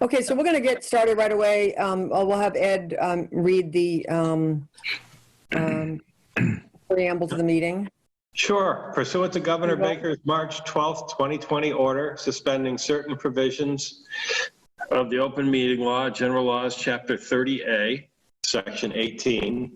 Okay, so we're going to get started right away. We'll have Ed read the preamble to the meeting. Sure. Pursuant to Governor Baker's March 12th, 2020 order suspending certain provisions of the Open Meeting Law, General Laws, Chapter 30A, Section 18,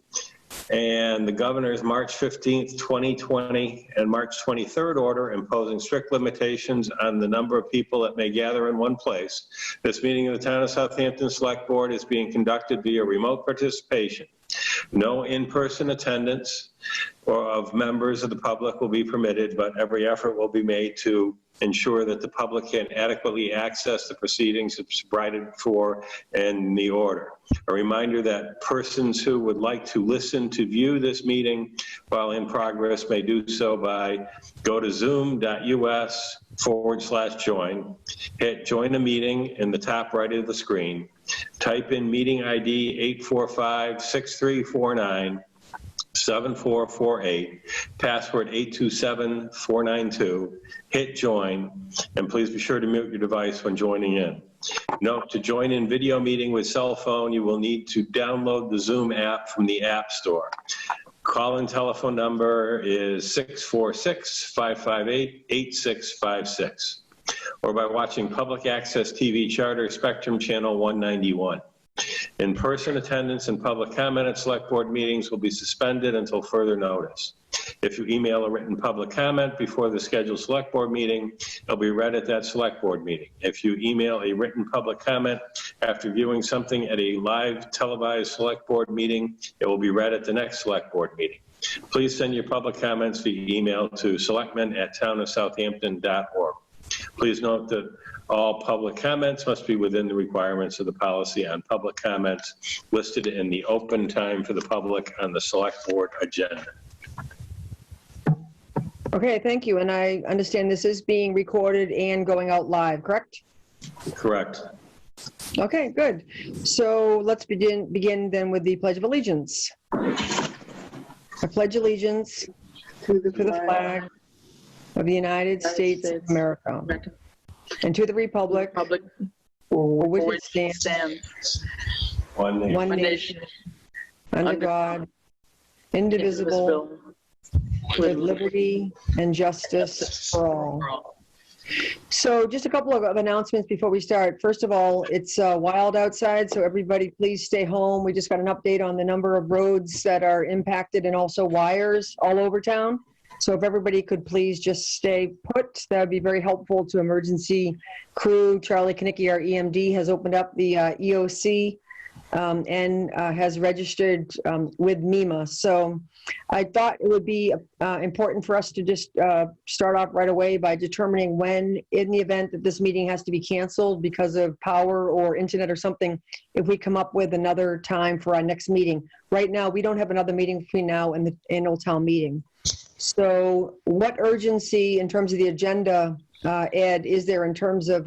and the Governor's March 15th, 2020 and March 23rd order imposing strict limitations on the number of people that may gather in one place. This meeting of the Town of Southampton Select Board is being conducted via remote participation. No in-person attendance or of members of the public will be permitted, but every effort will be made to ensure that the public can adequately access the proceedings as provided for in the order. A reminder that persons who would like to listen to view this meeting while in progress may do so by go to zoom.us/join, hit join a meeting in the top right of the screen, type in meeting ID 845-6349, 7448, password 827492, hit join, and please be sure to mute your device when joining in. Note, to join in video meeting with cell phone, you will need to download the Zoom app from the App Store. Call-in telephone number is 646-558-8656, or by watching Public Access TV Charter Spectrum Channel 191. In-person attendance and public comment at Select Board meetings will be suspended until further notice. If you email a written public comment before the scheduled Select Board meeting, it'll be read at that Select Board meeting. If you email a written public comment after viewing something at a live televised Select Board meeting, it will be read at the next Select Board meeting. Please send your public comments via email to selectmen@townofsouthampton.org. Please note that all public comments must be within the requirements of the policy on public comments listed in the open time for the public on the Select Board agenda. Okay, thank you. And I understand this is being recorded and going out live, correct? Correct. Okay, good. So let's begin then with the Pledge of Allegiance. I pledge allegiance to the flag of the United States of America and to the republic for which it stands, one nation, under God, indivisible, with liberty and justice for all. So just a couple of announcements before we start. First of all, it's wild outside, so everybody please stay home. We just got an update on the number of roads that are impacted and also wires all over town. So if everybody could please just stay put, that would be very helpful to emergency crew. Charlie Kanicki, our EMD, has opened up the EOC and has registered with MEMA. So I thought it would be important for us to just start off right away by determining when, in the event that this meeting has to be canceled because of power or internet or something, if we come up with another time for our next meeting. Right now, we don't have another meeting between now and the annual town meeting. So what urgency in terms of the agenda, Ed, is there in terms of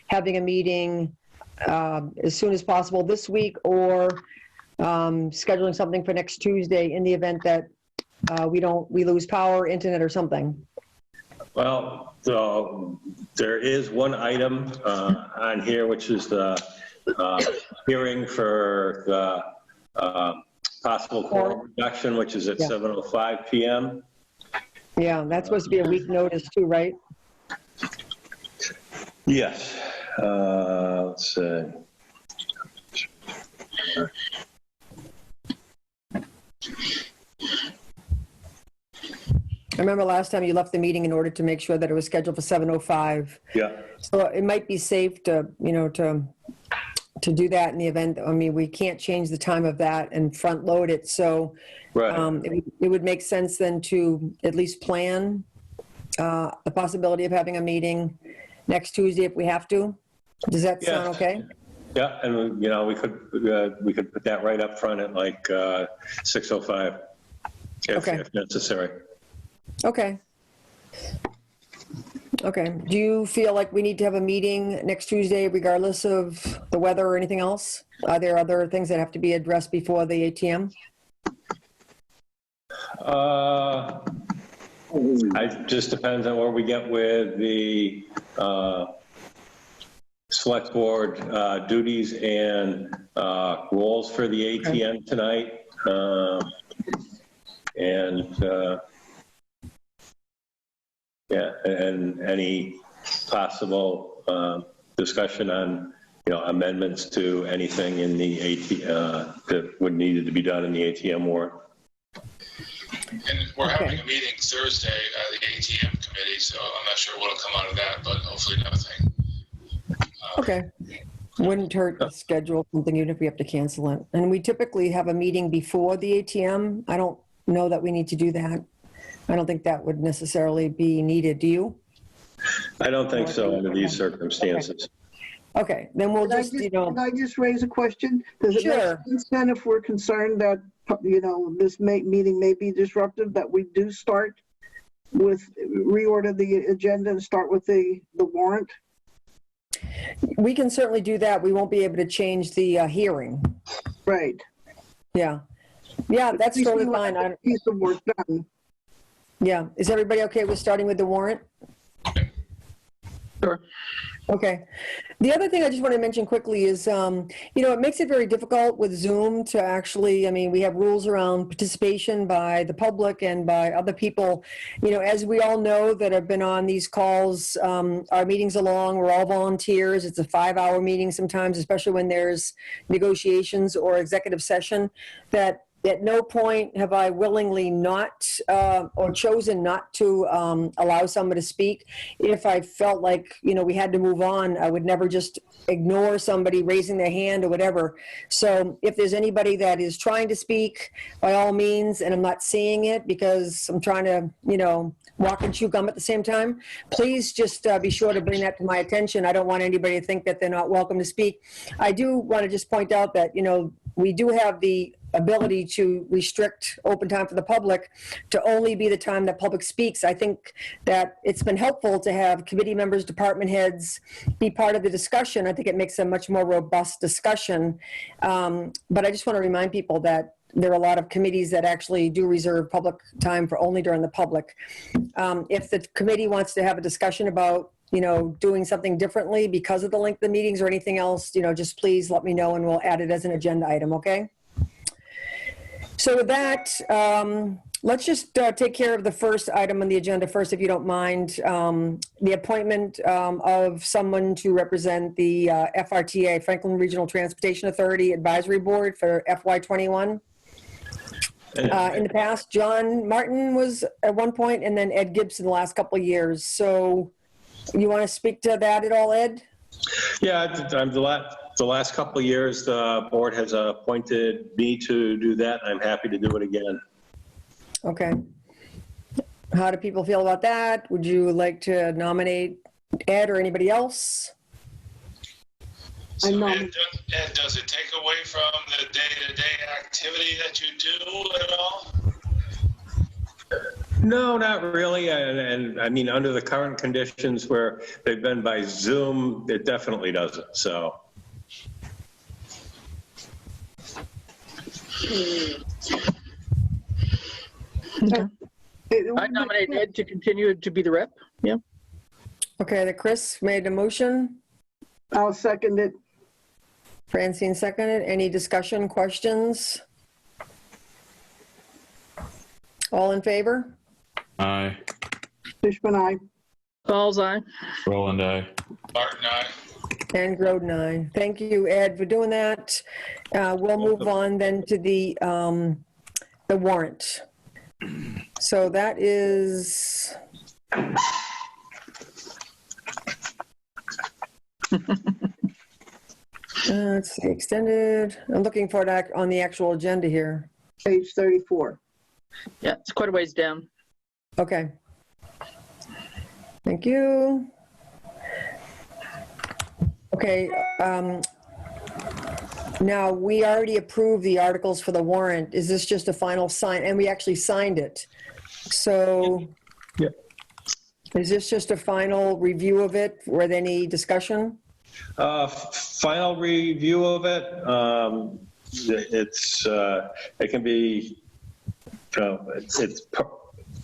having a meeting as soon as possible this week, or scheduling something for next Tuesday in the event that we lose power, internet, or something? Well, so there is one item on here, which is the hearing for the possible quorum reduction, which is at 7:05 p.m. Yeah, that's supposed to be a week notice too, right? Yes. Let's see. I remember last time you left the meeting in order to make sure that it was scheduled for 7:05. Yeah. So it might be safe to, to do that in the event. I mean, we can't change the time of that and front load it. So right. It would make sense then to at least plan the possibility of having a meeting next Tuesday if we have to. Does that sound okay? Yeah, and we could put that right up front at like 6:05 if necessary. Okay. Okay. Do you feel like we need to have a meeting next Tuesday regardless of the weather or anything else? Are there other things that have to be addressed before the ATM? It just depends on where we get with the select select board duties and roles for the ATM tonight. Yeah, and any possible discussion on, amendments to anything in the that would need to be done in the ATM warrant. And we're having a meeting Thursday, the ATM committee, so I'm not sure what'll come out of that, but hopefully nothing. Okay. Wouldn't hurt to schedule something even if we have to cancel it. And we typically have a meeting before the ATM. I don't know that we need to do that. I don't think that would necessarily be needed. Do you? I don't think so under these circumstances. Okay, then we'll Can I just raise a question? Does it make sense then, if we're concerned that, this meeting may be disruptive, that we do start with, reorder the agenda and start with the warrant? We can certainly do that. We won't be able to change the hearing. Right. Yeah. Yeah, that's totally fine. Piece of work done. Yeah. Is everybody okay with starting with the warrant? Sure. Okay. The other thing I just want to mention quickly is, it makes it very difficult with Zoom to actually, we have rules around participation by the public and by other people. As we all know that have been on these calls, our meetings are long, we're all volunteers. It's a 5-hour meeting sometimes, especially when there's negotiations or executive session, that at no point have I willingly not or chosen not to allow someone to speak. If I felt like, we had to move on, I would never just ignore somebody raising their hand or whatever. So if there's anybody that is trying to speak, by all means, and I'm not seeing it because I'm trying to, walk and chew gum at the same time, please just be sure to bring that to my attention. I don't want anybody to think that they're not welcome to speak. I do want to just point out that, we do have the ability to restrict open time for the public to only be the time that public speaks. I think that it's been helpful to have committee members, department heads be part of the discussion. I think it makes a much more robust discussion. But I just want to remind people that there are a lot of committees that actually do reserve public time for only during the public. If the committee wants to have a discussion about doing something differently because of the length of the meetings or anything else, just please let me know and we'll add it as an agenda item, okay? So with that, let's just take care of the first item on the agenda first, if you don't mind. The appointment of someone to represent the FRTA, Franklin Regional Transportation Authority Advisory Board for FY21. In the past, John Martin was at one point, and then Ed Gibson the last couple of years. So you want to speak to that at all, Ed? Yeah, the last couple of years, the board has appointed me to do that. I'm happy to do it again. Okay. How do people feel about that? Would you like to nominate Ed or anybody else? So Ed, does it take away from the day-to-day activity that you do at all? No, not really. And under the current conditions where they've been by Zoom, it definitely doesn't. So. Okay. I nominate Ed to continue to be the rep. Yeah. Okay, that Chris made a motion. I'll second it. Francine seconded. Any discussion, questions? All in favor? Aye. Fishman, aye. Falls eye. Roland, aye. Martin, aye. And Groden, aye. Thank you, Ed, for doing that. We'll move on then to the warrant. So that is... let's see, extended. I'm looking for it on the actual agenda here. Page 34. Yeah, it's quite a ways down. Okay. Thank you. Okay. Now, we already approved the articles for the warrant. Is this just a final sign? And we actually signed it. So Yeah. Is this just a final review of it with any discussion? Final review of it. It can be, it's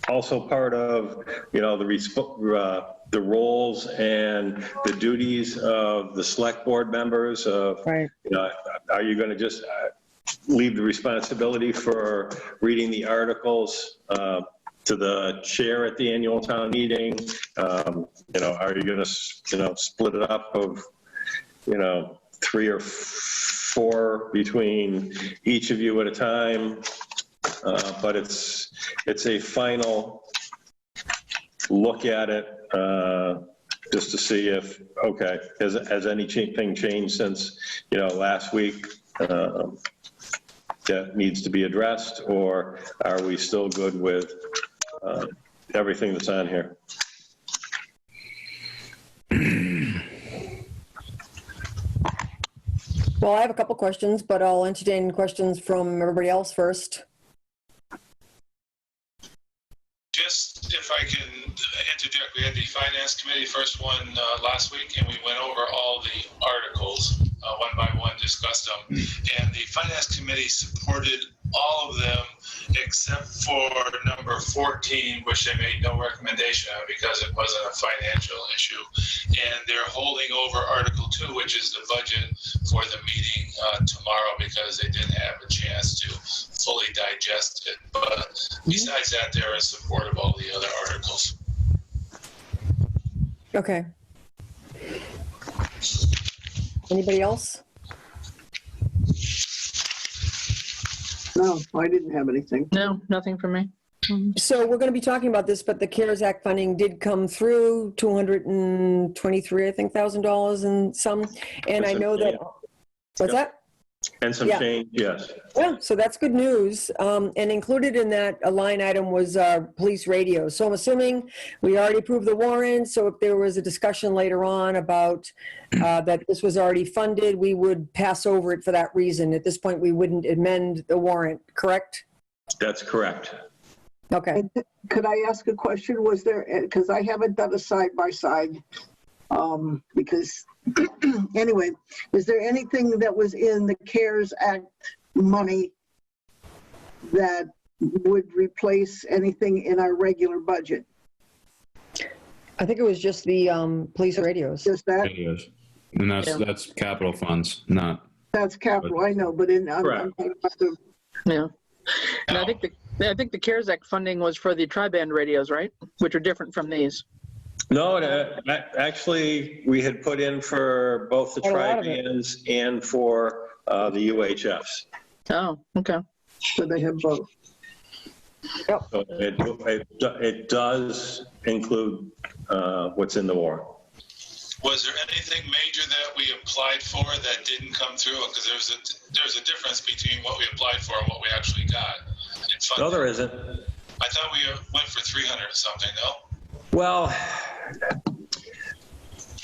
also part of, the the roles and the duties of the select board members of, Right. you know, are you going to just leave the responsibility for reading the articles to the chair at the annual town meeting? You know, are you going to, you know, split it up of, you know, 3 or 4 between each of you at a time? But it's a final look at it, just to see if, okay, has anything changed since, you know, last week that needs to be addressed, or are we still good with everything that's on here? Well, I have a couple questions, but I'll entertain questions from everybody else first. Just if I can interject, we had the Finance Committee first one last week, and we went over all the articles one by one, discussed them. And the Finance Committee supported all of them except for number 14, which they made no recommendation on because it wasn't a financial issue. And they're holding over Article 2, which is the budget, for the meeting tomorrow because they didn't have a chance to fully digest it. But besides that, they're in support of all the other articles. Okay. Anybody else? No, I didn't have anything. No, nothing from me. So we're going to be talking about this, but the CARES Act funding did come through, $223, I think, $1,000 and some. And I know that, what's that? And some change, yes. Yeah, so that's good news. And included in that, a line item was police radio. So I'm assuming we already approved the warrant. So if there was a discussion later on about that this was already funded, we would pass over it for that reason. At this point, we wouldn't amend the warrant, correct? That's correct. Okay. Could I ask a question? Was there, because I haven't done a side-by-side, because anyway, is there anything that was in the CARES Act money that would replace anything in our regular budget? I think it was just the police radios. Just that? It is. And that's capital funds, not. That's capital, I know, but in, I'm talking about the, Yeah. And I think the CARES Act funding was for the tri-band radios, right? Which are different from these. No, actually, we had put in for both the tri-bands and for the UHFs. Oh, okay. so they have both. Yep. So it does include what's in the warrant. Was there anything major that we applied for that didn't come through? Because there's a difference between what we applied for and what we actually got. No, there isn't. I thought we went for 300 or something, no? Well,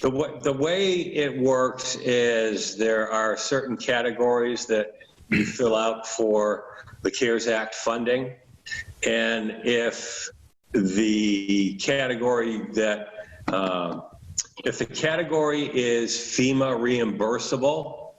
the way it works is there are certain categories that you fill out for the CARES Act funding. And if the category is FEMA reimbursable,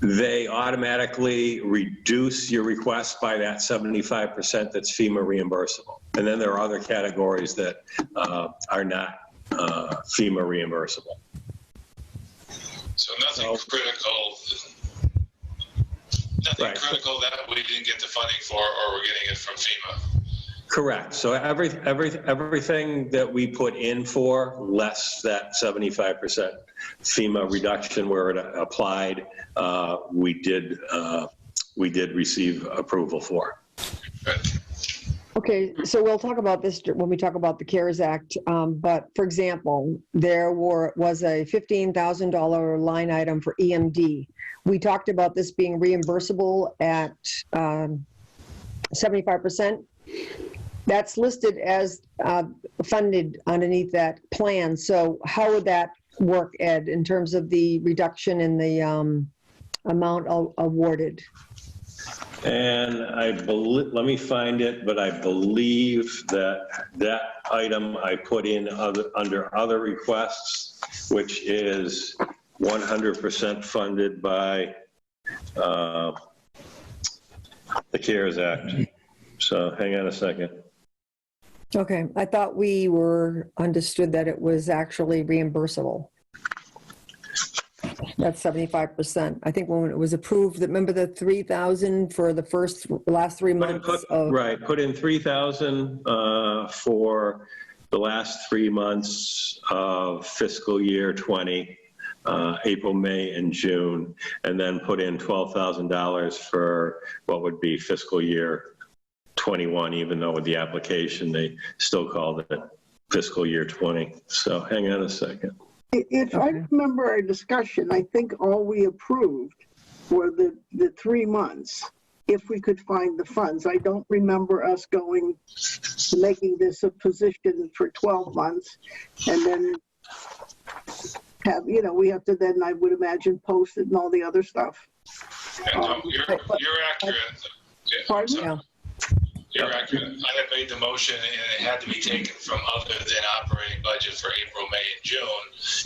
they automatically reduce your request by that 75% that's FEMA reimbursable. And then there are other categories that are not FEMA reimbursable. So nothing critical. Nothing critical that we didn't get the funding for, or we're getting it from FEMA. Correct. So everything that we put in for, less that 75% FEMA reduction where it applied, we did receive approval for. Good. Okay, so we'll talk about this when we talk about the CARES Act. But for example, there was a $15,000 line item for EMD. We talked about this being reimbursable at 75%. That's listed as funded underneath that plan. So how would that work, Ed, in terms of the reduction in the amount awarded? And I believe, let me find it, but I believe that item I put in under other requests, which is 100% funded by the CARES Act. So hang on a second. Okay, I thought we were understood that it was actually reimbursable. That's 75%. I think when it was approved, remember the 3,000 for the last 3 months of. Right, put in 3,000 for the last 3 months of fiscal year 20, April, May, and June, and then put in $12,000 for what would be fiscal year 21, even though with the application, they still called it fiscal year 20. So hang on a second. If I remember our discussion, I think all we approved were the 3 months, if we could find the funds. I don't remember us going to making this a position for 12 months and then have, we have to then, I would imagine, post it and all the other stuff. Yeah, no, you're accurate. Pardon? Yeah. You're accurate. I had made the motion and it had to be taken from other than operating budget for April, May, and June.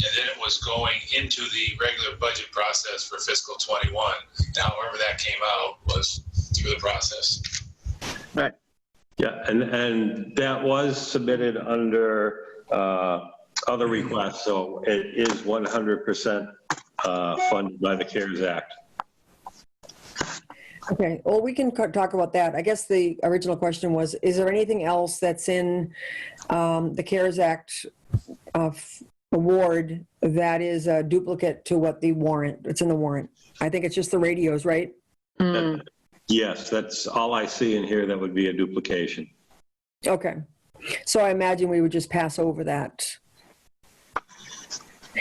And then it was going into the regular budget process for fiscal 21. Now, however that came out was through the process. Right. Yeah, and that was submitted under other requests, so it is 100% funded by the CARES Act. Okay, well, we can talk about that. I guess the original question was, is there anything else that's in the CARES Act award that is a duplicate to what it's in the warrant? I think it's just the radios, right? Mm. Yes, that's all I see in here that would be a duplication. Okay, so I imagine we would just pass over that.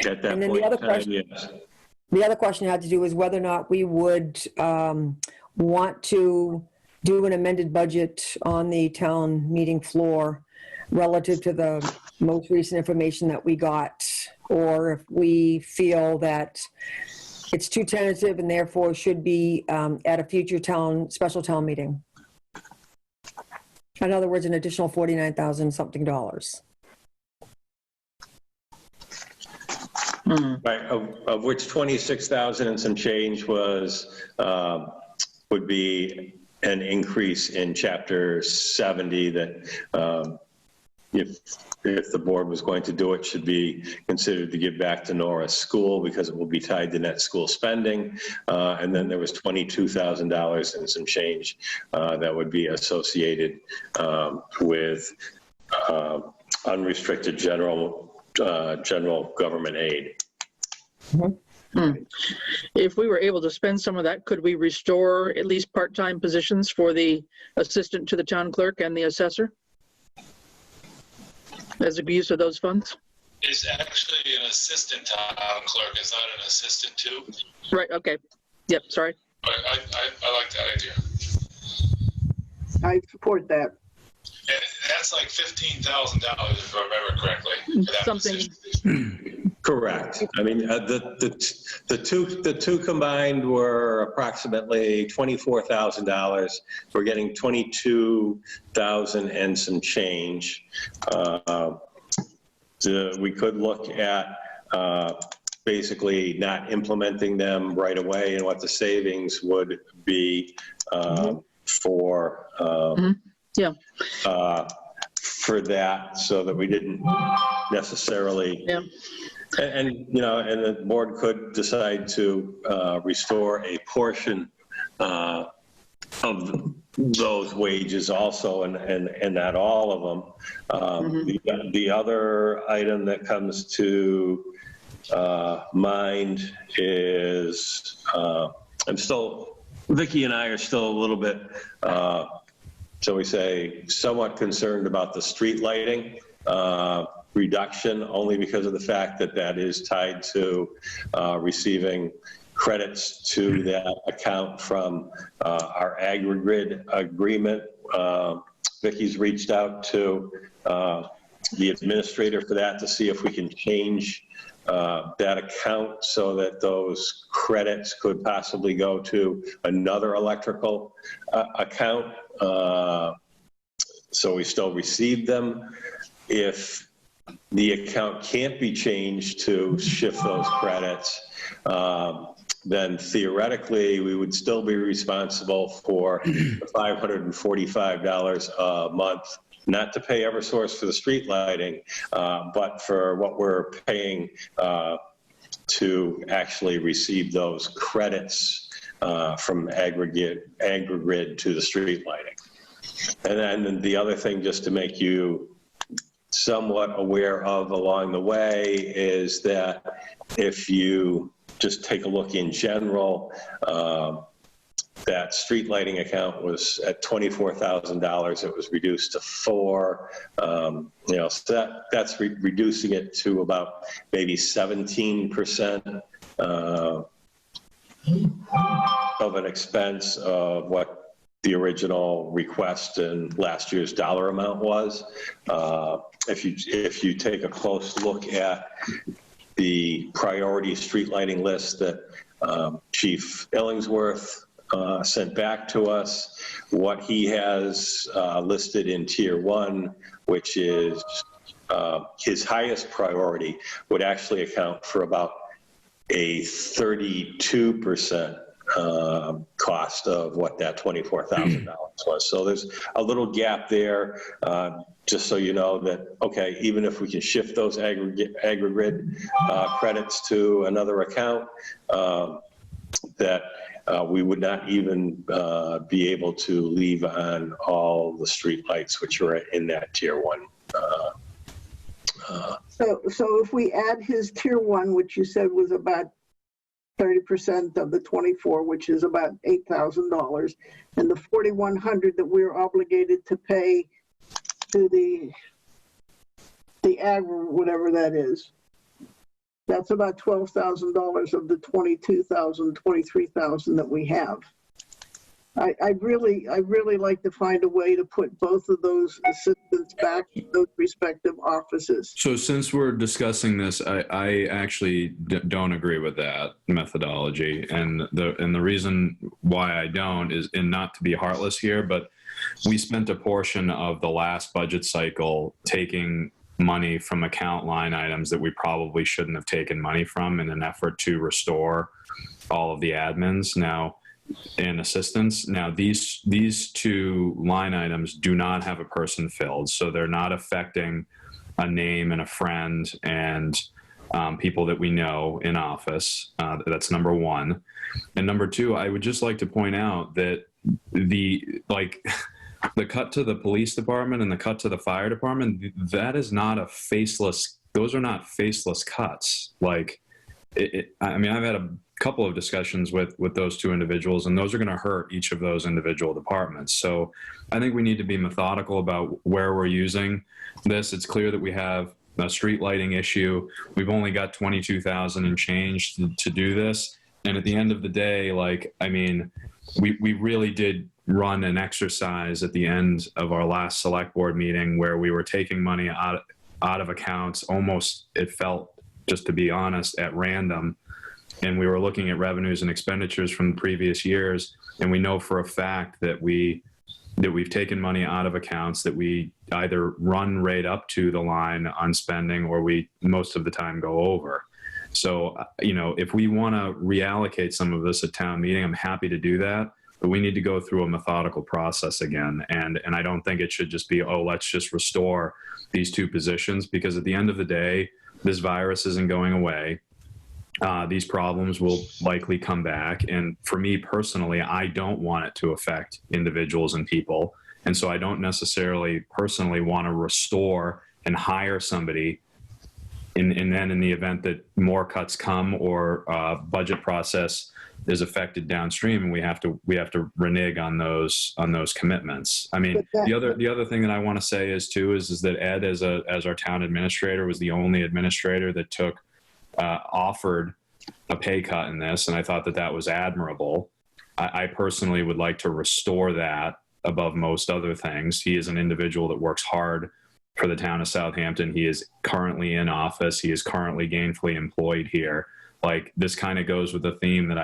At that And then point the other in time, question, yes. the other question had to do with whether or not we would want to do an amended budget on the town meeting floor relative to the most recent information that we got, or if we feel that it's too tentative and therefore should be at a future special town meeting. In other words, an additional $49,000 something. Right, of which 26,000 and some change was would be an increase in Chapter 70 that if the board was going to do it, should be considered to give back to Norris School because it will be tied to net school spending. And then there was $22,000 and some change that would be associated with unrestricted general government aid. If we were able to spend some of that, could we restore at least part-time positions for the assistant to the town clerk and the assessor as a use of those funds? It's actually an assistant town clerk. It's not an assistant too. Right, okay. Yep, sorry. But I like that idea. I support that. And that's like $15,000 if I remember correctly. For that Something. position. Correct. I mean, the two combined were approximately $24,000. We're getting $22,000 and some change. We could look at basically not implementing them right away and what the savings would be for for that, so that we didn't necessarily. Yeah. And the board could decide to restore a portion of those wages also, and not all of them. The other item that comes to mind is, Vicki and I are still a little bit, shall we say, somewhat concerned about the street lighting reduction, only because of the fact that that is tied to receiving credits to that account from our AgriGrid agreement. Vicki's reached out to the administrator for that to see if we can change that account so that those credits could possibly go to another electrical account. So we still receive them. If the account can't be changed to shift those credits, then theoretically we would still be responsible for the $545 a month not to pay Eversource for the street lighting, but for what we're paying to actually receive those credits from Agri-Grid to the street lighting. And then the other thing, just to make you somewhat aware of along the way, is that if you just take a look in general, that street lighting account was at $24,000. It was reduced to $4,000. So that's reducing it to about maybe 17% of an expense of what the original request and last year's dollar amount was. If you take a close look at the priority street lighting list that Chief Illingsworth sent back to us, what he has listed in Tier 1, which is his highest priority, would actually account for about a 32% cost of what that $24,000 was. So there's a little gap there, just so you know that, okay, even if we can shift those Agri-Grid credits to another account, that we would not even be able to leave on all the street lights which are in that Tier 1. So if we add his Tier 1, which you said was about 30% of the 24, which is about $8,000, and the $4,100 that we're obligated to pay to the agri, whatever that is, that's about $12,000 of the $22,000, $23,000 that we have. I'd really like to find a way to put both of those assistants back in those respective offices. So since we're discussing this, I actually don't agree with that methodology. And the reason why I don't is, and not to be heartless here, but we spent a portion of the last budget cycle taking money from account line items that we probably shouldn't have taken money from in an effort to restore all of the admins and assistants. Now, these two line items do not have a person filled, so they're not affecting a name and a friend and people that we know in office. That's number one. And number two, I would just like to point out that the cut to the police department and the cut to the fire department, that is not a faceless, those are not faceless cuts. I mean, I've had a couple of discussions with those two individuals, and those are going to hurt each of those individual departments. So I think we need to be methodical about where we're using this. It's clear that we have a street lighting issue. We've only got 22,000 and change to do this. And at the end of the day, I mean, we really did run an exercise at the end of our last select board meeting where we were taking money out of accounts, almost, it felt, just to be honest, at random. And we were looking at revenues and expenditures from previous years. And we know for a fact that we've taken money out of accounts that we either run right up to the line on spending, or we most of the time go over. So, if we want to reallocate some of this at town meeting, I'm happy to do that. But we need to go through a methodical process again. And I don't think it should just be, oh, let's just restore these two positions, because at the end of the day, this virus isn't going away. These problems will likely come back. And for me personally, I don't want it to affect individuals and people. And so I don't necessarily personally want to restore and hire somebody and then in the event that more cuts come or budget process is affected downstream, and we have to renege on those commitments. I mean, the other thing that I want to say is that Ed, as our town administrator, was the only administrator that offered a pay cut in this, and I thought that was admirable. I personally would like to restore that above most other things. He is an individual that works hard for the town of Southampton. He is currently in office. He is currently gainfully employed here. This kind of goes with the theme that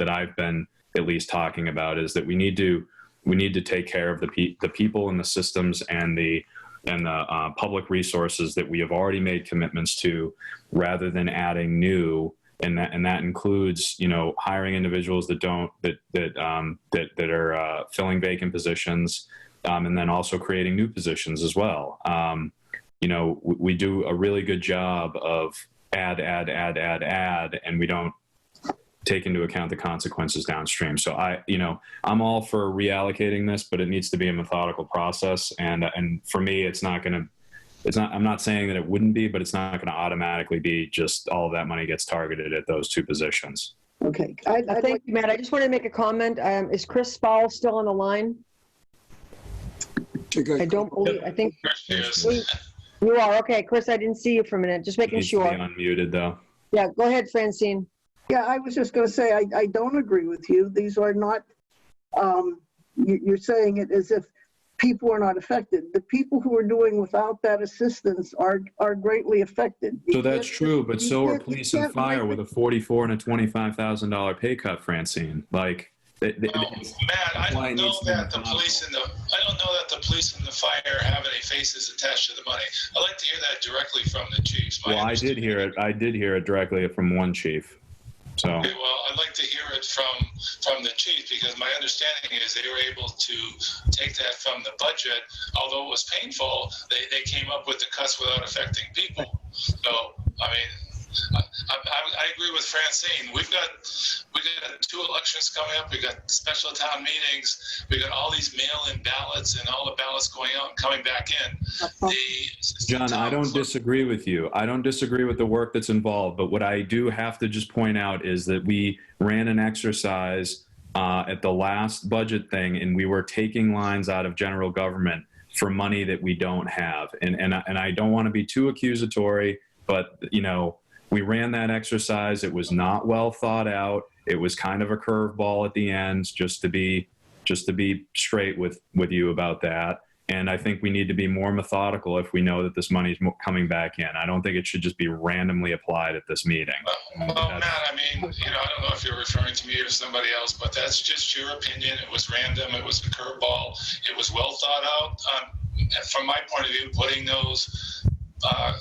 I've been at least talking about, is that we need to take care of the people and the systems and the public resources that we have already made commitments to, rather than adding new. And that includes, hiring individuals that are filling vacant positions, and then also creating new positions as well. You know, we do a really good job of add, and we don't take into account the consequences downstream. So I'm all for reallocating this, but it needs to be a methodical process. And for me, I'm not saying that it wouldn't be, but it's not going to automatically be just all of that money gets targeted at those two positions. Okay. Thank you, Matt. I just want to make a comment. Is Chris Spall still on the line? I don't believe, I think you are. Okay, Chris, I didn't see you for a minute. Just making sure. Needs to be unmuted though. Yeah, go ahead, Francine. Yeah, I was just going to say, I don't agree with you. These are not, you're saying it as if people are not affected. The people who are doing without that assistance are greatly affected. So that's true, but so are police and fire with a $44,000 and a $25,000 pay cut, Francine. Like, Matt, I don't know that the police and the fire have any faces attached to the money. I'd like to hear that directly from the chiefs. Well, I did hear it directly from one chief. So. Okay, well, I'd like to hear it from the chief, because my understanding is they were able to take that from the budget. Although it was painful, they came up with the cuts without affecting people. So, I mean, I agree with Francine. We've got 2 elections coming up. We've got special town meetings. We've got all these mail-in ballots and all the ballots going out and coming back in. John, I don't disagree with you. I don't disagree with the work that's involved. But what I do have to just point out is that we ran an exercise at the last budget thing, and we were taking lines out of general government for money that we don't have. And I don't want to be too accusatory, but, you know, we ran that exercise. It was not well thought out. It was kind of a curveball at the end, just to be straight with you about that. And I think we need to be more methodical if we know that this money is coming back in. I don't think it should just be randomly applied at this meeting. Well, Matt, I mean, you know, I don't know if you're referring to me or somebody else, but that's just your opinion. It was random. It was a curveball. It was well thought out. From my point of view, putting those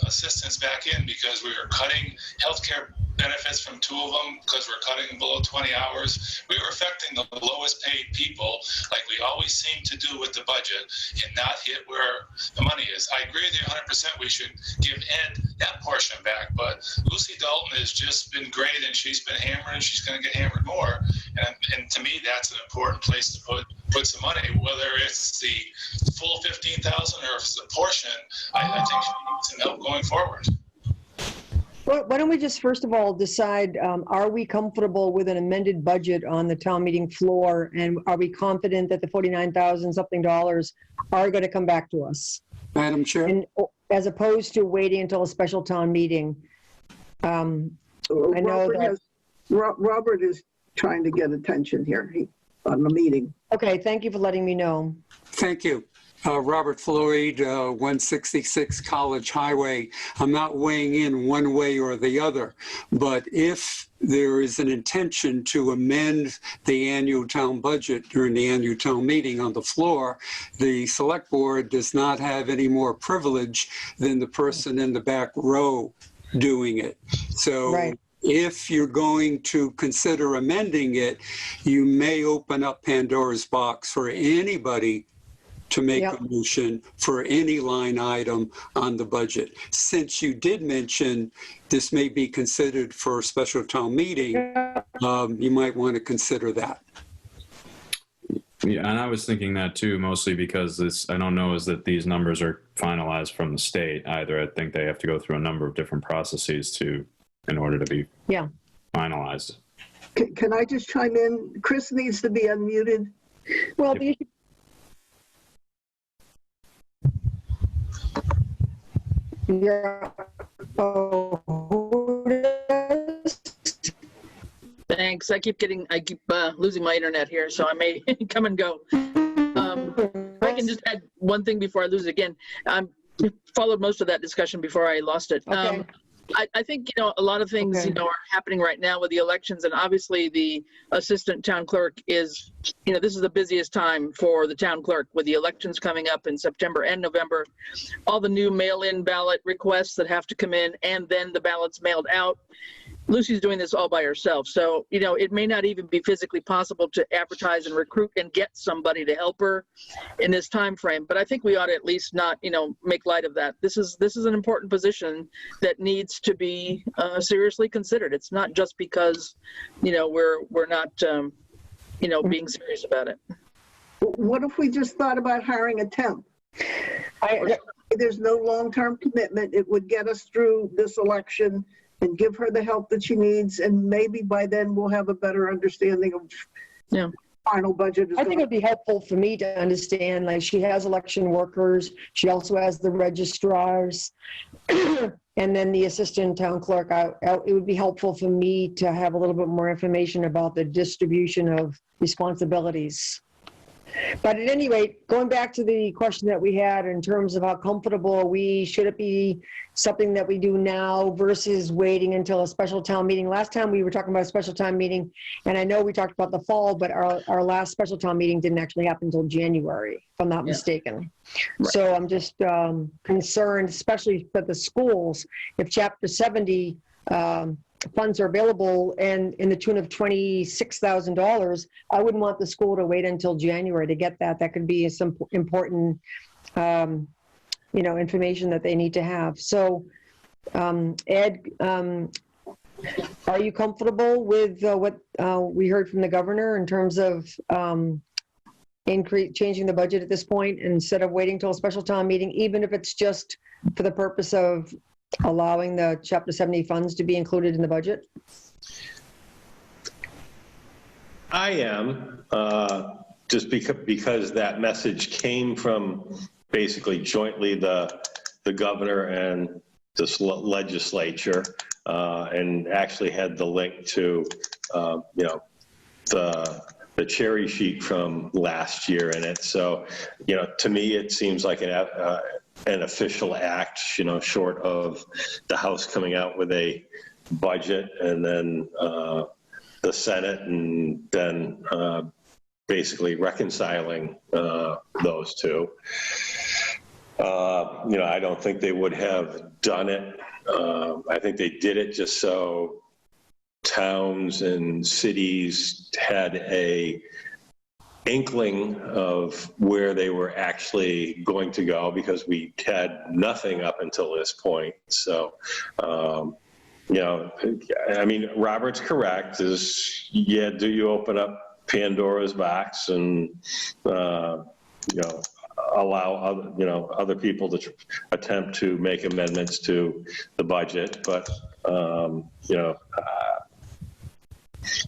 assistance back in, because we were cutting healthcare benefits from 2 of them, because we're cutting below 20 hours. We were affecting the lowest paid people, like we always seem to do with the budget, and not hit where the money is. I agree with you 100%. We should give Ed that portion back, but Lucy Dalton has just been great, and she's been hammered, and she's going to get hammered more. And to me, that's an important place to put some money, whether it's the full 15,000 or if it's a portion. I think she needs some help going forward. Well, why don't we just first of all decide, are we comfortable with an amended budget on the town meeting floor, and are we confident that the 49,000 something dollars are going to come back to us? Madam Chair? And, as opposed to waiting until a special town meeting. I know that Robert is trying to get attention here on the meeting. Okay, thank you for letting me know. Thank you. Robert Floyd, 166 College Highway. I'm not weighing in one way or the other, but if there is an intention to amend the annual town budget during the annual town meeting on the floor, the select board does not have any more privilege than the person in the back row doing it. So. Right. If you're going to consider amending it, you may open up Pandora's box for anybody to make a motion for any line item on the budget. Since you did mention this may be considered for a special town meeting, you might want to consider that. Yeah, and I was thinking that too, mostly because I don't know is that these numbers are finalized from the state either. I think they have to go through a number of different processes in order to be finalized. Can I just chime in? Chris needs to be unmuted. Well, Thanks. I keep losing my internet here, so I may come and go. If I can just add one thing before I lose it again. Followed most of that discussion before I lost it. Okay. I think, you know, a lot of things, you know, are happening right now with the elections, and obviously the assistant town clerk is, you know, this is the busiest time for the town clerk with the elections coming up in September and November, all the new mail-in ballot requests that have to come in, and then the ballots mailed out. Lucy's doing this all by herself. So, it may not even be physically possible to advertise and recruit and get somebody to help her in this time frame. But I think we ought to at least not, make light of that. This is an important position that needs to be seriously considered. It's not just because, we're not, being serious about it. What if we just thought about hiring a temp? There's no long-term commitment. It would get us through this election and give her the help that she needs, and maybe by then we'll have a better understanding of final budget. I think it would be helpful for me to understand, like, she has election workers, she also has the registrars, and then the assistant town clerk. It would be helpful for me to have a little bit more information about the distribution of responsibilities. But at any rate, going back to the question that we had in terms of how comfortable are we, should it be something that we do now versus waiting until a special town meeting? Last time we were talking about a special town meeting, and I know we talked about the fall, but our last special town meeting didn't actually happen until January, if I'm not mistaken. Right. So I'm just concerned, especially for the schools, if Chapter 70 funds are available and in the tune of $26,000, I wouldn't want the school to wait until January to get that. That could be some important, information that they need to have. So, Ed, are you comfortable with what we heard from the governor in terms of changing the budget at this point instead of waiting till a special town meeting, even if it's just for the purpose of allowing the Chapter 70 funds to be included in the budget? I am, just because that message came from basically jointly the governor and this legislature, and actually had the link to, the cherry sheet from last year in it. So, to me, it seems like an official act, short of the House coming out with a budget and then the Senate and then basically reconciling those two. I don't think they would have done it. I think they did it just so towns and cities had a inkling of where they were actually going to go, because we had nothing up until this point. So, Robert's correct. Do you open up Pandora's box and, allow other people to attempt to make amendments to the budget? But,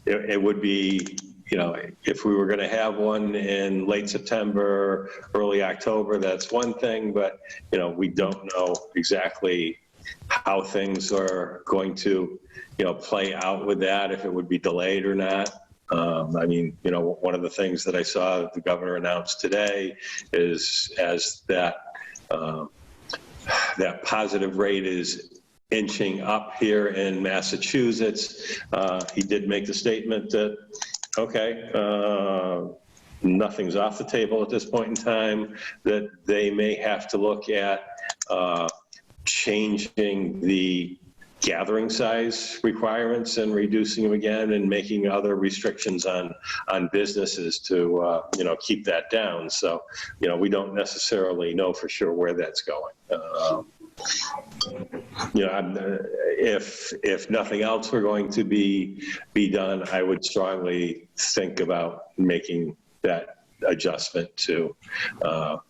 it would be, if we were going to have one in late September, early October, that's one thing, but, we don't know exactly how things are going to, play out with that, if it would be delayed or not. One of the things that I saw the governor announced today is as that positive rate is inching up here in Massachusetts, he did make the statement that, okay, nothing's off the table at this point in time, that they may have to look at changing the gathering size requirements and reducing them again, and making other restrictions on businesses to keep that down. So we don't necessarily know for sure where that's going. If nothing else were going to be done, I would strongly think about making that adjustment to the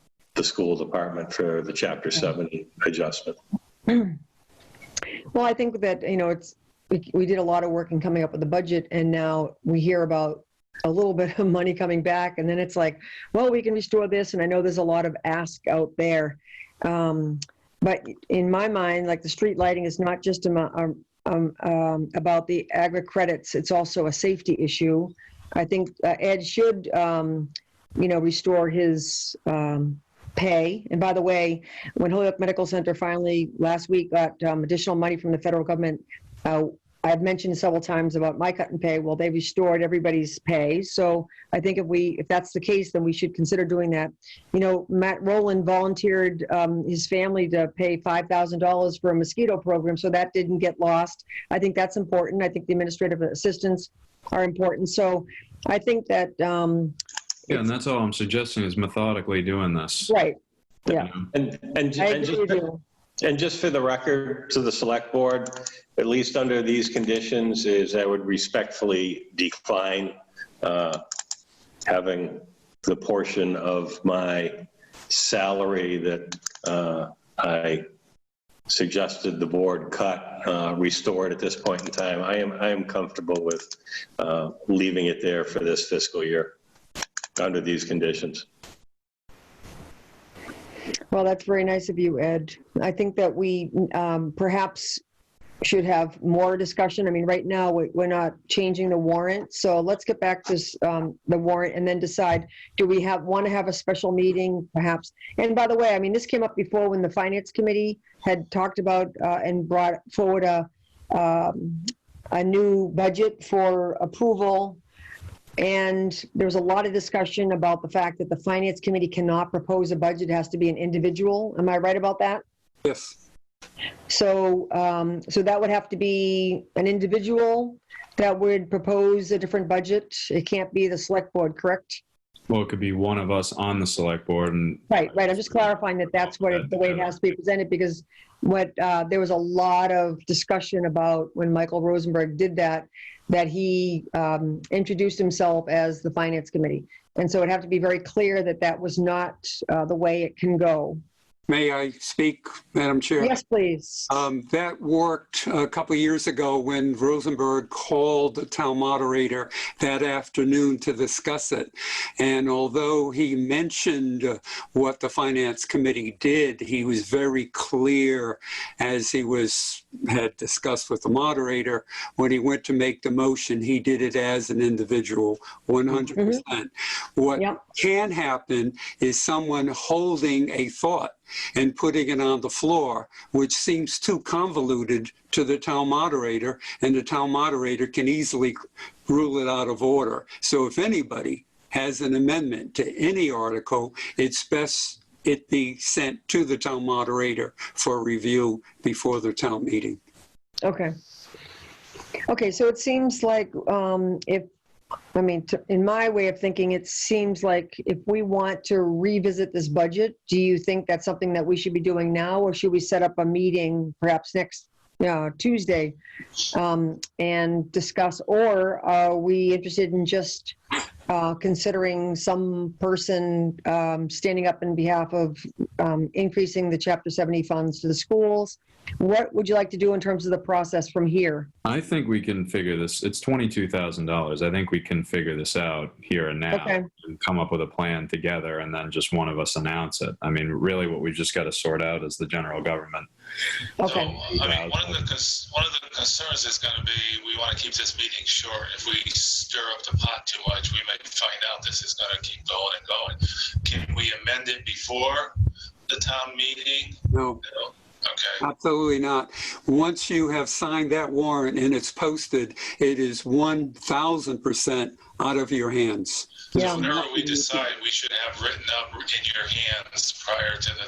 school department for the Chapter 70 adjustment. Well, I think that, we did a lot of work in coming up with the budget, and now we hear about a little bit of money coming back, and then it's like, well, we can restore this, and I know there's a lot of ask out there. But in my mind, like, the street lighting is not just about the agri credits, it's also a safety issue. I think Ed should, restore his pay. And by the way, when Holyoke Medical Center finally last week got additional money from the federal government, I've mentioned several times about my cut and pay. Well, they restored everybody's pay. So I think if that's the case, then we should consider doing that. You know, Matt Rowland volunteered his family to pay $5,000 for a mosquito program, so that didn't get lost. I think that's important. I think the administrative assistants are important. So I think that Yeah, and that's all I'm suggesting is methodically doing this. right. Yeah. And just for the record to the select board, at least under these conditions, is I would respectfully decline having the portion of my salary that I suggested the board cut restored at this point in time. I am comfortable with leaving it there for this fiscal year under these conditions. Well, that's very nice of you, Ed. I think that we perhaps should have more discussion. I mean, right now, we're not changing the warrant, so let's get back to the warrant and then decide, do we want to have a special meeting, perhaps? And by the way, I mean, this came up before when the Finance Committee had talked about and brought forward a new budget for approval. And there was a lot of discussion about the fact that the Finance Committee cannot propose a budget. It has to be an individual. Am I right about that? Yes. So, so that would have to be an individual that would propose a different budget. It can't be the select board, correct? Well, it could be one of us on the select board. And Right. I'm just clarifying that that's the way it has to be presented, because there was a lot of discussion about when Michael Rosenberg did that he introduced himself as the Finance Committee. And so it'd have to be very clear that that was not the way it can go. May I speak, Madam Chair? Yes, please. That worked a couple of years ago when Rosenberg called the town moderator that afternoon to discuss it. And although he mentioned what the Finance Committee did, he was very clear, as he had discussed with the moderator, when he went to make the motion, he did it as an individual, 100%. What can happen is someone holding a thought and putting it on the floor, which seems too convoluted to the town moderator, and the town moderator can easily rule it out of order. So if anybody has an amendment to any article, it's best it be sent to the town moderator for review before the town meeting. Okay. Okay, so it seems like in my way of thinking, it seems like if we want to revisit this budget, do you think that's something that we should be doing now, or should we set up a meeting perhaps next Tuesday and discuss, or are we interested in just considering some person standing up in behalf of increasing the Chapter 70 funds to the schools? What would you like to do in terms of the process from here? I think we can figure this. It's $22,000. I think we can figure this out here and now and come up with a plan together, and then just one of us announce it. I mean, really what we've just got to sort out is the general government. Okay. So, I mean, one of the concerns is going to be, we want to keep this meeting short. If we stir up the pot too much, we may find out this is going to keep going and going. Can we amend it before the town meeting? No. Okay. Absolutely not. Once you have signed that warrant and it's posted, it is 1,000% out of your hands. Yeah. So whatever we decide, we should have written up in your hands prior to the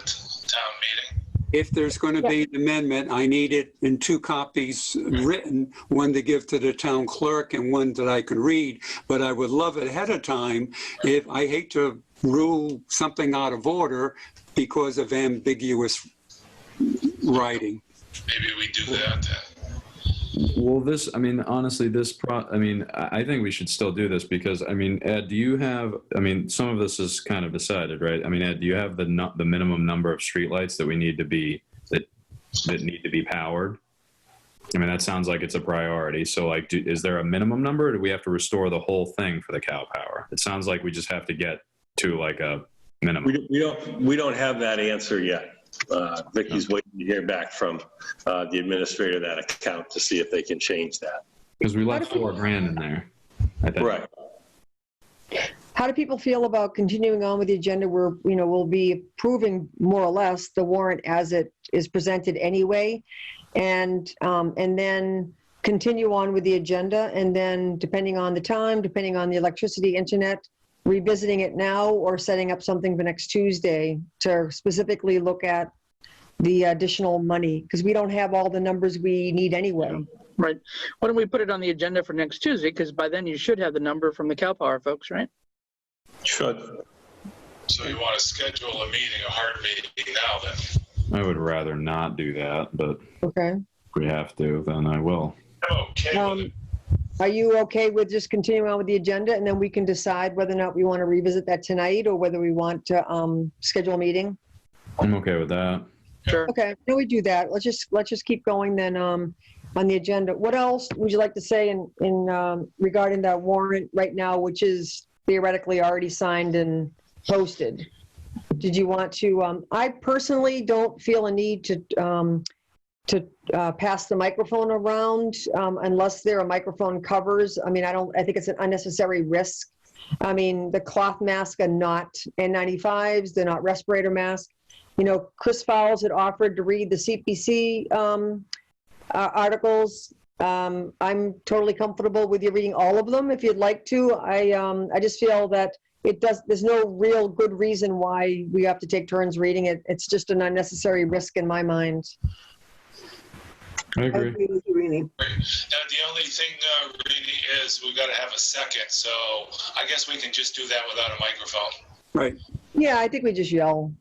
town meeting. If there's going to be an amendment, I need it in 2 copies written, one to give to the town clerk and one that I can read. But I would love it ahead of time. If I hate to rule something out of order because of ambiguous writing. Maybe we do that then. Well, honestly, I think we should still do this because, Ed, do you have, some of this is kind of decided, right? Ed, do you have the minimum number of streetlights that we need to be, that need to be powered? That sounds like it's a priority. So is there a minimum number, or do we have to restore the whole thing for the cow power? It sounds like we just have to get to a minimum. We don't have that answer yet. Vicky's waiting to hear back from the administrator of that account to see if they can change that. Because we left $4,000 in there, I think. Right. How do people feel about continuing on with the agenda where, we'll be approving more or less the warrant as it is presented anyway, and then continue on with the agenda, and then depending on the time, depending on the electricity, internet, revisiting it now or setting up something for next Tuesday to specifically look at the additional money, because we don't have all the numbers we need anyway. Right. Why don't we put it on the agenda for next Tuesday? Because by then you should have the number from the Cal Power folks, right? Should. So you want to schedule a meeting, a hard meeting now then? I would rather not do that, but Okay. if we have to, then I will. I'm okay with it. Are you okay with just continuing on with the agenda, and then we can decide whether or not we want to revisit that tonight or whether we want to schedule a meeting? I'm okay with that. Sure. Okay, no, we do that. Let's just keep going then on the agenda. What else would you like to say in regarding that warrant right now, which is theoretically already signed and posted? Did you want to? I personally don't feel a need to pass the microphone around unless there are microphone covers. I mean, I think it's an unnecessary risk. I mean, the cloth masks are not N95s. They're not respirator masks. You know, Chris Fowles had offered to read the CPC articles. I'm totally comfortable with you reading all of them if you'd like to. I just feel that there's no real good reason why we have to take turns reading it. It's just an unnecessary risk in my mind. I agree. with you, Rini. Now, the only thing, Rini, is we've got to have a second, so I guess we can just do that without a microphone. Right. Yeah, I think we just yell.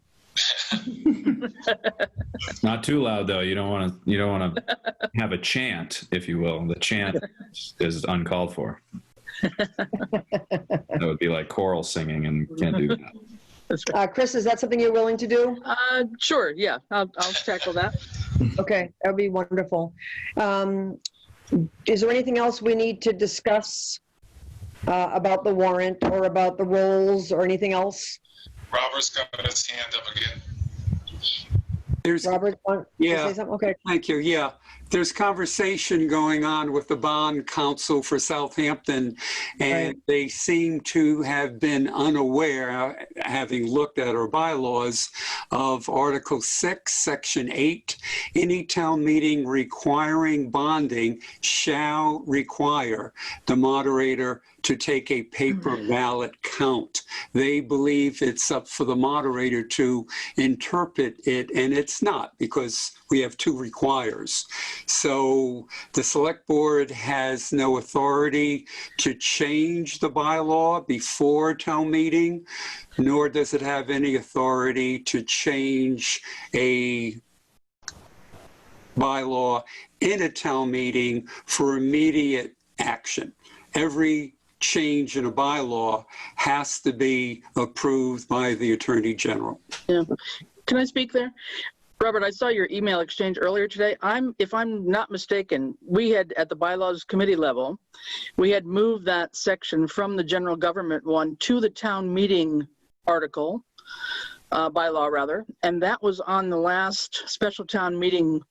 Not too loud though. You don't want to have a chant, if you will. The chant is uncalled for. That would be like choral singing, and can't do that. That's right. Chris, is that something you're willing to do? Sure. Yeah, I'll tackle that. Okay, that would be wonderful. Is there anything else we need to discuss about the warrant or about the rolls or anything else? Robert's got his hand up again. Robert, want to Yeah. say something? Okay. Thank you. Yeah. There's conversation going on with the bond counsel for Southampton, and Right. they seem to have been unaware, having looked at our bylaws, of Article 6, Section 8. Any town meeting requiring bonding shall require the moderator to take a paper ballot count. They believe it's up for the moderator to interpret it, and it's not, because we have two requires. So the select board has no authority to change the bylaw before town meeting, nor does it have any authority to change a bylaw in a town meeting for immediate action. Every change in a bylaw has to be approved by the Attorney General. Yeah. Can I speak there? Robert, I saw your email exchange earlier today. If I'm not mistaken, we had, at the bylaws committee level, we had moved that section from the general government one to the town meeting article, bylaw rather, and that was on the last special town meeting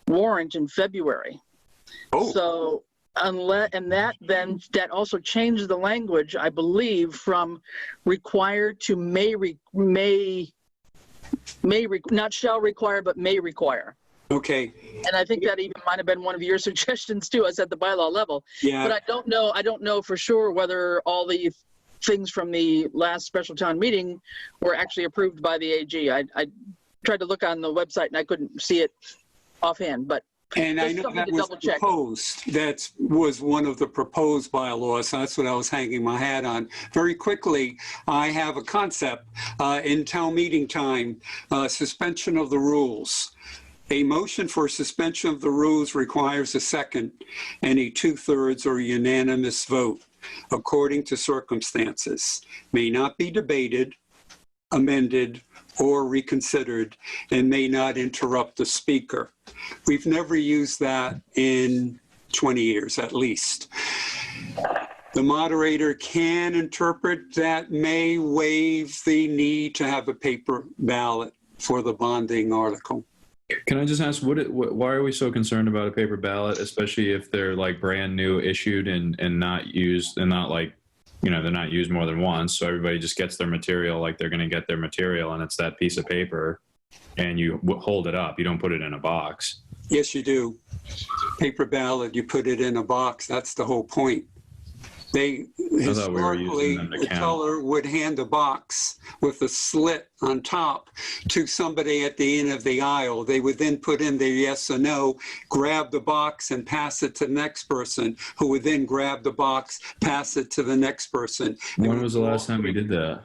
warrant in February. Oh. So that also changed the language, I believe, from required to not shall require, but may require. Okay. And I think that even might have been one of your suggestions to us at the bylaw level. Yeah. But I don't know for sure whether all the things from the last special town meeting were actually approved by the AG. I tried to look on the website and I couldn't see it offhand, but And I just know something that to was double-check. proposed. That was one of the proposed bylaws. So that's what I was hanging my hat on. Very quickly, I have a concept in town meeting time, suspension of the rules. A motion for suspension of the rules requires a second and a 2/3 or unanimous vote according to circumstances. May not be debated, amended, or reconsidered, and may not interrupt the speaker. We've never used that in 20 years, at least. The moderator can interpret that, may waive the need to have a paper ballot for the bonding article. Can I just ask, why are we so concerned about a paper ballot, especially if they're like brand new issued and not used, and not like, they're not used more than once, so everybody just gets their material like they're going to get their material, and it's that piece of paper, and you hold it up. You don't put it in a box. Yes, you do. Paper ballot, you put it in a box. That's the whole point. They thought we were using historically, them to the count. teller would hand a box with a slit on top to somebody at the end of the aisle. They would then put in their yes or no, grab the box and pass it to the next person, who would then grab the box, pass it to the next person. When was the last time we did that?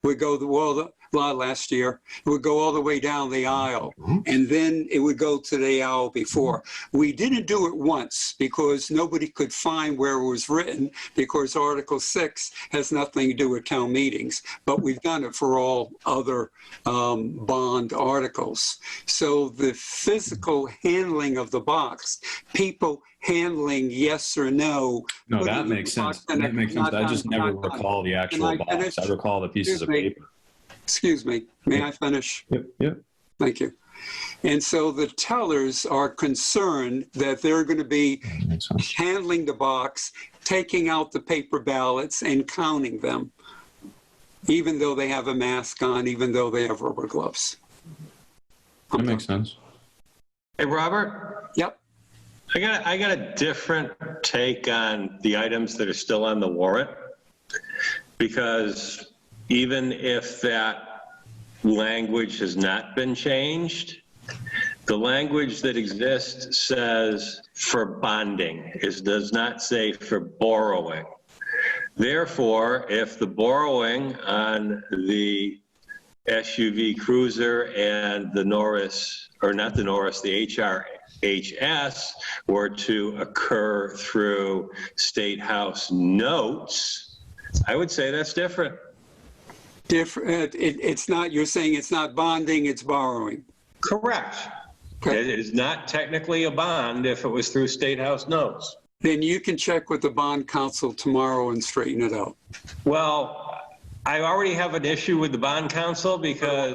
Would go last year. It would go all the way down the aisle, and then it would go to the aisle before. We didn't do it once because nobody could find where it was written, because Article 6 has nothing to do with town meetings, but we've done it for all other bond articles. So the physical handling of the box, people handling yes or no. No, that makes sense. That makes sense. I just never recall the actual box. I recall the pieces of paper. Excuse me, may I finish? Yep. Thank you. And so the tellers are concerned that they're going to be handling the box, taking out the paper ballots and counting them, even though they have a mask on, even though they have rubber gloves. That makes sense. Hey, Robert? Yep. I got a different take on the items that are still on the warrant, because even if that language has not been changed, the language that exists says for bonding. It does not say for borrowing. Therefore, if the borrowing on the SUV Cruiser and the Norris, or not the Norris, the HRHS were to occur through State House notes, I would say that's different. It's not, you're saying it's not bonding, it's borrowing. Correct. Okay. It is not technically a bond if it was through State House notes. Then you can check with the bond counsel tomorrow and straighten it out. Well, I already have an issue with the bond counsel, because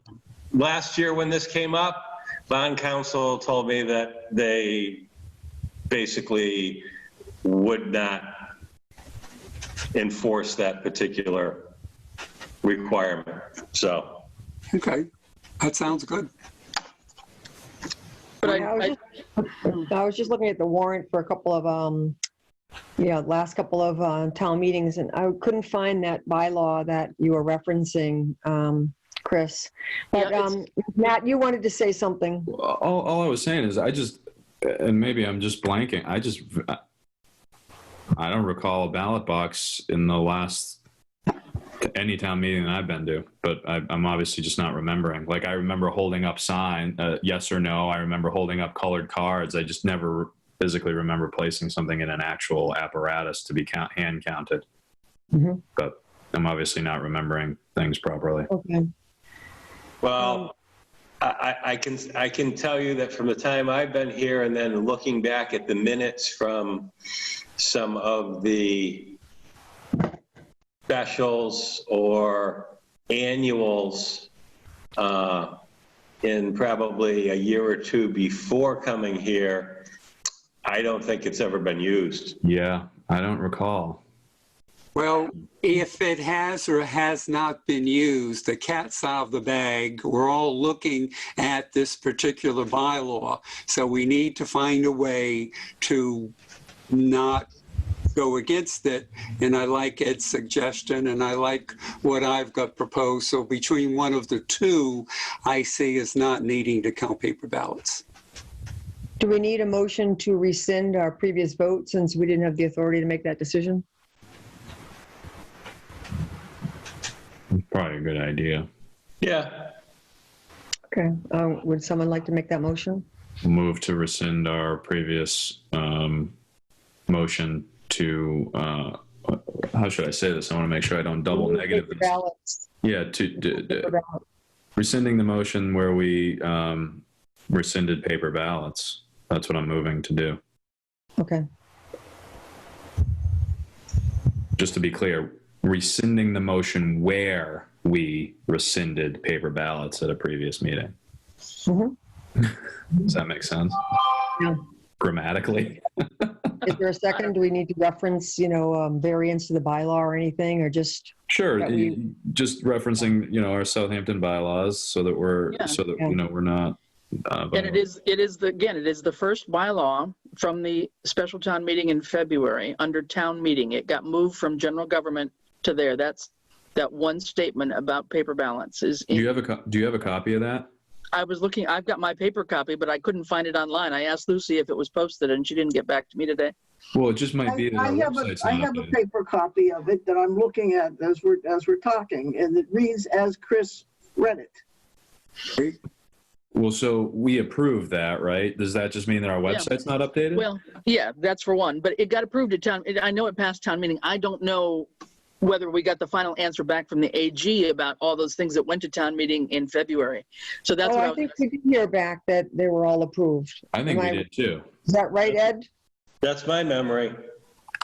last year when this came up, bond counsel told me that they basically would not enforce that particular requirement. So. Okay, that sounds good. But I was just looking at the warrant for a couple of, last couple of town meetings, and I couldn't find that bylaw that you were referencing, Chris. But Matt, you wanted to say something. All I was saying is and maybe I'm just blanking, I don't recall a ballot box in the last any town meeting that I've been to, but I'm obviously just not remembering. Like, I remember holding up yes or no. I remember holding up colored cards. I just never physically remember placing something in an actual apparatus to be hand counted. Mm-hmm. But I'm obviously not remembering things properly. Okay. Well, I can tell you that from the time I've been here, and then looking back at the minutes from some of the specials or annuals in probably a year or two before coming here, I don't think it's ever been used. Yeah, I don't recall. Well, if it has or has not been used, the cat's out of the bag. We're all looking at this particular bylaw. So we need to find a way to not go against it. And I like Ed's suggestion, and I like what I've got proposed. So between one of the two, I see as not needing to count paper ballots. Do we need a motion to rescind our previous vote since we didn't have the authority to make that decision? Probably a good idea. Yeah. Okay. Would someone like to make that motion? Move to rescind our previous motion to, how should I say this? I want to make sure I don't double negative this. Ballots. Yeah, rescinding the motion where we rescinded paper ballots. That's what I'm moving to do. Okay. Just to be clear, rescinding the motion where we rescinded paper ballots at a previous meeting. Mm-hmm. Does that make sense? Yeah. Grammatically? Is there a second? Do we need to reference, variance to the bylaw or anything, or just? Sure. Just referencing, our Southampton bylaws so that we're, we're not And it is the first bylaw from the special town meeting in February under town meeting. It got moved from general government to there. That's that one statement about paper ballots is. Do you have a copy of that? I was looking, I've got my paper copy, but I couldn't find it online. I asked Lucy if it was posted and she didn't get back to me today. Well, it just might be that our website's I not have a updated. paper copy of it that I'm looking at as we're talking, and it reads as Chris read it. Well, so we approved that, right? Does that just mean that our website's not updated? Well, yeah, that's for one, but it got approved at town. I know it passed town meeting. I don't know whether we got the final answer back from the AG about all those things that went to town meeting in February. So that's what I think we did hear back that they were all approved. I think we did too. Is that right, Ed? That's my memory.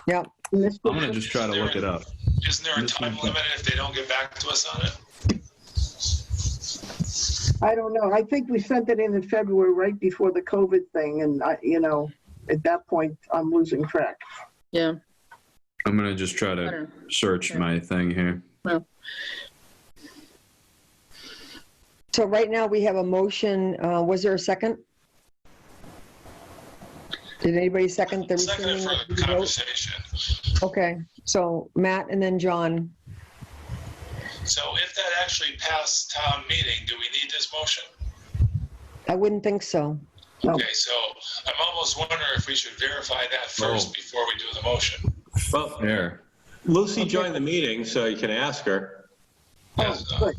Yep. I'm going to just try to look it up. Isn't there a time limit if they don't get back to us on it? I don't know. I think we sent it in February, right before the COVID thing, and at that point, I'm losing track. Yeah. I'm going to just try to search my thing here. Well. So right now we have a motion. Was there a second? Did anybody second the Second rescinding for of the the vote? conversation. Okay, so Matt and then John. So if that actually passed town meeting, do we need this motion? I wouldn't think so. No. Okay, so I'm almost wondering if we should verify that first before we do the motion. Well, There. Lucy joined the meeting, so you can ask her. Yes, Good.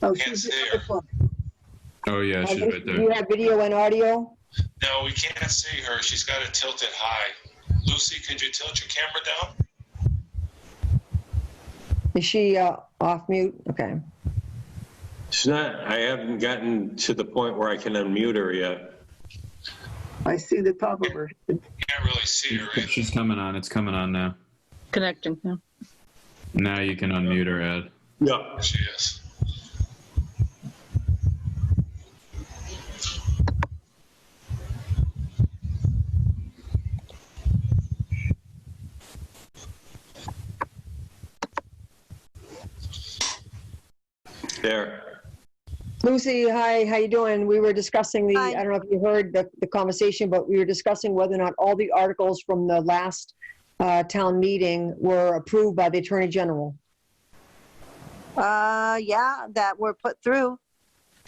Oh, Can't she's see the her. other one. Oh, yeah, she's right Do there. you have video and audio? no, we can't see her. She's got it tilted high. Lucy, could you tilt your camera down? Is she off mute? Okay. She's not, I haven't gotten to the point where I can unmute her yet. I see the top of her. Can't really see her either. She's coming on. It's coming on now. Connecting. Yeah. Now you can unmute her, Ed. No. She is. There. Lucy, hi, how you doing? We were discussing Hi. I don't know if you heard the conversation, but we were discussing whether or not all the articles from the last town meeting were approved by the Attorney General. Yeah, that were put through.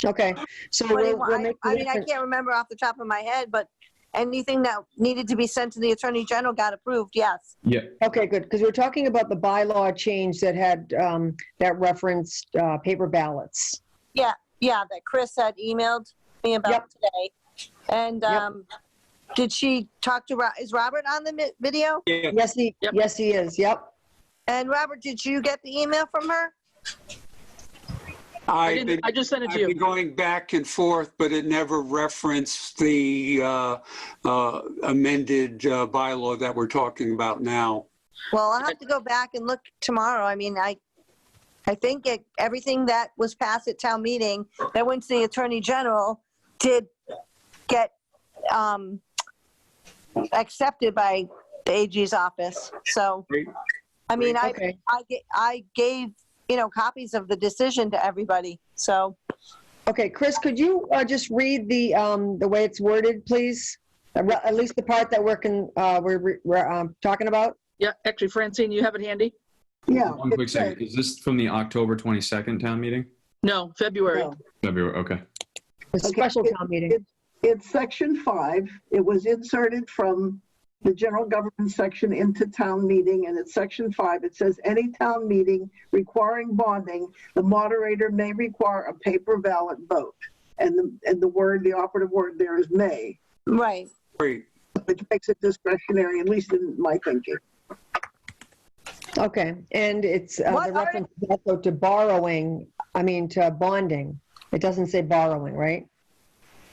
Okay, so What do you we'll want? make I the mean, I difference. can't remember off the top of my head, but anything that needed to be sent to the Attorney General got approved, yes. Yeah. Okay, good, because we're talking about the bylaw change that had, that referenced paper ballots. Yeah, that Chris had emailed me about Yep. today. And Yep. did she talk to, is Robert on the video? Yes, he is, yep. And Robert, did you get the email from her? I've I just sent it to been you. going back and forth, but it never referenced the amended bylaw that we're talking about now. Well, I'll have to go back and look tomorrow. I mean, I think everything that was passed at town meeting that went to the Attorney General did get accepted by the AG's office. So, I mean, Okay. I gave, copies of the decision to everybody. So, Okay, Chris, could you just read the way it's worded, please? At least the part that we're talking about? Yeah, actually, Francine, you have it handy? Yeah. One quick second. Is this from the October 22nd town meeting? No, February. No. February, okay. A special town meeting. It's section 5. It was inserted from the general government section into town meeting, and it's section 5. It says any town meeting requiring bonding, the moderator may require a paper ballot vote. And the operative word there is may, right. Great. which makes it discretionary, at least in my thinking. Okay, and it's the What reference is also to to bonding. It doesn't say borrowing, right?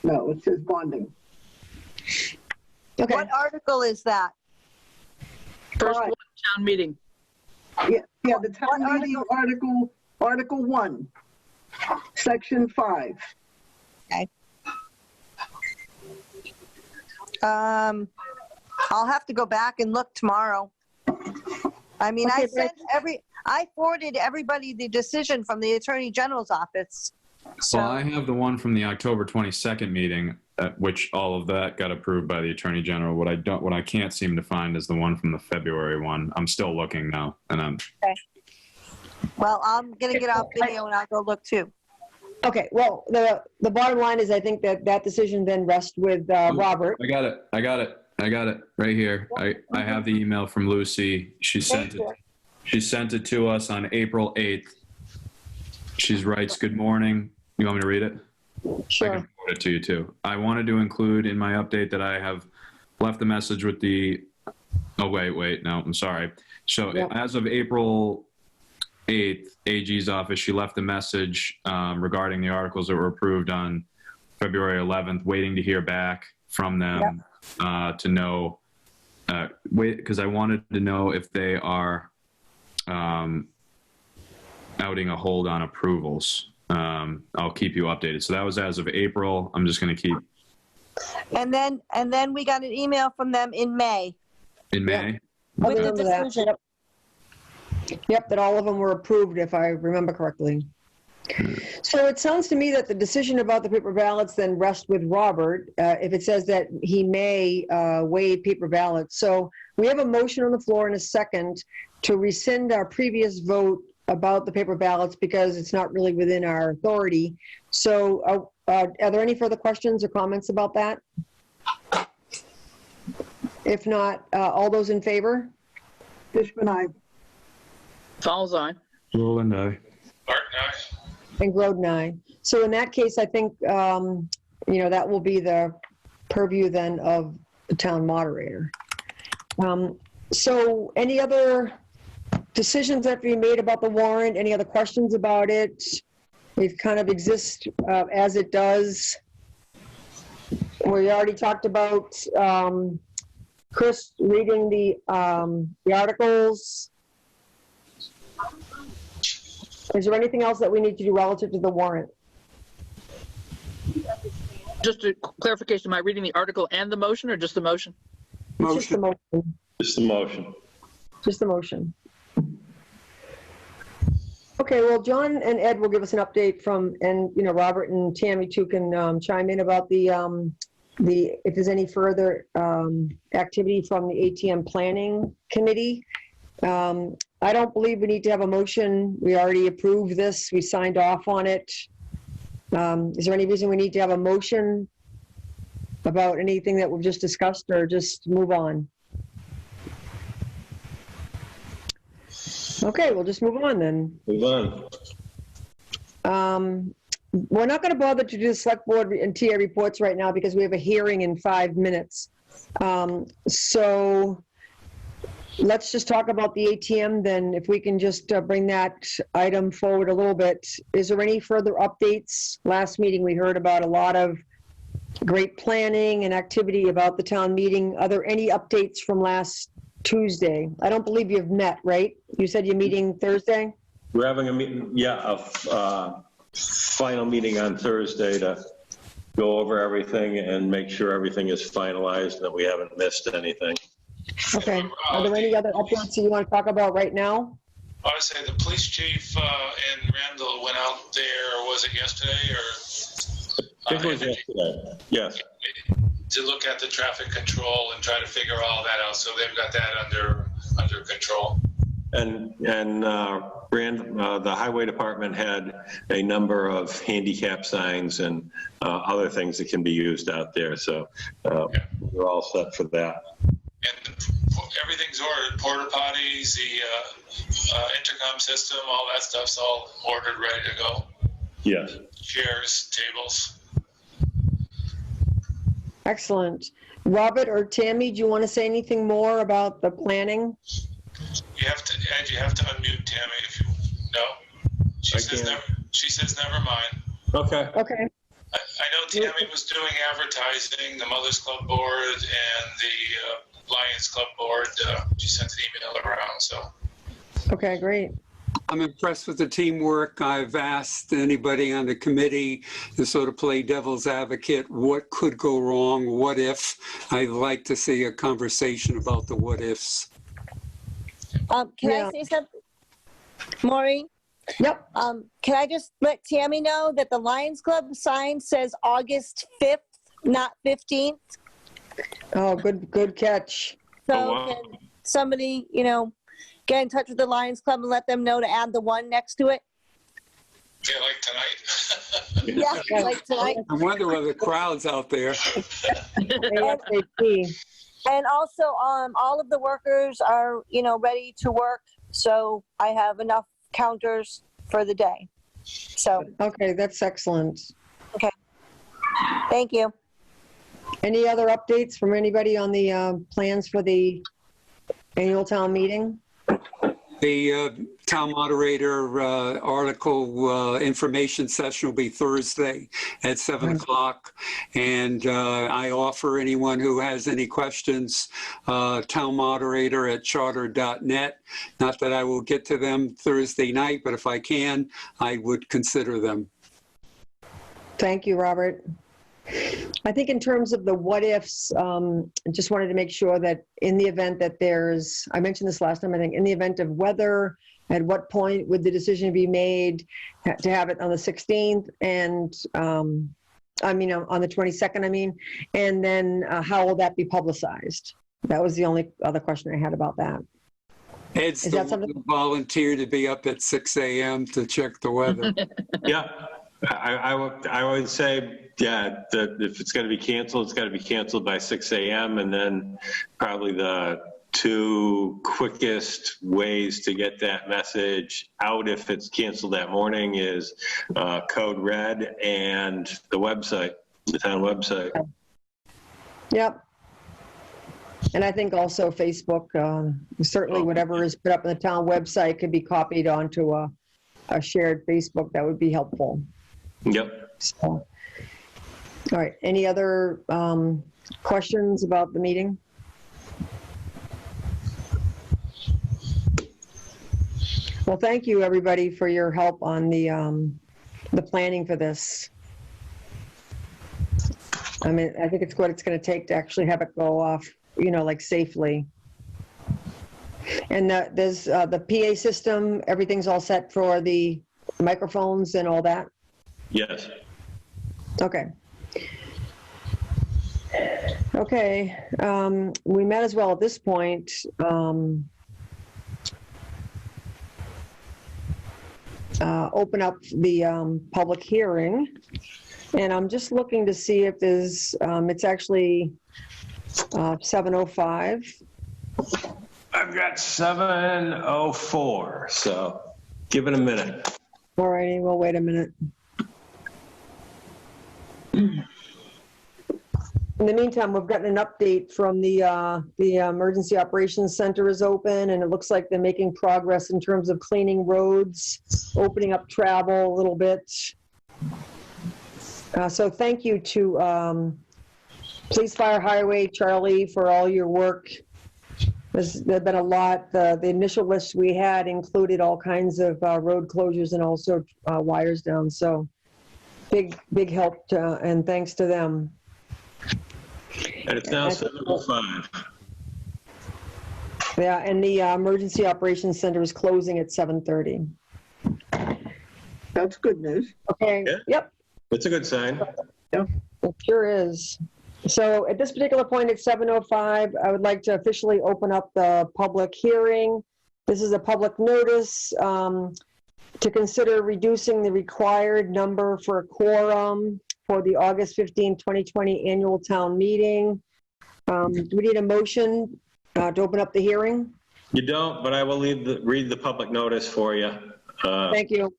No, it says bonding. Okay, What article is that? First All right. one, town meeting. Yeah, the town What meeting article 1, section 5. I'll have to go back and look tomorrow. I mean, Okay, I forwarded everybody the decision from the Attorney General's office. Well, I have the one from the October 22nd meeting, at which all of that got approved by the Attorney General. What I can't seem to find is the one from the February one. I'm still looking now, and I'm. Okay. Well, I'm gonna get off video and I'll go look too. Okay, well, the bottom line is I think that decision then rests with Robert. I got it right here. I have the email from Lucy. She sent it to us on April 8th. She writes, "Good morning." You want me to read it? Sure. I can forward it to you too. I wanted to include in my update that I have left a message with the, oh, wait, no, I'm sorry. So Yep. As of April 8th, AG's office, she left a message regarding the articles that were approved on February 11th, waiting to hear back from them to know, because I wanted to know if they are outing a hold on approvals. I'll keep you updated. So that was as of April. I'm just going to keep. And then we got an email from them in May. In May? I With the remember that. decision. Yep, that all of them were approved, if I remember correctly. So it sounds to me that the decision about the paper ballots then rests with Robert, if it says that he may waive paper ballots. So we have a motion on the floor in a second to rescind our previous vote about the paper ballots because it's not really within our authority. So are there any further questions or comments about that? If not, all those in favor? Fishman, aye. Fowles eye. Roland, aye. Martin, aye. And Groden, aye. So in that case, I think, that will be the purview then of the town moderator. So any other decisions that we made about the warrant? Any other questions about it? It kind of exists as it does. We already talked about Chris reading the articles. Is there anything else that we need to do relative to the warrant? Just a clarification, am I reading the article and the motion or just the motion? Just the motion. Just the motion. Just the motion. Okay, well, John and Ed will give us an update from, and Robert and Tammy too can chime in about the if there's any further activity from the ATM Planning Committee. I don't believe we need to have a motion. We already approved this. We signed off on it. Is there any reason we need to have a motion about anything that we've just discussed, or just move on? Okay, we'll just move on then. Move on. We're not going to bother to do the select board and TA reports right now because we have a hearing in 5 minutes. So let's just talk about the ATM then, if we can just bring that item forward a little bit. Is there any further updates? Last meeting, we heard about a lot of great planning and activity about the town meeting. Are there any updates from last Tuesday? I don't believe you've met, right? You said you're meeting Thursday? We're having a meeting, a final meeting on Thursday to go over everything and make sure everything is finalized and that we haven't missed anything. Okay. Are there any other updates that you want to talk about right now? I would say the police chief in Randall went out there, was it yesterday or? I think it was yesterday, yes. To look at the traffic control and try to figure all that out. So they've got that under control. And the highway department had a number of handicap signs and other things that can be used out there. So we're all set for that. And everything's ordered, porta potties, the intercom system, all that stuff's all ordered, ready to go. Yes. Chairs, tables. Excellent. Robert or Tammy, do you want to say anything more about the planning? You have to unmute Tammy if you know. She says never mind. Okay. Okay. I know Tammy was doing advertising, the Mothers Club board and the Lions Club board. She sent an email around, so. Okay, great. I'm impressed with the teamwork. I've asked anybody on the committee to sort of play devil's advocate. What could go wrong? What if? I'd like to see a conversation about the what ifs. Can I say something? Maureen? Yep. Can I just let Tammy know that the Lions Club sign says August 5th, not 15th? Oh, good catch. So Oh, wow. can somebody, get in touch with the Lions Club and let them know to add the 1 next to it? Yeah, like tonight. Yeah, like tonight. I wonder whether the crowd's out there. ASAP. And also, all of the workers are, ready to work. So I have enough counters for the day. So, Okay, that's excellent. thank you. Any other updates from anybody on the plans for the annual town meeting? The town moderator article information session will be Thursday at 7 o'clock. And I offer anyone who has any questions, town moderator at charter.net. Not that I will get to them Thursday night, but if I can, I would consider them. Thank you, Robert. I think in terms of the what ifs, just wanted to make sure that in the event that I mentioned this last time, I think in the event of weather, at what point would the decision be made to have it on the 16th and, on the 22nd, and then how will that be publicized? That was the only other question I had about that. Ed's Is the that something- one who volunteered to be up at 6 a.m. to check the weather. Yeah, I would say, yeah, that if it's going to be canceled, it's got to be canceled by 6 a.m. And then probably the 2 quickest ways to get that message out if it's canceled that morning is Code Red and the website, the town website. Yep. And I think also Facebook, certainly whatever is put up on the town website could be copied onto a shared Facebook. That would be helpful. Yep. So, all right. Any other questions about the meeting? Well, thank you, everybody, for your help on the planning for this. I think it's what it's going to take to actually have it go off, safely. And there's the PA system, everything's all set for the microphones and all that? Yes. Okay. Okay, we might as well at this point open up the public hearing. And I'm just looking to see if there's, it's actually 7:05. I've got 7:04, so give it a minute. All righty, we'll wait a minute. In the meantime, we've gotten an update from the Emergency Operations Center is open, and it looks like they're making progress in terms of cleaning roads, opening up travel a little bit. So thank you to Police, Fire, Highway, Charlie, for all your work. There's been a lot. The initial list we had included all kinds of road closures and also wires down. So big help and thanks to them. And it's now 7:05. Yeah, and the Emergency Operations Center is closing at 7:30. That's good news. Okay, Yeah. Yep, It's a good sign. it sure is. So at this particular point at 7:05, I would like to officially open up the public hearing. This is a public notice to consider reducing the required number for a quorum for the August 15, 2020 annual town meeting. Do we need a motion to open up the hearing? You don't, but I will read the public notice for you. Thank you.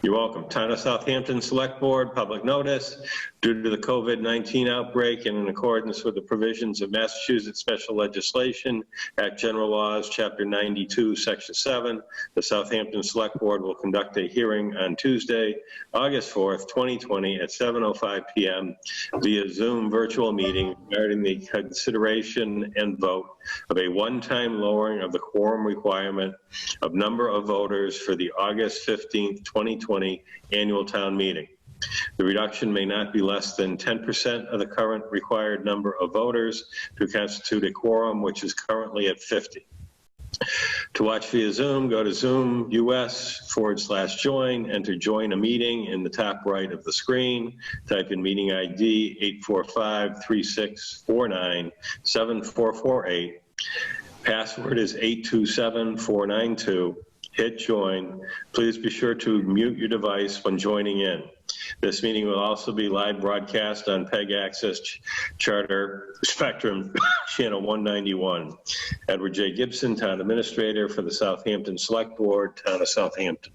You're welcome. Town of Southampton Select Board, public notice. Due to the COVID-19 outbreak and in accordance with the provisions of Massachusetts special legislation, Act General Laws, Chapter 92, Section 7, the Southampton Select Board will conduct a hearing on Tuesday, August 4th, 2020 at 7:05 p.m. via Zoom virtual meeting regarding the consideration and vote of a one-time lowering of the quorum requirement of number of voters for the August 15th, 2020 annual town meeting. The reduction may not be less than 10% of the current required number of voters to constitute a quorum, which is currently at 50. To watch via Zoom, go to Zoom US/join, enter join a meeting in the top right of the screen, type in meeting ID 845-3649-7448. Password is 827492. Hit join. Please be sure to mute your device when joining in. This meeting will also be live broadcast on PEG Access Charter Spectrum Channel 191. Edward J. Gibson, Town Administrator for the Southampton Select Board, Town of Southampton.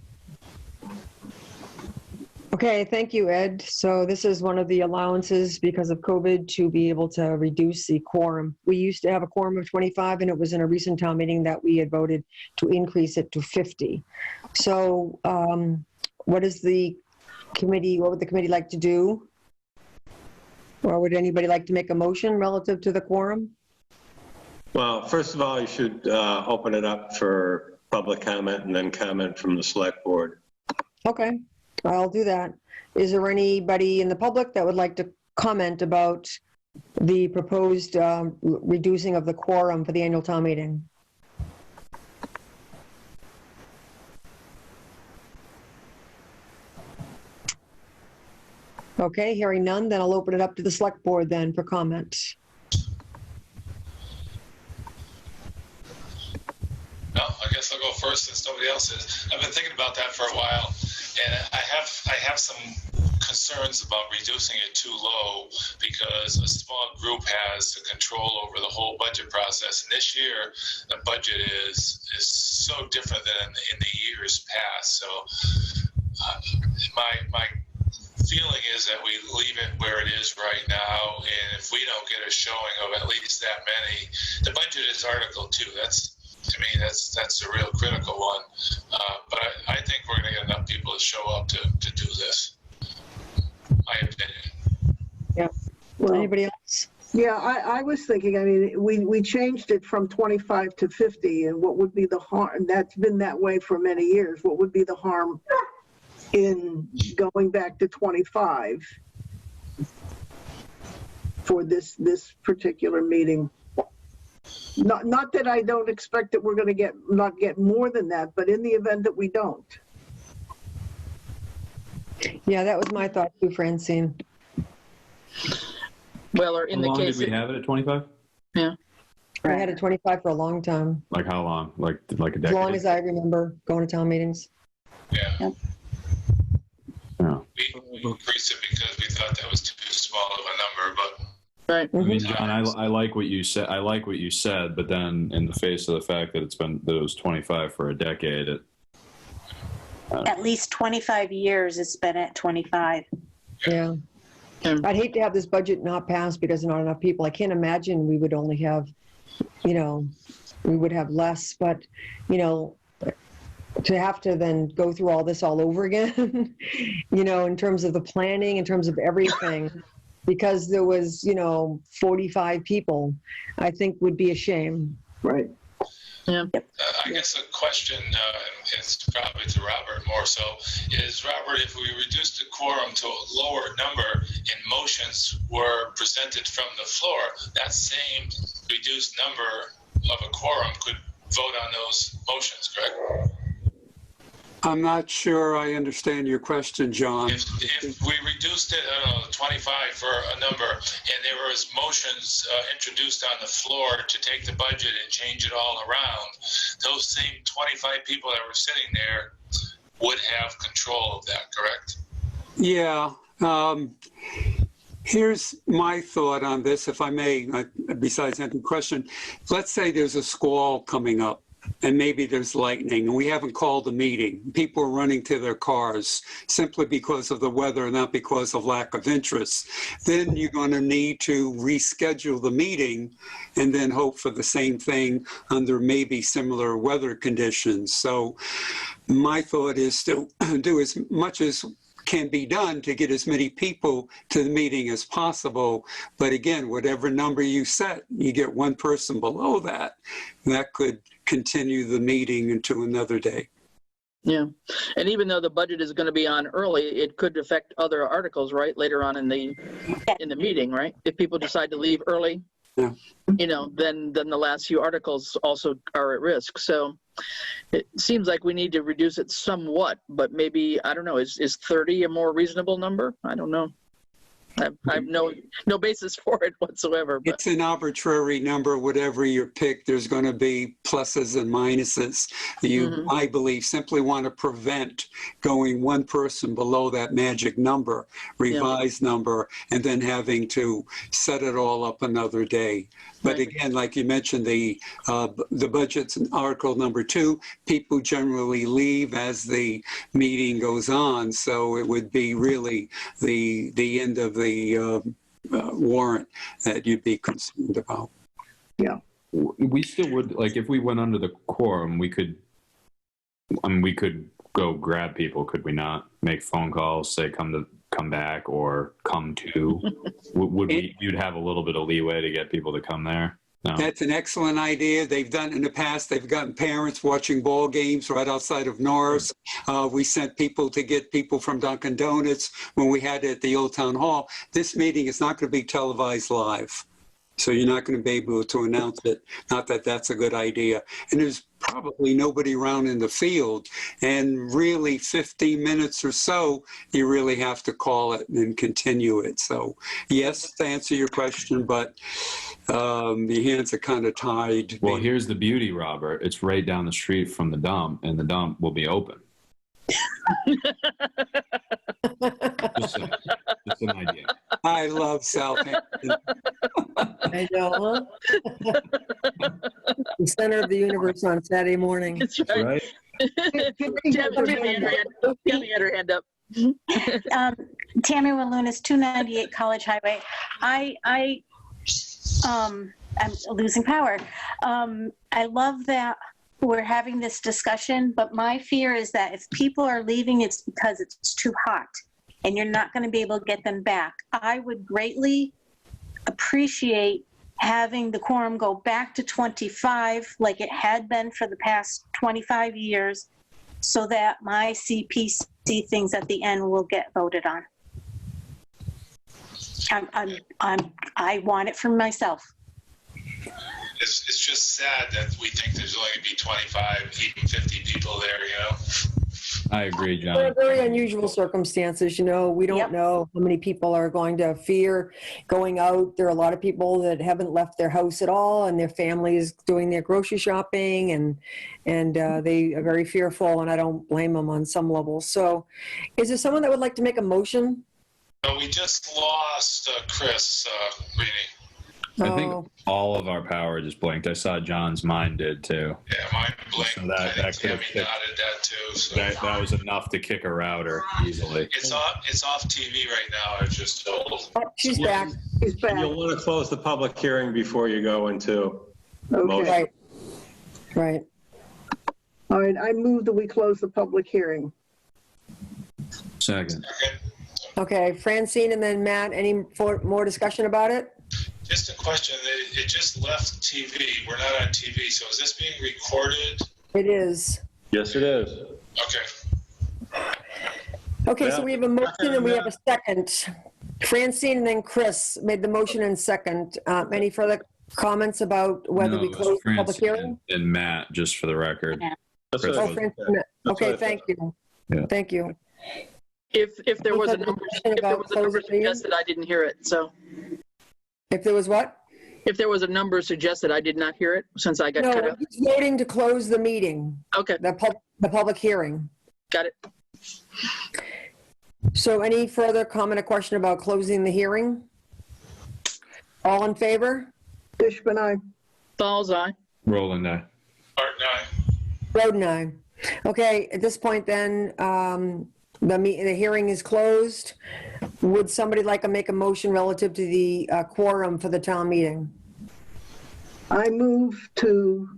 Okay, thank you, Ed. So this is one of the allowances because of COVID to be able to reduce the quorum. We used to have a quorum of 25, and it was in a recent town meeting that we had voted to increase it to 50. So what would the committee like to do? Or would anybody like to make a motion relative to the quorum? Well, first of all, you should open it up for public comment and then comment from the Select Board. Okay. I'll do that. Is there anybody in the public that would like to comment about the proposed reducing of the quorum for the annual town meeting? Okay, hearing none, then I'll open it up to the select board then for comment. Well, I guess I'll go first since nobody else is. I've been thinking about that for a while, and I have some concerns about reducing it too low because a small group has the control over the whole budget process. And this year, the budget is so different than in the years past. So my feeling is that we leave it where it is right now, and if we don't get a showing of at least that many, the budget is Article 2. To me, that's the real critical one. But I think we're going to get enough people to show up to do this. My opinion. Yeah. Well, Anybody else? Yeah, I was thinking, I mean, we changed it from 25 to 50, and what would be the harm? That's been that way for many years. What would be the harm in going back to 25 for this particular meeting? Not that I don't expect that we're going to not get more than that, but in the event that we don't. Yeah, that was my thought too, Francine. Well, or in How the long case. did we have it at 25? Yeah. I had a 25 for a long time, Like how long? Like a decade? as long as I remember going to town meetings. Yeah. Yep. Yeah. We increased it because we thought that was too small of a number, but Right. I mean, John, I like what you said. I like what you said, but then in the face of the fact that it was 25 for a decade, At least 25 years it's been at 25. Yeah. I'd hate to have this budget not pass because there's not enough people. I can't imagine we would only have, we would have less, but, to have to then go through all this all over again, in terms of the planning, in terms of everything, because there was, 45 people, I think would be a shame. Right. Yeah. I guess a question, it's probably to Robert more so, is Robert, if we reduce the quorum to a lower number and motions were presented from the floor, that same reduced number of a quorum could vote on those motions, correct? I'm not sure I understand your question, John. If we reduced it, I don't know, 25 for a number, and there was motions introduced on the floor to take the budget and change it all around, those same 25 people that were sitting there would have control of that, correct? Yeah. Here's my thought on this, if I may, besides that question. Let's say there's a squall coming up, and maybe there's lightning, and we haven't called a meeting. People are running to their cars simply because of the weather, not because of lack of interest. Then you're going to need to reschedule the meeting and then hope for the same thing under maybe similar weather conditions. So my thought is to do as much as can be done to get as many people to the meeting as possible. But again, whatever number you set, you get one person below that, that could continue the meeting into another day. Yeah. And even though the budget is going to be on early, it could affect other articles, right? Later on in the meeting, right? If people decide to leave early. Yeah. you know, then the last few articles also are at risk. So it seems like we need to reduce it somewhat, but maybe, I don't know, is 30 a more reasonable number? I don't know. I have no basis for it whatsoever. But. It's an arbitrary number, whatever you pick. There's going to be pluses and minuses. You, I believe, simply want to prevent going one person below that magic number, revised number, and then having to set it all up another day. But again, like you mentioned, the budget's Article number 2, people generally leave as the meeting goes on, so it would be really the end of the warrant that you'd be concerned about. Yeah. We still would, like, if we went under the quorum, we could go grab people, could we not? Make phone calls, say come back or come to. You'd have a little bit of leeway to get people to come there? No. That's an excellent idea. They've done in the past. They've gotten parents watching ball games right outside of Norris. We sent people to get people from Dunkin' Donuts when we had it at the Old Town Hall. This meeting is not going to be televised live, so you're not going to be able to announce it. Not that that's a good idea. And there's probably nobody around in the field, and really 15 minutes or so, you really have to call it and continue it. So yes, to answer your question, but the hands are kind of tied. Well, here's the beauty, Robert. It's right down the street from the dump, and the dump will be open. Just an idea. I love Southampton. I know. The center of the universe on Saturday morning. That's right. Tammy had her hand up. Tammy Walunas, 298 College Highway. I'm losing power. I love that we're having this discussion, but my fear is that if people are leaving, it's because it's too hot and you're not going to be able to get them back. I would greatly appreciate having the quorum go back to 25 like it had been for the past 25 years so that my CPC things at the end will get voted on. I want it for myself. It's just sad that we think there's only going to be 25, even 50 people there, you know? I agree, John. There are very unusual circumstances, you know. We don't know how many people are going to fear going out. There are a lot of people that haven't left their house at all, and their family is doing their grocery shopping, and they are very fearful, and I don't blame them on some level. So is there someone that would like to make a motion? We just lost Chris reading. I think all of our power just blinked. I saw John's mind did too. Yeah, mine blinked. So that could have Tammy nodded that too. So. That was enough to kick a router easily. It's off TV right now. I was just told. Oh, she's back. He's back. You'll want to close the public hearing before you go into motion. Right. All right, I move that we close the public hearing. Second. Okay, Francine and then Matt, any more discussion about it? Just a question. It just left TV. We're not on TV, so is this being recorded? It is. Yes, it is. Okay. Okay, so we have a motion and we have a second. Francine and then Chris made the motion and second. Any further comments about whether we close the public hearing? And Matt, just for the record. Yeah. Oh, Francine. Okay, thank you. Yeah. Thank you. If there was a number suggested, I didn't hear it. So if there was what? If there was a number suggested, I did not hear it since I got cut No, out. he's voting to close the meeting. Okay, The public hearing. got it. So any further comment or question about closing the hearing? All in favor? Fishman, aye. Falls eye. Roland, aye. Martin, aye. Roden, aye. Okay, at this point then, the hearing is closed. Would somebody like to make a motion relative to the quorum for the town meeting? I move to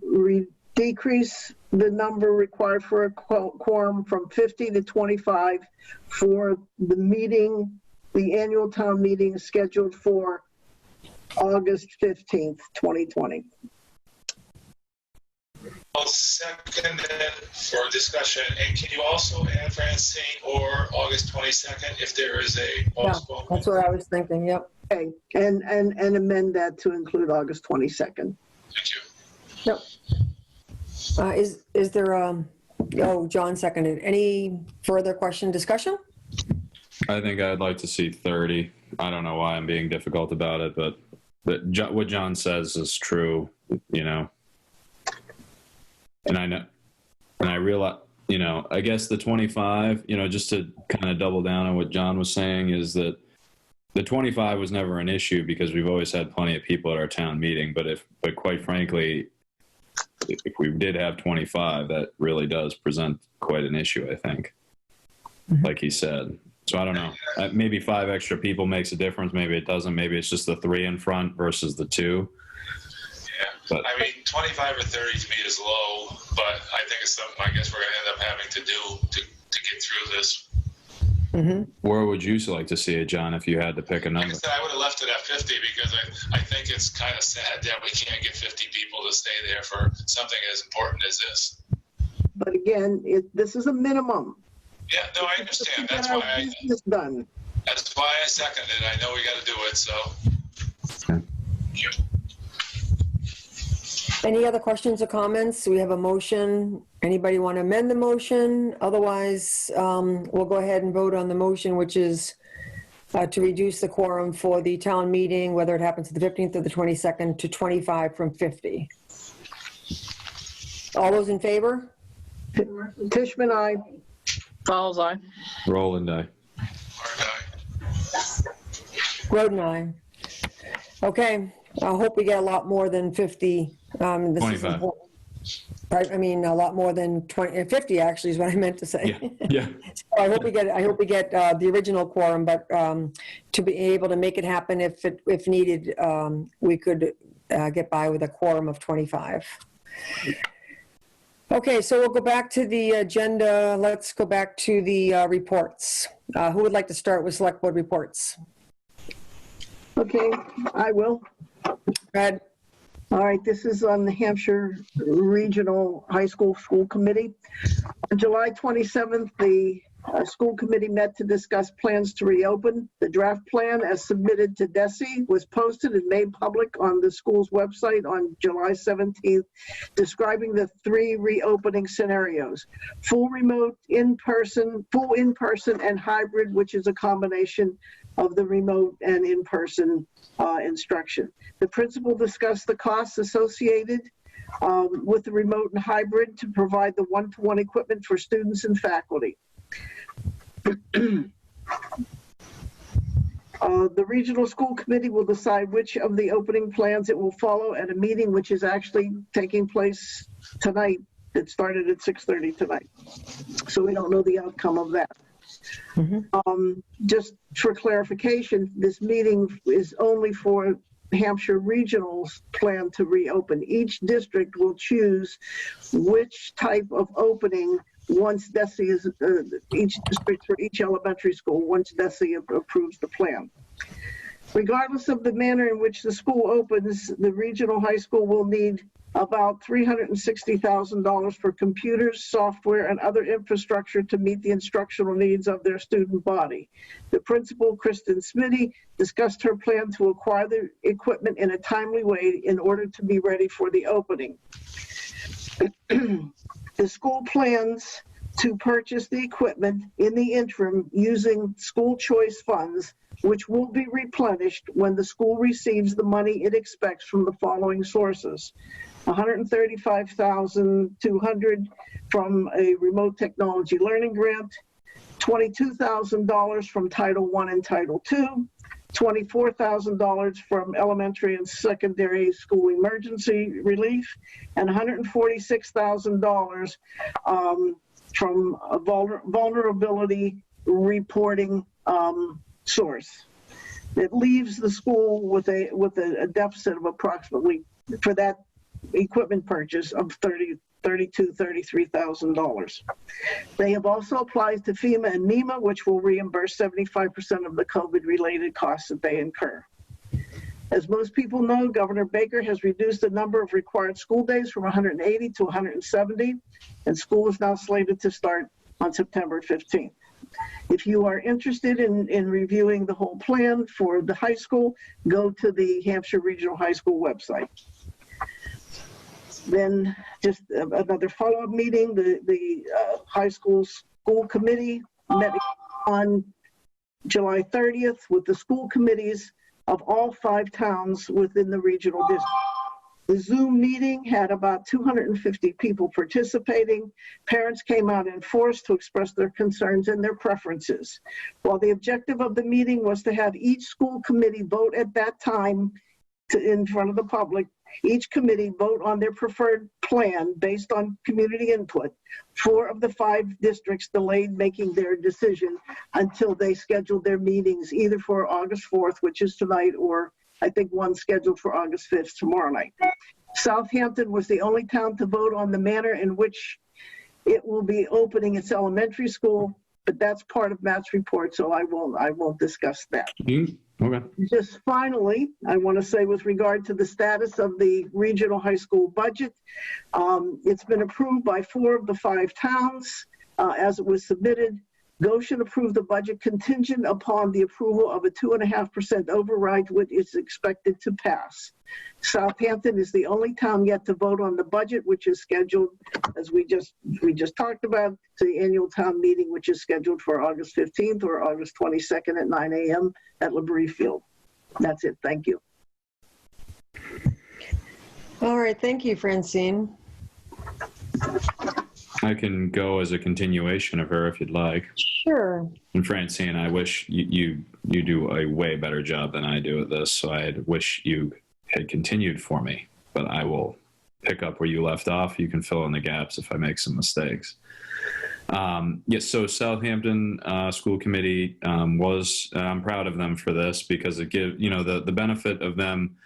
decrease the number required for a quorum from 50 to 25 for the meeting, the annual town meeting scheduled for August 15th, 2020. I'll second it for discussion. And can you also add, Francine, or August 22nd if there is a postponement? That's what I was thinking, yep. Okay, and amend that to include August 22nd. Thank you. Yep. Is there, oh, John seconded. Any further discussion? I think I'd like to see 30. I don't know why I'm being difficult about it, but what John says is true, you know. And I know, and I realize, you know, I guess the 25, you know, just to kind of double down on what John was saying, is that the 25 was never an issue because we've always had plenty of people at our town meeting. But quite frankly, if we did have 25, that really does present quite an issue, I think, like he said. So I don't know, maybe 5 extra people makes a difference. Maybe it doesn't. Maybe it's just the 3 in front versus the 2. Yeah, but I mean, 25 or 30 to me is low, but I think it's something I guess we're going to end up having to do to get through this. Mm-hmm. Where would you like to see it, John, if you had to pick a number? Like I said, I would have left it at 50 because I think it's kind of sad that we can't get 50 people to stay there for something as important as this. But again, this is a minimum. Yeah, no, I understand. That's why I seconded it. I know we got to do it, so. Okay. Thank you. Any other questions or comments? We have a motion. Anybody want to amend the motion? Otherwise, we'll go ahead and vote on the motion, which is to reduce the quorum for the town meeting, whether it happens the 15th or the 22nd, to 25 from 50. All those in favor? Tishman, aye. Fowles, aye. Roland, aye. Groden, aye. Okay, I hope we get a lot more than 50. This 25. is important. I mean, a lot more than 50 actually is what I meant to say. Yeah. So I hope we get the original quorum, but to be able to make it happen if needed, we could get by with a quorum of 25. Okay, so we'll go back to the agenda. Let's go back to the reports. Who would like to start with select board reports? Okay, I will. Go ahead. All right, this is on the Hampshire Regional High School Committee. On July 27th, the school committee met to discuss plans to reopen. The draft plan, as submitted to DESE, was posted and made public on the school's website on July 17th, describing the 3 reopening scenarios: full remote, full in-person, and hybrid, which is a combination of the remote and in-person instruction. The principal discussed the costs associated with the remote and hybrid to provide the one-to-one equipment for students and faculty. The regional school committee will decide which of the opening plans it will follow at a meeting which is actually taking place tonight. It started at 6:30 tonight, so we don't know the outcome of that. Mm-hmm. Just for clarification, this meeting is only for Hampshire Regional's plan to reopen. Each district will choose which type of opening once DESE is, each district for each elementary school, once DESE approves the plan. Regardless of the manner in which the school opens, the regional high school will need about $360,000 for computers, software, and other infrastructure to meet the instructional needs of their student body. The principal, Kristen Smitty, discussed her plan to acquire the equipment in a timely way in order to be ready for the opening. The school plans to purchase the equipment in the interim using school choice funds, which will be replenished when the school receives the money it expects from the following sources: $135,200 from a remote technology learning grant, $22,000 from Title I and Title II, $24,000 from elementary and secondary school emergency relief, and $146,000 from a vulnerability reporting source. It leaves the school with a deficit of approximately, for that equipment purchase, of $33,000. They have also applied to FEMA and MEMA, which will reimburse 75% of the COVID-related costs that they incur. As most people know, Governor Baker has reduced the number of required school days from 180 to 170, and school is now slated to start on September 15th. If you are interested in reviewing the whole plan for the high school, go to the Hampshire Regional High School website. Then just another follow-up meeting, the high school committee met on July 30th with the school committees of all 5 towns within the regional district. The Zoom meeting had about 250 people participating. Parents came out in force to express their concerns and their preferences. While the objective of the meeting was to have each school committee vote at that time in front of the public, each committee vote on their preferred plan based on community input. 4 of the 5 districts delayed making their decision until they scheduled their meetings either for August 4th, which is tonight, or I think one scheduled for August 5th, tomorrow night. Southampton was the only town to vote on the manner in which it will be opening its elementary school, but that's part of Matt's report, so I won't discuss that. Okay. Just finally, I want to say with regard to the status of the regional high school budget, it's been approved by 4 of the 5 towns as it was submitted. Goshen approved the budget contingent upon the approval of a 2.5% override, which is expected to pass. Southampton is the only town yet to vote on the budget, which is scheduled, as we just talked about, to the annual town meeting, which is scheduled for August 15th or August 22nd at 9 a.m. at Labrie Field. That's it. Thank you. All right. Thank you, Francine. I can go as a continuation of her if you'd like. Sure. And Francine, I wish you do a way better job than I do at this, so I wish you had continued for me, but I will pick up where you left off. You can fill in the gaps if I make some mistakes. Yes, so Southampton School Committee I'm proud of them for this because it gives, the benefit of them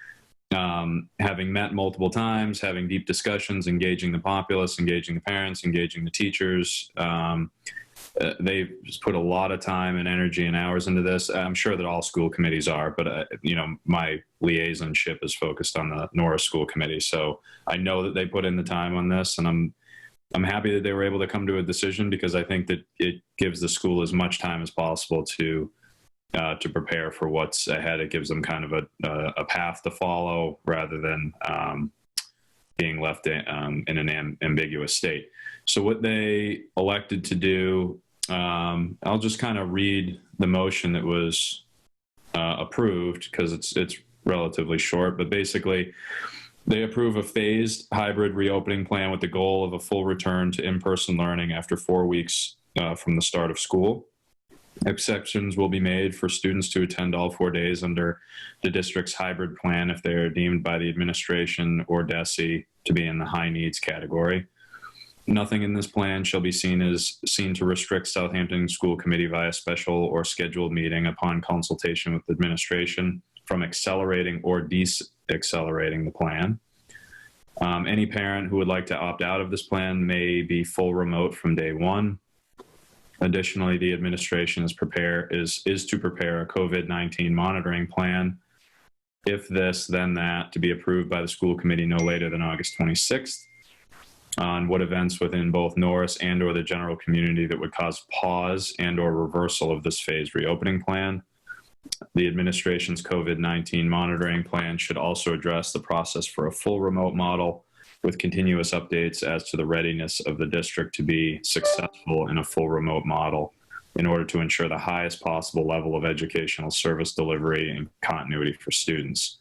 having met multiple times, having deep discussions, engaging the populace, engaging the parents, engaging the teachers. They've put a lot of time and energy and hours into this. I'm sure that all school committees are, but my liaisonship is focused on the Norris School Committee. So I know that they put in the time on this, and I'm happy that they were able to come to a decision because I think that it gives the school as much time as possible to prepare for what's ahead. It gives them kind of a path to follow rather than being left in an ambiguous state. So what they elected to do, I'll just kind of read the motion that was approved because it's relatively short, but basically they approve a phased hybrid reopening plan with the goal of a full return to in-person learning after 4 weeks from the start of school. Exceptions will be made for students to attend all 4 days under the district's hybrid plan if they are deemed by the administration or DESE to be in the high needs category. Nothing in this plan shall be seen to restrict Southampton School Committee via special or scheduled meeting upon consultation with administration from accelerating or deaccelerating the plan. Any parent who would like to opt out of this plan may be full remote from day 1. Additionally, the administration is to prepare a COVID-19 monitoring plan. If this, then that, to be approved by the school committee no later than August 26th on what events within both Norris and or the general community that would cause pause and or reversal of this phased reopening plan. The administration's COVID-19 monitoring plan should also address the process for a full remote model with continuous updates as to the readiness of the district to be successful in a full remote model in order to ensure the highest possible level of educational service delivery and continuity for students.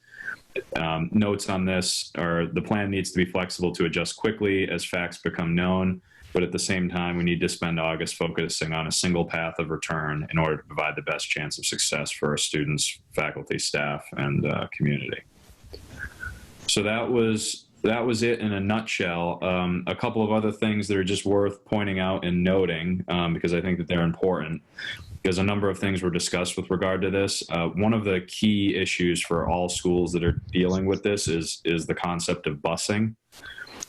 Notes on this are the plan needs to be flexible to adjust quickly as facts become known, but at the same time, we need to spend August focusing on a single path of return in order to provide the best chance of success for our students, faculty, staff, and community. So that was it in a nutshell. A couple of other things that are just worth pointing out and noting because I think that they're important, because a number of things were discussed with regard to this. One of the key issues for all schools that are dealing with this is the concept of busing.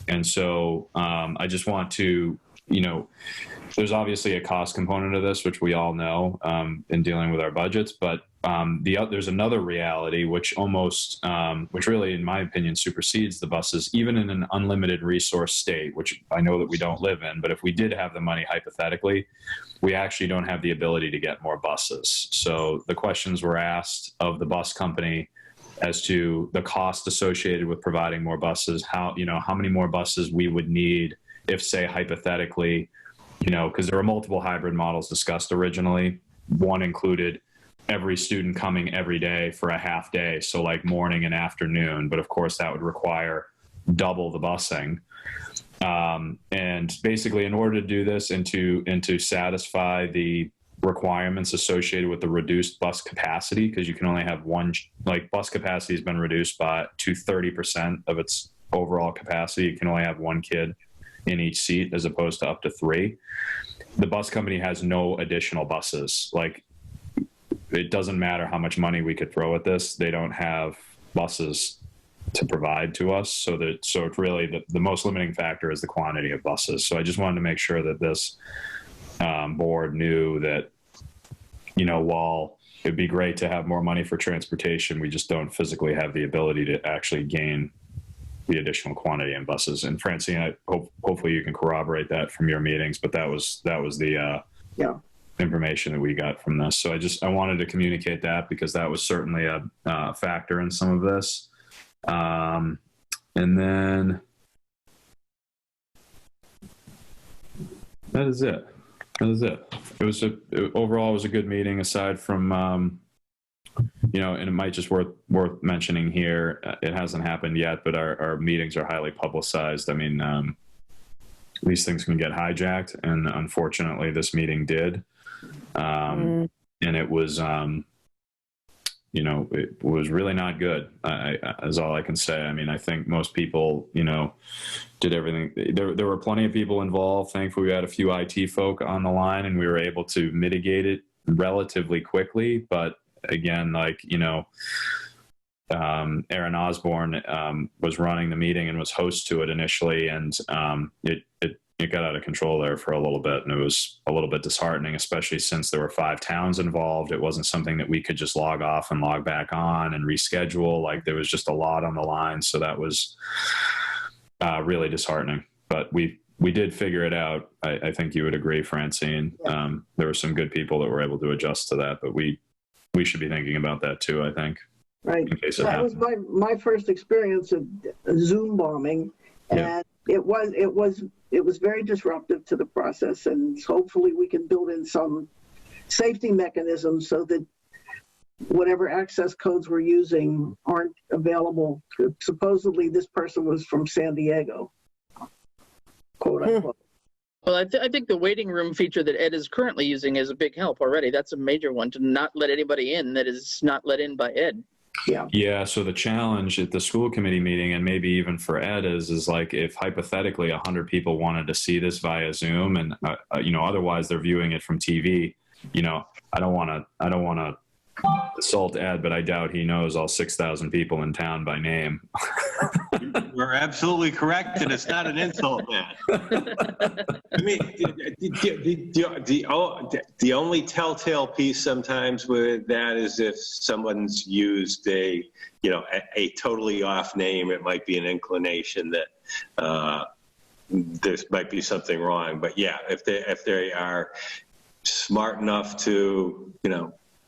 And so I just want to there's obviously a cost component of this, which we all know in dealing with our budgets, but there's another reality which really, in my opinion, supersedes the buses, even in an unlimited resource state, which I know that we don't live in. But if we did have the money, hypothetically, we actually don't have the ability to get more buses. So the questions were asked of the bus company as to the cost associated with providing more buses, how many more buses we would need if, say, hypothetically, because there were multiple hybrid models discussed originally. One included every student coming every day for a half day, so like morning and afternoon. But of course, that would require double the busing. And basically, in order to do this and to satisfy the requirements associated with the reduced bus capacity, because you can only have one, like bus capacity has been reduced to 30% of its overall capacity. You can only have one kid in each seat as opposed to up to 3. The bus company has no additional buses. Like, it doesn't matter how much money we could throw at this, they don't have buses to provide to us. So it's really the most limiting factor is the quantity of buses. So I just wanted to make sure that this board knew that, while it'd be great to have more money for transportation, we just don't physically have the ability to actually gain the additional quantity in buses. And Francine, hopefully you can corroborate that from your meetings, but that was the information that we got from this. So I wanted to communicate that, because that was certainly a factor in some of this. And then that is it. Overall, it was a good meeting, aside from, and it might just worth mentioning here. It hasn't happened yet, but our meetings are highly publicized. I mean, these things can get hijacked, and unfortunately this meeting did. And it was, it was really not good, is all I can say. I mean, I think most people, did everything. There were plenty of people involved. Thankfully, we had a few IT folk on the line, and we were able to mitigate it relatively quickly. But again, Aaron Osborne was running the meeting and was host to it initially, and it got out of control there for a little bit, and it was a little bit disheartening, especially since there were 5 towns involved. It wasn't something that we could just log off and log back on and reschedule. Like, there was just a lot on the line, so that was really disheartening. But we did figure it out. I think you would agree, Francine. There were some good people that were able to adjust to that, but we should be thinking about that too, I think. Right. That was my first experience of Zoom bombing, and it was very disruptive to the process, and hopefully we can build in some safety mechanisms so that whatever access codes we're using aren't available. Supposedly this person was from San Diego, quote unquote. Well, I think the waiting room feature that Ed is currently using is a big help already. That's a major one, to not let anybody in that is not let in by Ed. Yeah. So the challenge at the school committee meeting, and maybe even for Ed, is like, if hypothetically 100 people wanted to see this via Zoom, and otherwise they're viewing it from TV. I don't want to assault Ed, but I doubt he knows all 6,000 people in town by name. You're absolutely correct, and it's not an insult, man. I mean, the only telltale piece sometimes with that is if someone's used a totally off name. It might be an inclination that there might be something wrong. But yeah, if they are smart enough to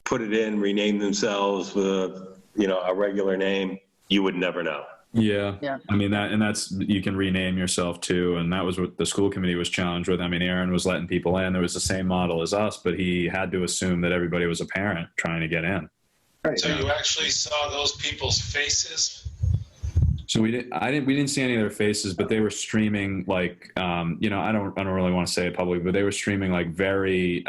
put it in, rename themselves with a regular name, you would never know. Yeah. I mean, that's, you can rename yourself too. And that was what the school committee was challenged with. I mean, Aaron was letting people in. There was the same model as us, but he had to assume that everybody was a parent trying to get in. So you actually saw those people's faces? So we didn't see any of their faces, but they were streaming like, I don't really want to say it publicly, but they were streaming like very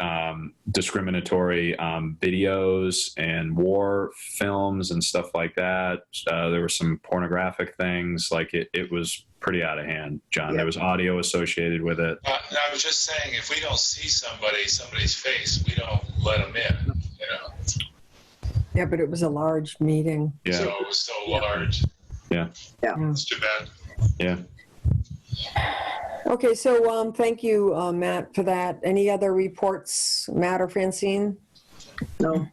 discriminatory videos and war films and stuff like that. There were some pornographic things. Like it was pretty out of hand, John. There was audio associated with it. I was just saying, if we don't see somebody's face, we don't let them in. Yeah, but it was a large meeting. Yeah. So it was so large. Yeah. It's too bad. Yeah. Okay, so thank you, Matt, for that. Any other reports, Matt or Francine? No.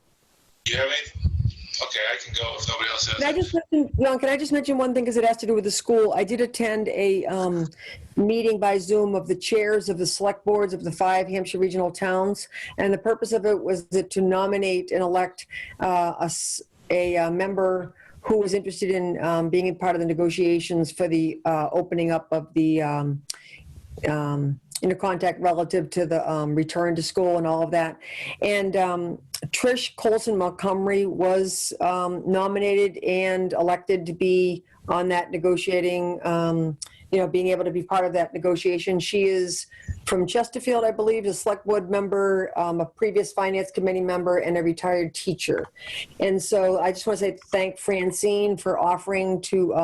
Do you have any? Okay, I can go if nobody else has. Can I just mention one thing because it has to do with the school? I did attend a meeting by Zoom of the chairs of the select boards of the 5 Hampshire regional towns, and the purpose of it was to nominate and elect a member who was interested in being a part of the negotiations for the opening up of the intercontact relative to the return to school and all of that. And Trish Colson Montgomery was nominated and elected to be on that negotiating, being able to be part of that negotiation. She is from Chesterfield, I believe, a select board member, a previous finance committee member, and a retired teacher. And so I just want to say thank Francine for offering to,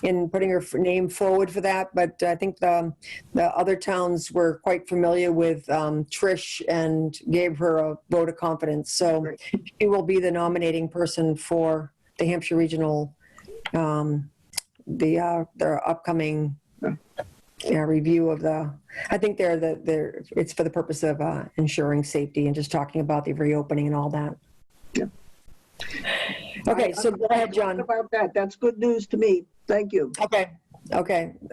and putting her name forward for that. But I think the other towns were quite familiar with Trish and gave her a vote of confidence. So she will be the nominating person for the Hampshire Regional, their upcoming review of the, I think it's for the purpose of ensuring safety and just talking about the reopening and all that. Yeah. Okay, so go ahead, John. About that, that's good news to me. Thank you. Okay. All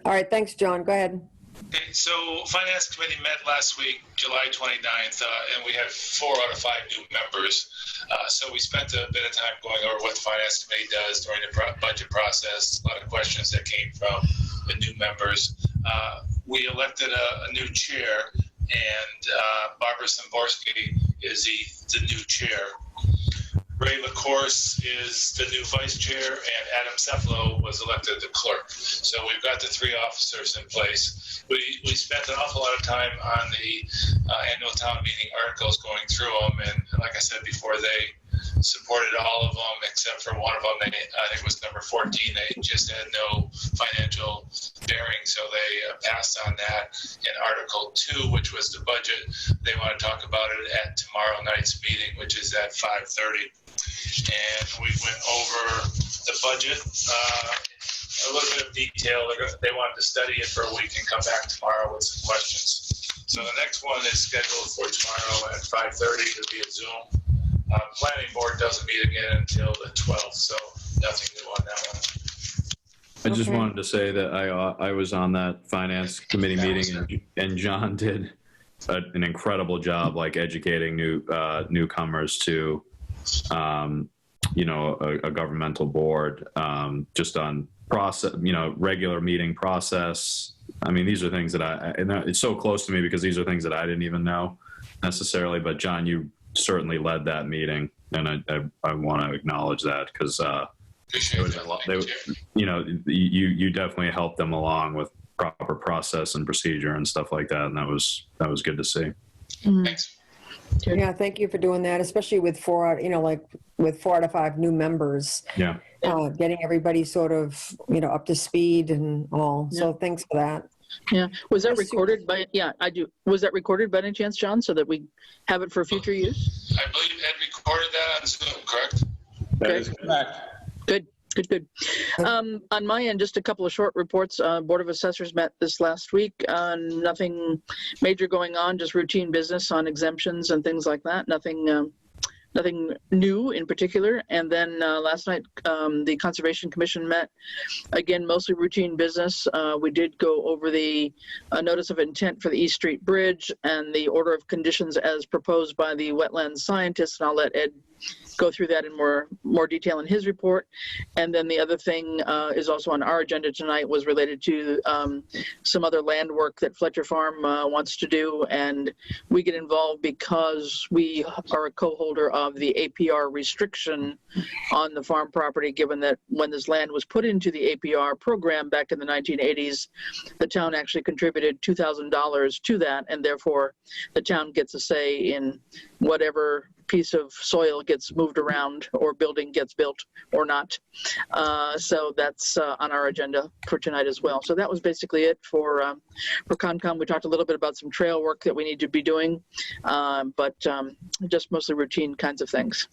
right, thanks, John. Go ahead. Okay, so Finance Committee met last week, July 29th, and we had 4 out of 5 new members. So we spent a bit of time going over what the Finance Committee does during the budget process, a lot of questions that came from the new members. We elected a new chair, and Barbara Szymborski is the new chair. Ray LaCourse is the new vice chair, and Adam Cefalo was elected the clerk. So we've got the 3 officers in place. We spent an awful lot of time on the annual town meeting articles, going through them, and like I said before, they supported all of them except for one of them. I think it was number 14. They just had no financial bearing, so they passed on that. In Article 2, which was the budget, they want to talk about it at tomorrow night's meeting, which is at 5:30. And we went over the budget a little bit of detail. They wanted to study it for a week and come back tomorrow with some questions. So the next one is scheduled for tomorrow at 5:30 to be a Zoom. Planning board doesn't meet again until the 12th, so nothing new on that one. I just wanted to say that I was on that finance committee meeting, and John did an incredible job, like educating newcomers to, a governmental board, just on process, regular meeting process. I mean, these are things that it's so close to me because these are things that I didn't even know necessarily. But John, you certainly led that meeting, and I want to acknowledge that because you definitely helped them along with proper process and procedure and stuff like that, and that was good to see. Thanks. Yeah, thank you for doing that, especially with 4 out of 5 new members. Yeah. Getting everybody sort of up to speed and all. So thanks for that. Yeah. Was that recorded by? Yeah, I do. Was that recorded by any chance, John, so that we have it for future use? I believe Ed recorded that on Zoom, correct? That is correct. Good. On my end, just a couple of short reports. Board of Assessors met this last week. Nothing major going on, just routine business on exemptions and things like that. Nothing new in particular. And then last night, the Conservation Commission met. Again, mostly routine business. We did go over the notice of intent for the East Street Bridge and the order of conditions as proposed by the wetlands scientists. And I'll let Ed go through that in more detail in his report. And then the other thing is also on our agenda tonight, was related to some other land work that Fletcher Farm wants to do. And we get involved because we are a co-holder of the APR restriction on the farm property, given that when this land was put into the APR program back in the 1980s, the town actually contributed $2,000 to that, and therefore the town gets a say in whatever piece of soil gets moved around or building gets built or not. So that's on our agenda for tonight as well. So that was basically it for Concom. We talked a little bit about some trail work that we need to be doing, but just mostly routine kinds of things.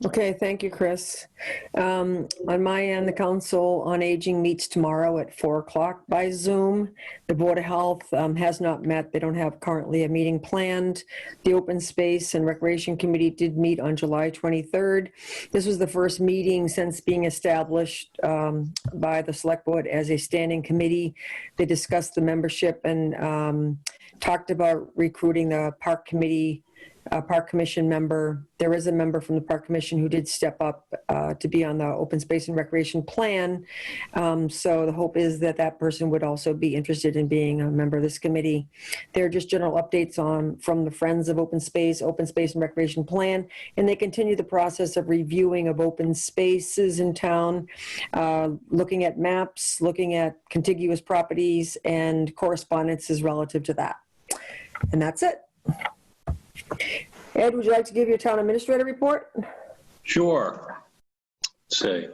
Okay, thank you, Chris. On my end, the Council on Aging meets tomorrow at 4 o'clock by Zoom. The Board of Health has not met. They don't have currently a meeting planned. The Open Space and Recreation Committee did meet on July 23rd. This was the first meeting since being established by the Select Board as a standing committee. They discussed the membership and talked about recruiting the Park Committee Park Commission member. There is a member from the Park Commission who did step up to be on the Open Space and Recreation Plan. So the hope is that that person would also be interested in being a member of this committee. They're just general updates from the Friends of Open Space and Recreation Plan, and they continue the process of reviewing of open spaces in town, looking at maps, looking at contiguous properties and correspondences relative to that. And that's it. Ed, would you like to give your town administrator report? Sure. Let's see.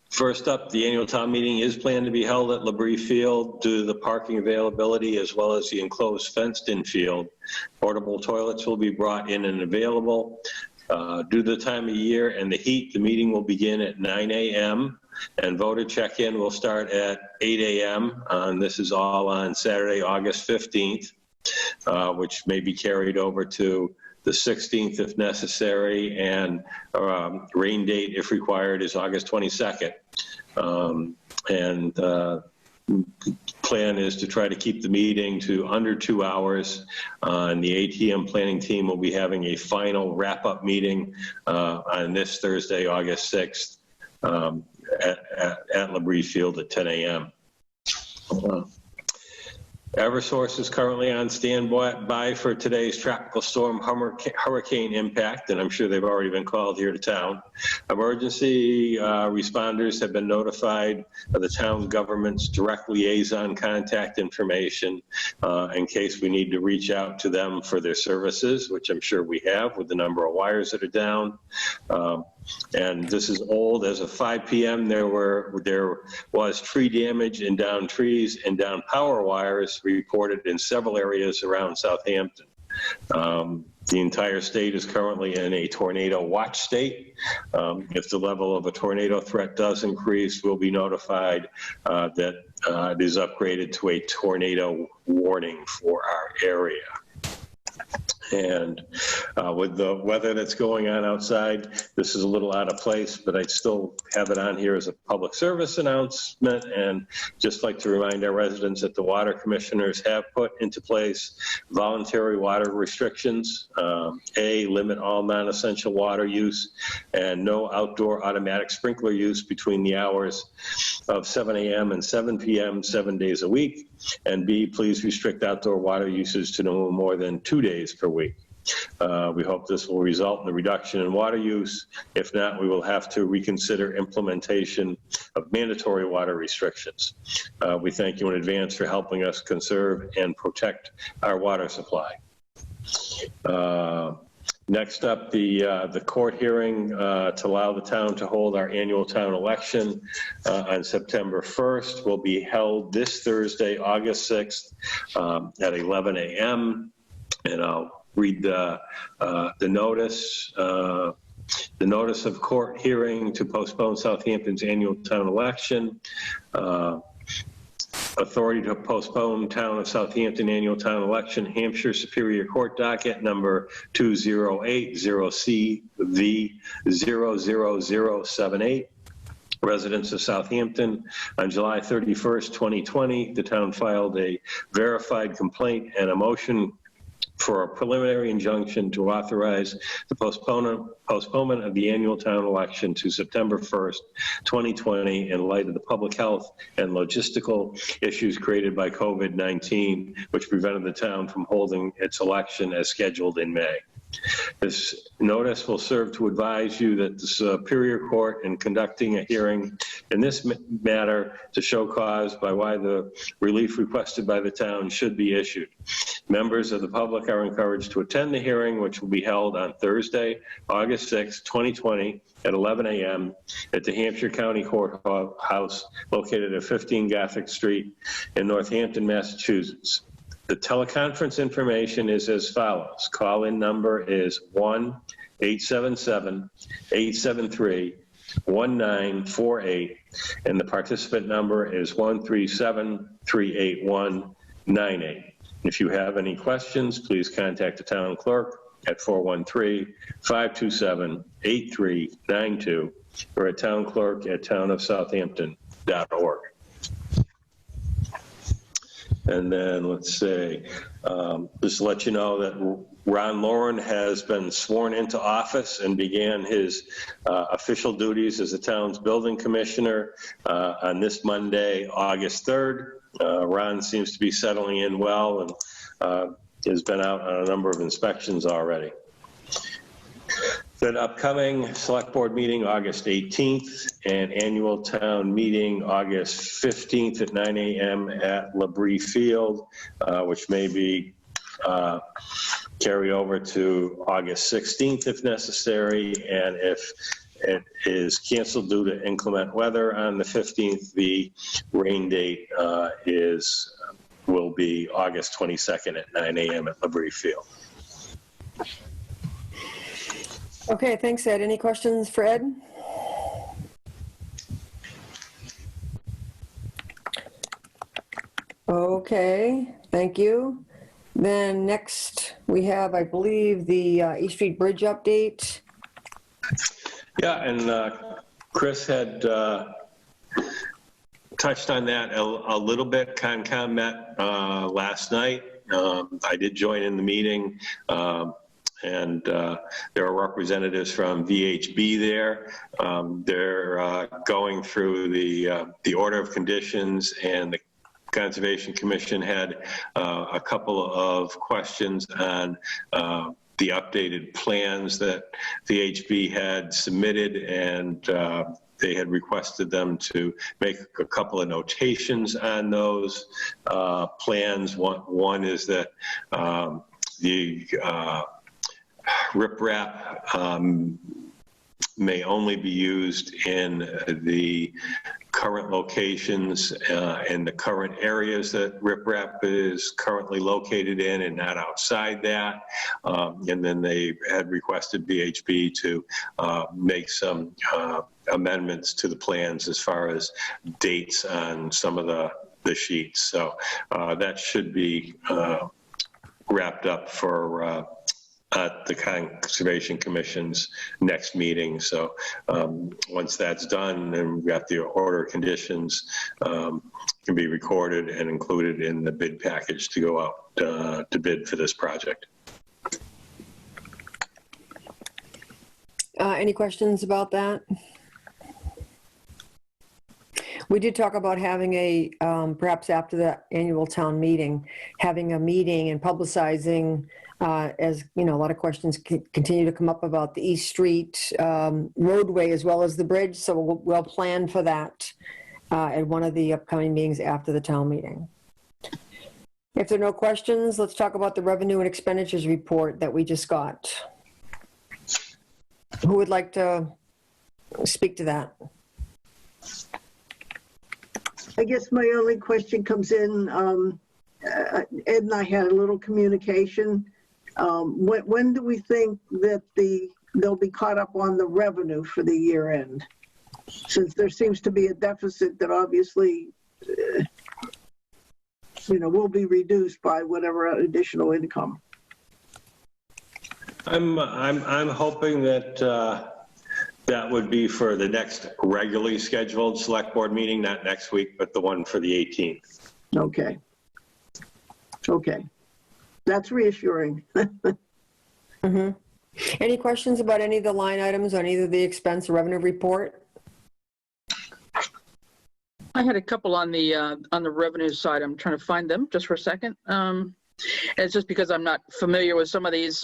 First up, the annual town meeting is planned to be held at Labrie Field due to the parking availability as well as the enclosed fenced-in field. Portable toilets will be brought in and available. Due to the time of year and the heat, the meeting will begin at 9 a.m. and voter check-in will start at 8 a.m. And this is all on Saturday, August 15th. Which may be carried over to the 16th if necessary, and rain date, if required, is August 22nd. Plan is to try to keep the meeting to under 2 hours, and the ATM planning team will be having a final wrap-up meeting on this Thursday, August 6th, at Labrie Field at 10 a.m. Eversource is currently on standby for today's tropical storm hurricane impact, and I'm sure they've already been called here to town. Emergency responders have been notified of the town government's direct liaison contact information in case we need to reach out to them for their services, which I'm sure we have with the number of wires that are down. And this is old. As of 5 p.m., there was tree damage and downed trees and down power wires reported in several areas around Southampton. The entire state is currently in a tornado watch state. If the level of a tornado threat does increase, we'll be notified that it is upgraded to a tornado warning for our area. And with the weather that's going on outside, this is a little out of place, but I'd still have it on here as a public service announcement. And just like to remind our residents that the water commissioners have put into place voluntary water restrictions. Limit all non-essential water use and no outdoor automatic sprinkler use between the hours of 7 a.m. and 7 p.m. 7 days a week. And B, please restrict outdoor water usage to no more than 2 days per week. We hope this will result in a reduction in water use. If not, we will have to reconsider implementation of mandatory water restrictions. We thank you in advance for helping us conserve and protect our water supply. Next up, the court hearing to allow the town to hold our annual town election on September 1st will be held this Thursday, August 6th at 11 a.m. And I'll read the notice. The notice of court hearing to postpone Southampton's annual town election. Authority to postpone Town of Southampton annual town election, Hampshire Superior Court docket number 2080CV00078. Residents of Southampton. On July 31st, 2020, the town filed a verified complaint and a motion for a preliminary injunction to authorize the postponement of the annual town election to September 1st, 2020 in light of the public health and logistical issues created by COVID-19, which prevented the town from holding its election as scheduled in May. This notice will serve to advise you that the Superior Court, in conducting a hearing in this matter, to show cause by why the relief requested by the town should be issued. Members of the public are encouraged to attend the hearing, which will be held on Thursday, August 6, 2020 at 11 a.m. at the Hampshire County Courthouse located at 15 Gothic Street in Northampton, Massachusetts. The teleconference information is as follows. Call-in number is 877-873-1948, and the participant number is 137-381-98. If you have any questions, please contact the town clerk at 413-527-8392 or at townclerk@townofsouthampton.org. And then let's say, just to let you know that Ron Lauren has been sworn into office and began his official duties as the town's building commissioner on this Monday, August 3rd. Ron seems to be settling in well and has been out on a number of inspections already. Then upcoming select board meeting, August 18th, and annual town meeting, August 15th at 9 a.m. at Labrie Field, which may be carry over to August 16th if necessary. And if it is canceled due to inclement weather on the 15th, the rain date will be August 22nd at 9 a.m. at Labrie Field. Okay, thanks, Ed. Any questions for Ed? Okay, thank you. Then next we have, I believe, the East Street Bridge update. Yeah, and Chris had touched on that a little bit. Concom met last night. I did join in the meeting. And there are representatives from VHB there. They're going through the order of conditions, and the Conservation Commission had a couple of questions on the updated plans that VHB had submitted, and they had requested them to make a couple of notations on those plans. One is that the riprap may only be used in the current locations in the current areas that riprap is currently located in, and not outside that. And then they had requested VHB to make some amendments to the plans as far as dates on some of the sheets. So that should be wrapped up for at the Conservation Commission's next meeting. So once that's done, and we've got the order of conditions, can be recorded and included in the bid package to go out to bid for this project. Any questions about that? We did talk about having a, perhaps after the annual town meeting, having a meeting and publicizing, as you know, a lot of questions continue to come up about the East Street roadway as well as the bridge. So we'll plan for that at one of the upcoming meetings after the town meeting. If there are no questions, let's talk about the revenue and expenditures report that we just got. Who would like to speak to that? I guess my only question comes in, Ed and I had a little communication. When do we think that they'll be caught up on the revenue for the year end? Since there seems to be a deficit that obviously, will be reduced by whatever additional income. I'm hoping that that would be for the next regularly scheduled select board meeting, not next week, but the one for the 18th. Okay. Okay. That's reassuring. Mm-hmm. Any questions about any of the line items on either the expense or revenue report? I had a couple on the revenue side. I'm trying to find them just for a second. And it's just because I'm not familiar with some of these.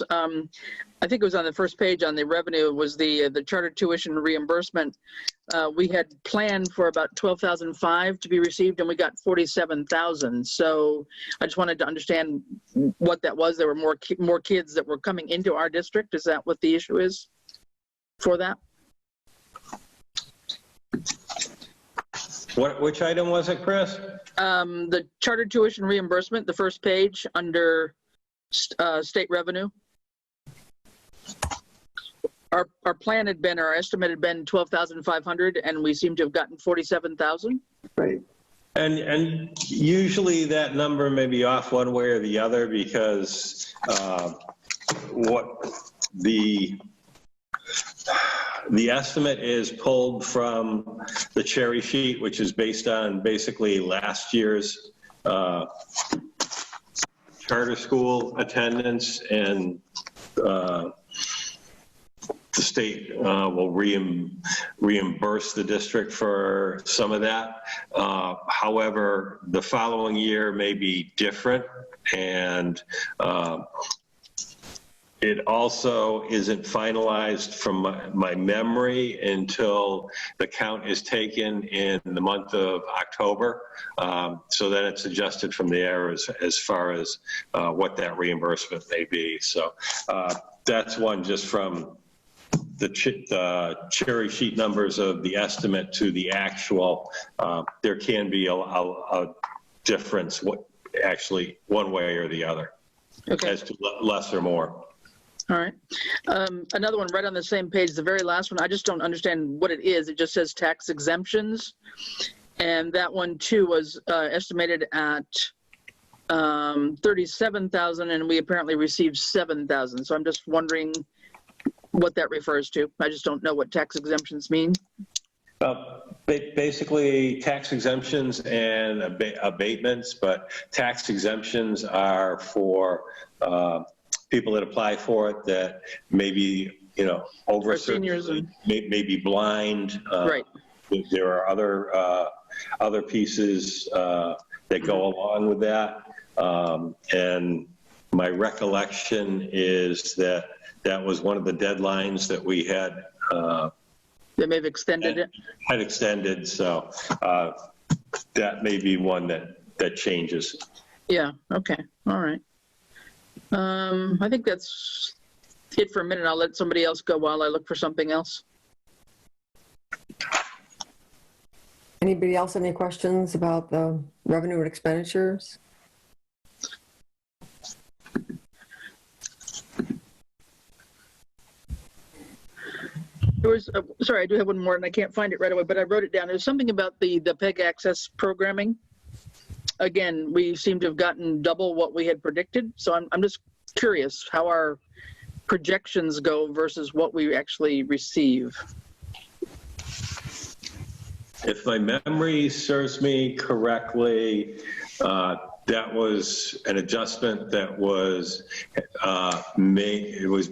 I think it was on the first page on the revenue was the charter tuition reimbursement. We had planned for about $12,500 to be received, and we got $47,000. So I just wanted to understand what that was. There were more kids that were coming into our district. Is that what the issue is for that? Which item was it, Chris? The charter tuition reimbursement, the first page under state revenue. our plan had been, our estimate had been 12,500, and we seem to have gotten 47,000. Right. And usually that number may be off one way or the other because what the estimate is pulled from the cherry sheet, which is based on basically last year's charter school attendance, and the state will reimburse the district for some of that. However, the following year may be different, and it also isn't finalized from my memory until the count is taken in the month of October. So then it's adjusted from there as far as what that reimbursement may be. So that's one just from the cherry sheet numbers of the estimate to the actual. There can be a difference, actually one way or the other, Okay. as to less or more. All right. Another one right on the same page, the very last one, I just don't understand what it is. It just says tax exemptions. And that one too was estimated at 37,000, and we apparently received 7,000. So I'm just wondering what that refers to. I just don't know what tax exemptions mean. Basically tax exemptions and abatements, but tax exemptions are for people that apply for it that maybe, over seniors and maybe blind. Right. There are other pieces that go along with that. And my recollection is that was one of the deadlines that we had. They may have extended it. Had extended, so that may be one that changes. Yeah, okay, all right. I think that's it for a minute. I'll let somebody else go while I look for something else. Anybody else have any questions about the revenue and expenditures? There was, sorry, I do have one more and I can't find it right away, but I wrote it down. There's something about the PEG access programming. Again, we seem to have gotten double what we had predicted. So I'm just curious how our projections go versus what we actually receive. If my memory serves me correctly, that was an adjustment that was made. It was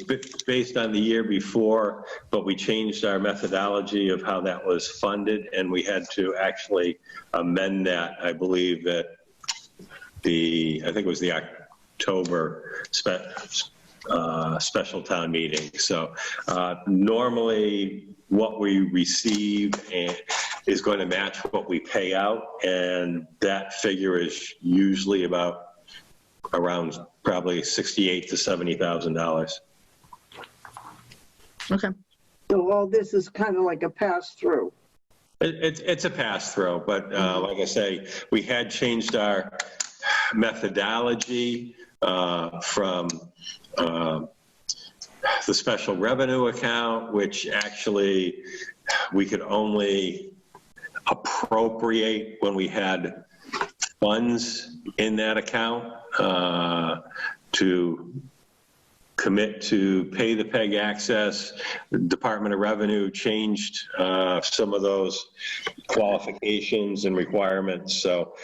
based on the year before, but we changed our methodology of how that was funded, and we had to actually amend that. I believe that I think it was the October special town meeting. So normally what we receive is going to match what we pay out, and that figure is usually around probably $68,000 to $70,000. Okay. So all this is kind of like a pass-through. It's a pass-through, but like I say, we had changed our methodology from the special revenue account, which actually we could only appropriate when we had funds in that account to commit to pay the PEG access. The Department of Revenue changed some of those qualifications and requirements. So,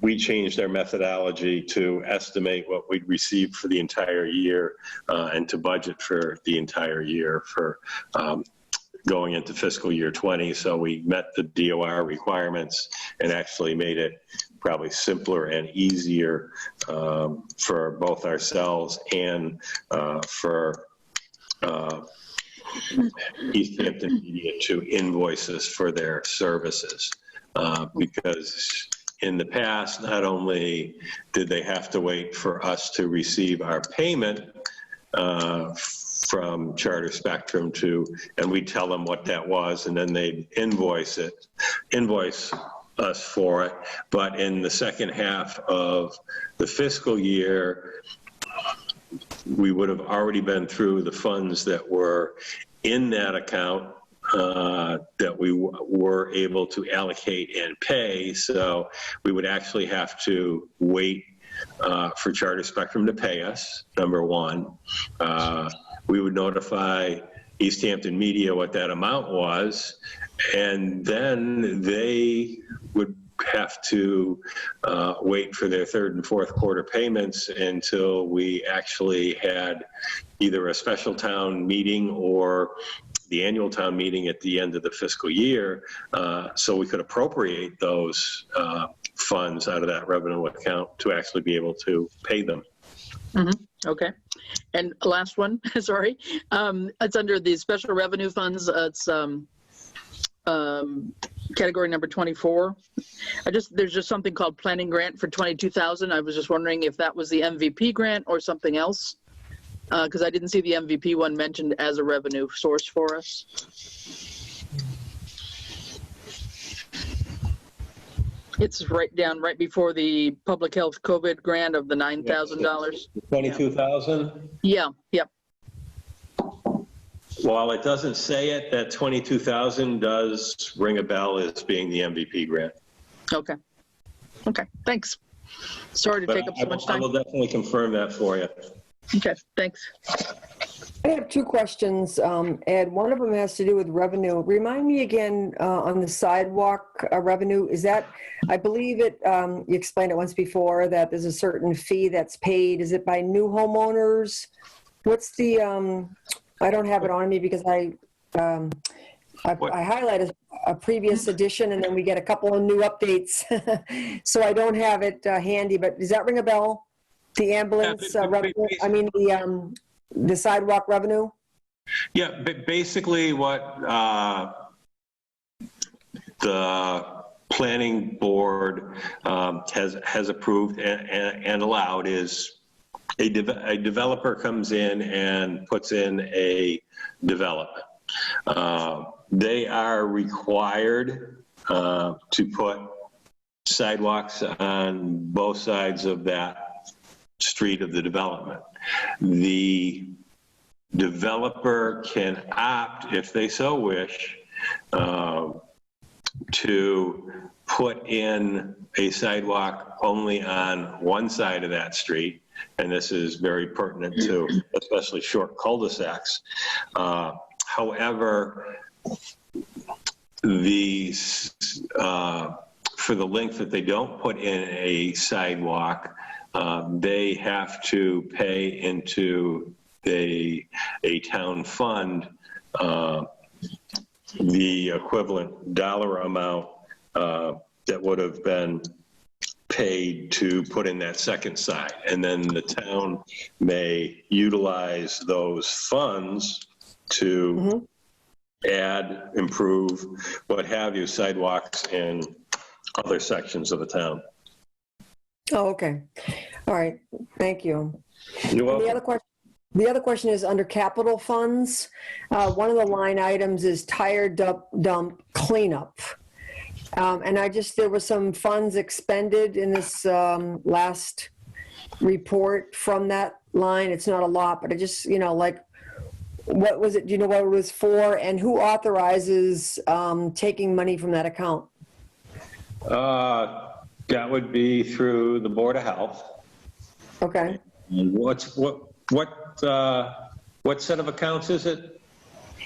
we changed our methodology to estimate what we'd receive for the entire year and to budget for the entire year for going into fiscal year 20. So we met the DOR requirements and actually made it probably simpler and easier for both ourselves and for Easthampton Media to invoice us for their services. Because in the past, not only did they have to wait for us to receive our payment from Charter Spectrum and we'd tell them what that was, and then they'd invoice us for it. But in the second half of the fiscal year, we would have already been through the funds that were in that account that we were able to allocate and pay. So we would actually have to wait for Charter Spectrum to pay us, number one. We would notify Easthampton Media what that amount was, and then they would have to wait for their third and fourth quarter payments until we actually had either a special town meeting or the annual town meeting at the end of the fiscal year, so we could appropriate those funds out of that revenue account to actually be able to pay them. Okay. And last one, sorry. It's under the special revenue funds. It's category number 24. There's just something called planning grant for 22,000. I was just wondering if that was the MVP grant or something else, because I didn't see the MVP one mentioned as a revenue source for us. It's right before the public health COVID grant of the $9,000. 22,000? Yeah, yep. While it doesn't say it, that 22,000 does ring a bell as being the MVP grant. Okay. Okay, thanks. Sorry to take up so much time. I will definitely confirm that for you. Okay, thanks. I have two questions, Ed. One of them has to do with revenue. Remind me again on the sidewalk revenue. Is that, I believe it, you explained it once before, that there's a certain fee that's paid. Is it by new homeowners? What's the, I don't have it on me because I highlighted a previous edition and then we get a couple of new updates. So I don't have it handy, but does that ring a bell? The ambulance revenue, I mean the sidewalk revenue? Yeah, but basically what the planning board has approved and allowed is a developer comes in and puts in a development. They are required to put sidewalks on both sides of that street of the development. The developer can opt, if they so wish, to put in a sidewalk only on one side of that street, and this is very pertinent to especially short cul-de-sacs. However, for the length that they don't put in a sidewalk, they have to pay into a town fund the equivalent dollar amount that would have been paid to put in that second side. And then the town may utilize those funds to add, improve, what have you, sidewalks in other sections of the town. Oh, okay. All right. Thank you. You're welcome. The other question is under capital funds. One of the line items is tire dump cleanup. And there was some funds expended in this last report from that line. It's not a lot, but I just, like, what was it? Do you know what it was for? And who authorizes taking money from that account? That would be through the Board of Health. Okay. And what set of accounts is it?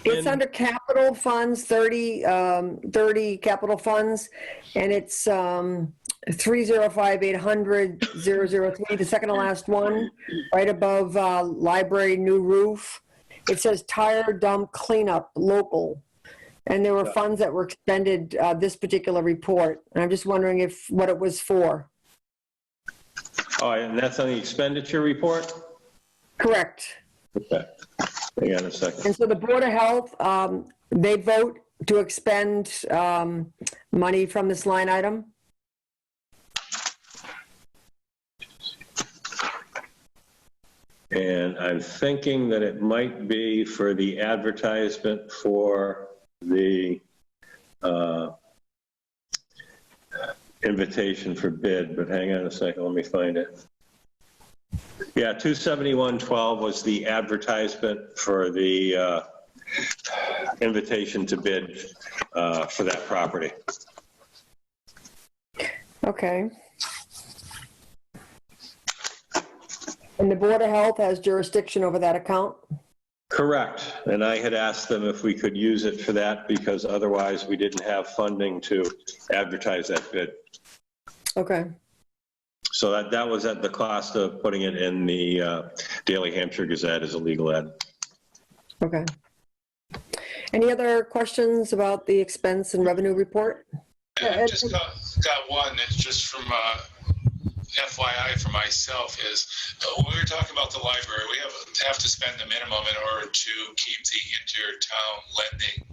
It's under capital funds, 30 capital funds, and it's 305-800-003, the second to last one, right above library new roof. It says tire dump cleanup local. And there were funds that were expended this particular report. And I'm just wondering what it was for. Oh, and that's on the expenditure report? Correct. Okay. Hang on a second. And so the Board of Health, they vote to expend money from this line item? And I'm thinking that it might be for the advertisement for the invitation for bid, but hang on a second, let me find it. Yeah, 27112 was the advertisement for the invitation to bid for that property. Okay. And the Board of Health has jurisdiction over that account? Correct. And I had asked them if we could use it for that because otherwise we didn't have funding to advertise that bid. Okay. So that was at the cost of putting it in the Daily Hampshire Gazette as a legal ad. Okay. Any other questions about the expense and revenue report? I just got one. It's just from FYI for myself is when we were talking about the library, we have to spend the minimum in order to keep the inter-town lending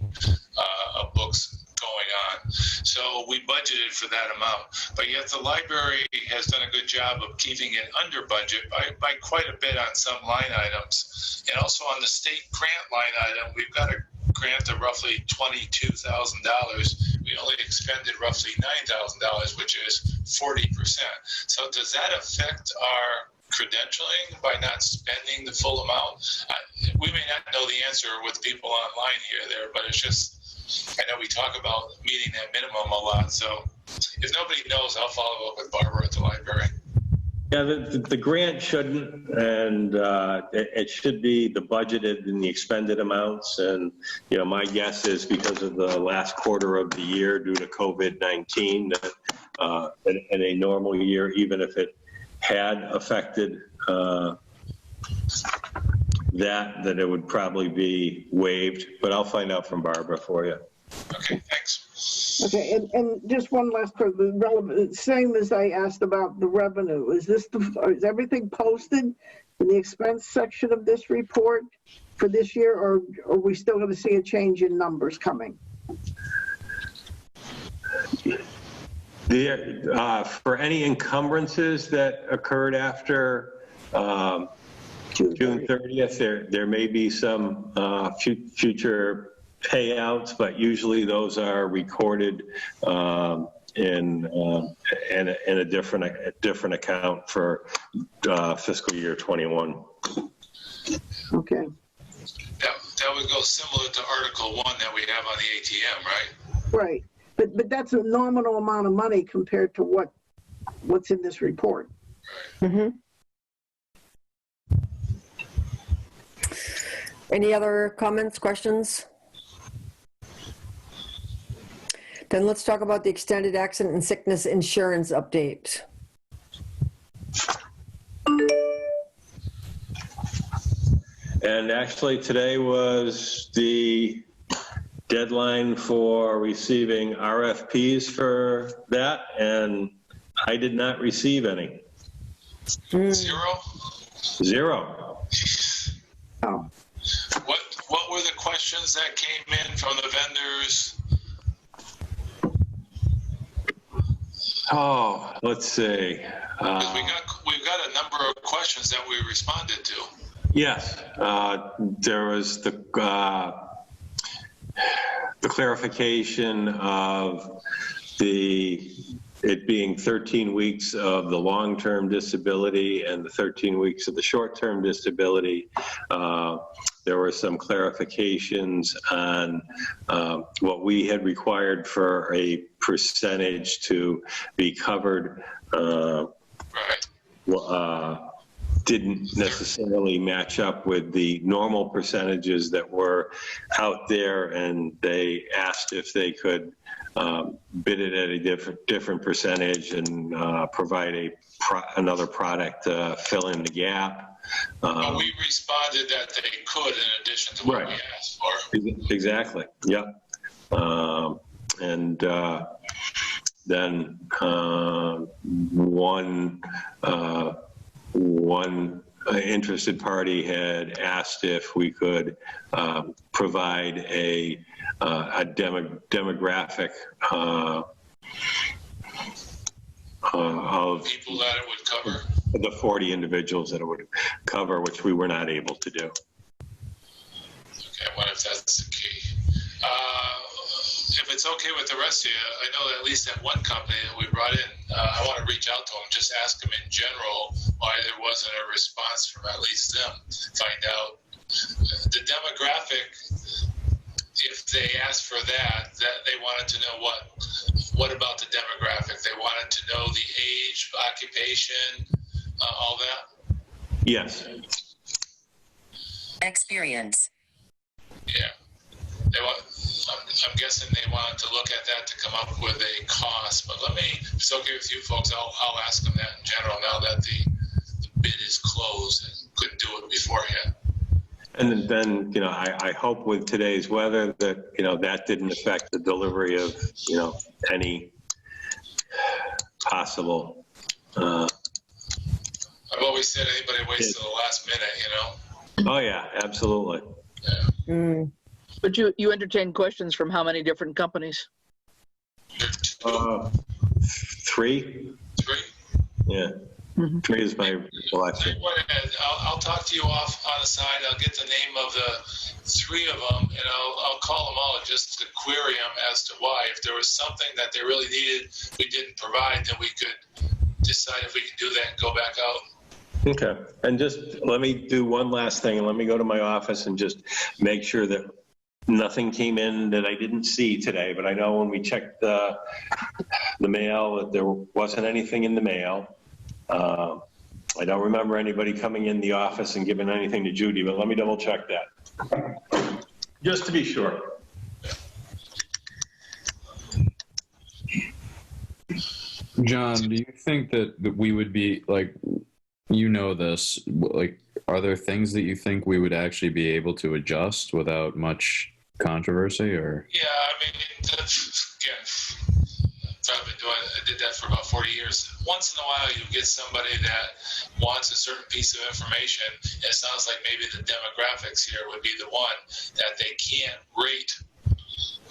books going on. So we budgeted for that amount, but yet the library has done a good job of keeping it under budget by quite a bit on some line items. And also on the state grant line item, we've got a grant of roughly $22,000. We only expended roughly $9,000, which is 40%. So does that affect our credentialing by not spending the full amount? We may not know the answer with people online here, but it's just, I know we talk about meeting that minimum a lot. So if nobody knows, I'll follow up with Barbara at the library. Yeah, the grant shouldn't, and it should be the budgeted and the expended amounts. And, you know, my guess is because of the last quarter of the year due to COVID-19, that in a normal year, even if it had affected that it would probably be waived. But I'll find out from Barbara for you. Okay, thanks. Okay, and just one last question, relevant, same as I asked about the revenue. Is is everything posted in the expense section of this report for this year, or are we still going to see a change in numbers coming? For any encumbrances that occurred after June 30th, there may be some future payouts, but usually those are recorded in a different account for fiscal year 21. Okay. That would go similar to Article 1 that we have on the ATM, right? Right, but that's a nominal amount of money compared to what's in this report. Mm-hmm. Any other comments, questions? Then let's talk about the extended accident and sickness insurance update. And actually today was the deadline for receiving RFPs for that, and I did not receive any. Zero? Zero. Oh. What were the questions that came in from the vendors? Oh, let's see. Because we've got a number of questions that we responded to. Yes, there was the clarification of it being 13 weeks of the long-term disability and the 13 weeks of the short-term disability. There were some clarifications on what we had required for a percentage to be covered. Didn't necessarily match up with the normal percentages that were out there, and they asked if they could bid it at a different percentage and provide another product to fill in the gap. But we responded that they could in addition to what we asked for. Exactly. Yep. And then one interested party had asked if we could provide a demographic of people that it would cover. The 40 individuals that it would cover, which we were not able to do. Okay, what if that's the key? if it's okay with the rest of you, I know that at least that one company that we brought in, I want to reach out to them, just ask them in general why there wasn't a response from at least them. Find out the demographic. If they asked for that they wanted to know what about the demographic? They wanted to know the age, occupation, all that. Yes. Experience. Yeah. I'm guessing they wanted to look at that to come up with a cost, but if it's okay with you folks, I'll ask them that in general now that the bid is closed and couldn't do it beforehand. And then, I hope with today's weather that, that didn't affect the delivery of, any possible. I've always said anybody waits till the last minute, Oh yeah, absolutely. Yeah. Mm. But you entertained questions from how many different companies? 3. 3? Yeah. Mm-hmm. 3 is my selection. I'll talk to you off on the side. I'll get the name of the 3 of them, and I'll call them all just to query them as to why. If there was something that they really needed we didn't provide, then we could decide if we can do that and go back out. Okay. And just let me do one last thing, and let me go to my office and just make sure that nothing came in that I didn't see today. But I know when we checked the mail that there wasn't anything in the mail. I don't remember anybody coming in the office and giving anything to Judy, but let me double check that. Just to be sure. John, do you think that we would be like, this, like, are there things that you think we would actually be able to adjust without much controversy, or? Yeah, I mean, again, I did that for about 40 years. Once in a while, you get somebody that wants a certain piece of information. And it sounds like maybe the demographics here would be the one that they can't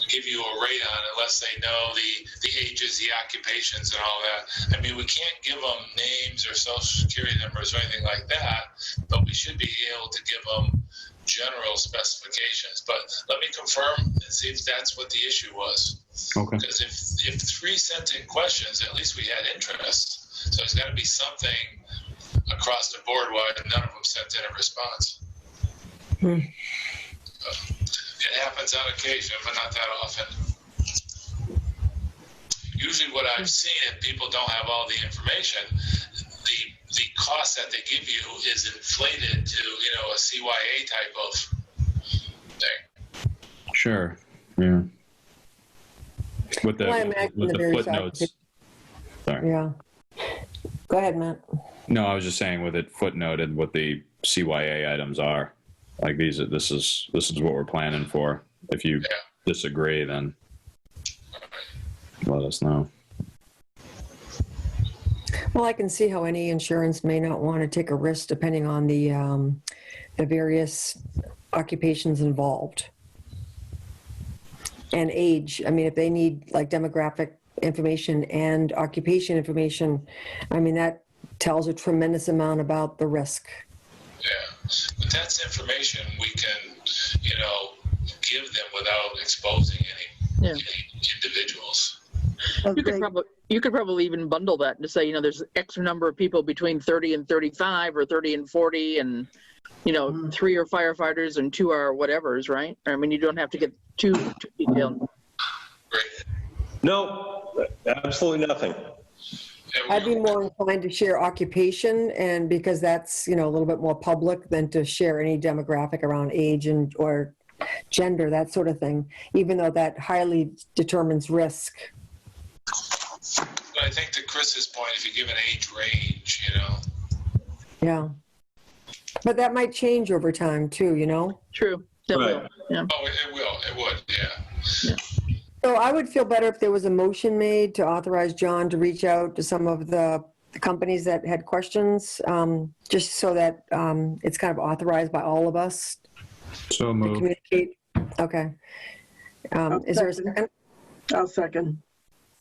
give you a rate on unless they know the ages, the occupations, and all that. I mean, we can't give them names or social security numbers or anything like that, but we should be able to give them general specifications. But let me confirm and see if that's what the issue was. Okay. Because if 3 sent in questions, at least we had interest. So there's got to be something across the board why none of them sent in a response. It happens on occasion, but not that often. Usually what I've seen, if people don't have all the information, the cost that they give you is inflated to, a CYA type of thing. Sure. Yeah. With the, Well, I imagine with the the various footnotes. Sorry. Yeah. Go ahead, Matt. No, I was just saying with it footnoted what the CYA items are. Like this is what we're planning for. If you disagree, then let us know. Well, I can see how any insurance may not want to take a risk depending on the various occupations involved. And age. I mean, if they need like demographic information and occupation information, I mean, that tells a tremendous amount about the risk. Yeah, but that's information we can, give them without exposing any individuals. You could probably even bundle that to say, there's X number of people between 30 and 35 or 30 and 40 and, 3 are firefighters and 2 are whatevers, right? I mean, you don't have to get too detailed. Great. No, absolutely nothing. I'd be more inclined to share occupation, and because that's, a little bit more public than to share any demographic around age or gender, that sort of thing, even though that highly determines risk. But I think to Chris's point, if you give an age range, Yeah. But that might change over time too, True. That will. Yeah. Oh, it will. It would, yeah. So I would feel better if there was a motion made to authorize John to reach out to some of the companies that had questions, just so that it's kind of authorized by all of us So to moved. communicate. Okay. Is there a second? I'll second.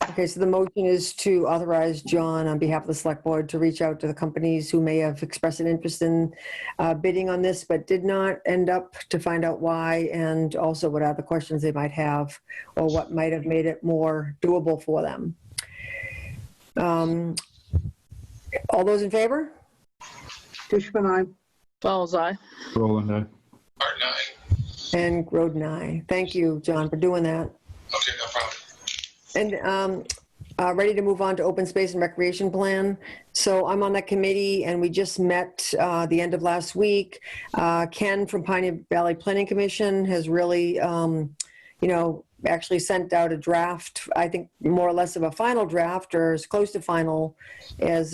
Okay, so the motion is to authorize John on behalf of the select board to reach out to the companies who may have expressed an interest in bidding on this, but did not end up, to find out why, and also what other questions they might have, or what might have made it more doable for them. All those in favor? Fishman, aye. Fowles eye. Roland, aye. Martin, aye. And Groden, aye. Thank you, John, for doing that. Okay, no problem. And ready to move on to open space and recreation plan. So I'm on that committee, and we just met the end of last week. Ken from Pioneer Valley Planning Commission has really, actually sent out a draft, I think more or less of a final draft, or as close to final as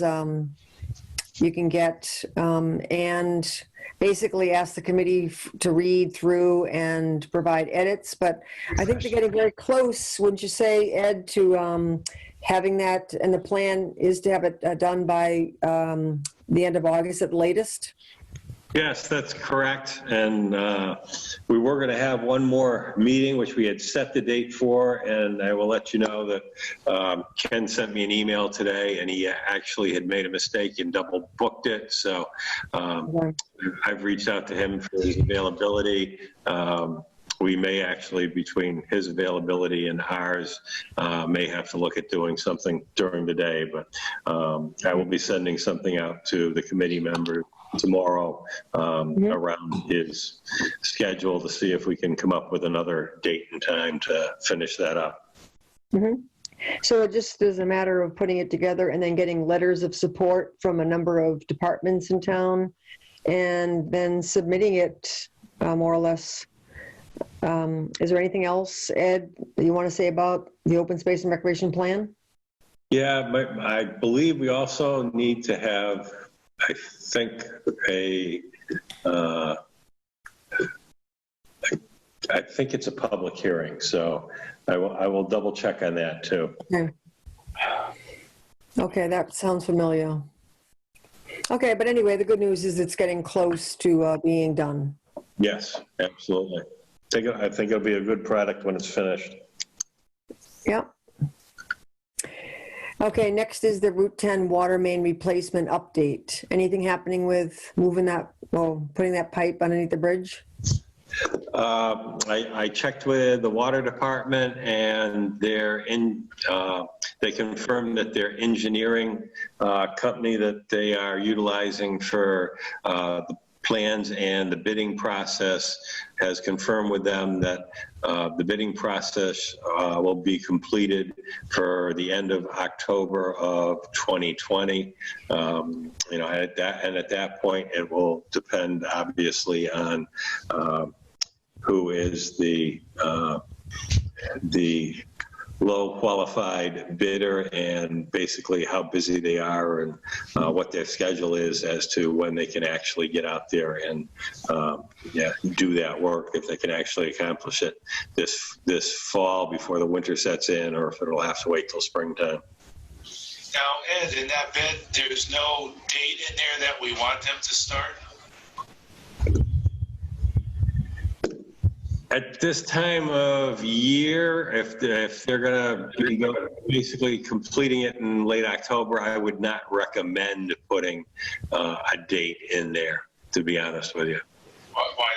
you can get, and basically asked the committee to read through and provide edits. But I think they're getting very close, wouldn't you say, Ed, to having that, and the plan is to have it done by the end of August at the latest? Yes, that's correct. And we were going to have one more meeting, which we had set the date for. And I will let you know that Ken sent me an email today, and he actually had made a mistake and double booked it. So I've reached out to him for his availability. We may actually, between his availability and ours, may have to look at doing something during the day. But I will be sending something out to the committee members tomorrow around his schedule to see if we can come up with another date and time to finish that up. Mm-hmm. So it just is a matter of putting it together and then getting letters of support from a number of departments in town, and then submitting it more or less. Is there anything else, Ed, that you want to say about the open space and recreation plan? Yeah, I believe we also need to have, I think, I think it's a public hearing, so I will double check on that too. Okay. Okay, that sounds familiar. Okay, but anyway, the good news is it's getting close to being done. Yes, absolutely. I think it'll be a good product when it's finished. Yep. Okay, next is the Route 10 water main replacement update. Anything happening with moving that, well, putting that pipe underneath the bridge? I checked with the water department, and they confirmed that their engineering company that they are utilizing for the plans and the bidding process has confirmed with them that the bidding process will be completed for the end of October of 2020. At that point, it will depend obviously on who is the low qualified bidder, and basically how busy they are, and what their schedule is as to when they can actually get out there and do that work, if they can actually accomplish it this fall before the winter sets in, or if it'll have to wait till springtime. Now, Ed, in that bid, there's no date in there that we want them to start? At this time of year, if they're going to be basically completing it in late October, I would not recommend putting a date in there, to be honest with you. Why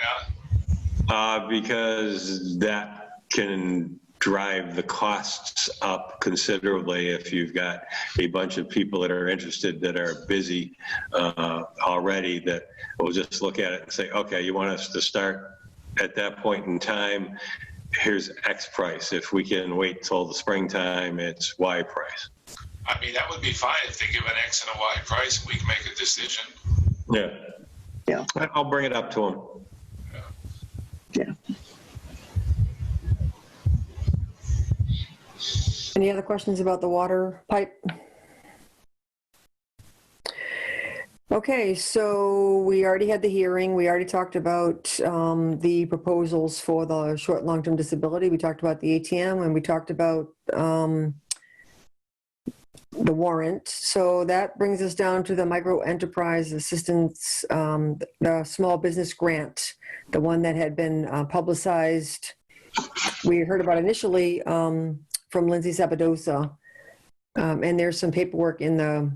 not? Because that can drive the costs up considerably if you've got a bunch of people that are interested that are busy already, that will just look at it and say, okay, you want us to start at that point in time, here's X price. If we can wait till the springtime, it's Y price. I mean, that would be fine if they give an X and a Y price and we can make a decision. Yeah. I'll bring it up to them. Yeah. Any other questions about the water pipe? Okay, so we already had the hearing. We already talked about the proposals for the short and long-term disability. We talked about the ATM, and we talked about the warrant. So that brings us down to the micro enterprise assistance, the small business grant, the one that had been publicized. We heard about initially from Lindsay Sabadosa, And there's some paperwork in the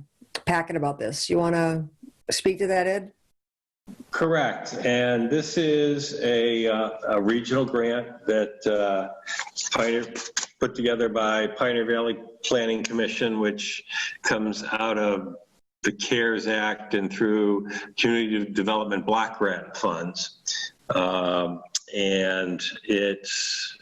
packet about this. You want to speak to that, Ed? Correct. And this is a regional grant that put together by Pioneer Valley Planning Commission, which comes out of the CARES Act and through Community Development Block Grant funds. And it's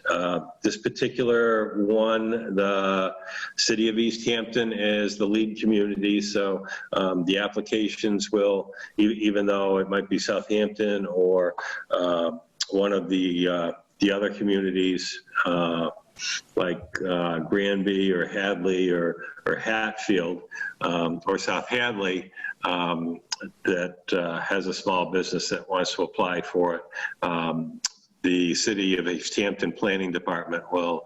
this particular one, the city of Easthampton is the lead community. So the applications will, even though it might be Southampton or one of the other communities like Granby or Hadley or Hatfield or South Hadley, that has a small business that wants to apply for it. The City of Easthampton Planning Department will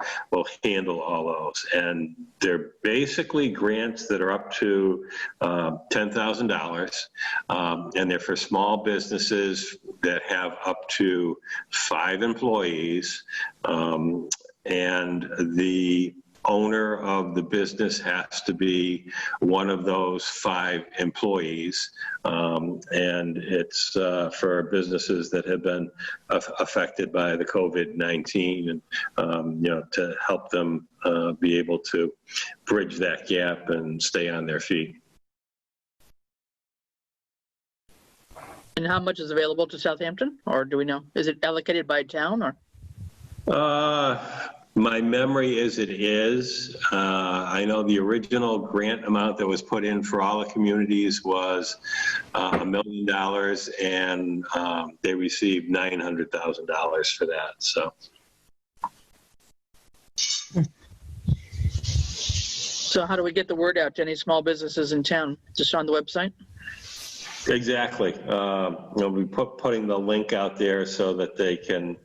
handle all those. And they're basically grants that are up to $10,000. And they're for small businesses that have up to 5 employees. And the owner of the business has to be one of those 5 employees. And it's for businesses that have been affected by the COVID-19 and, to help them be able to bridge that gap and stay on their feet. And how much is available to Southampton, or do we know? Is it allocated by town, or? My memory is it is. I know the original grant amount that was put in for all the communities was $1 million, and they received $900,000 for that. So how do we get the word out to any small businesses in town? Just on the website? Exactly. We putting the link out there so that they can.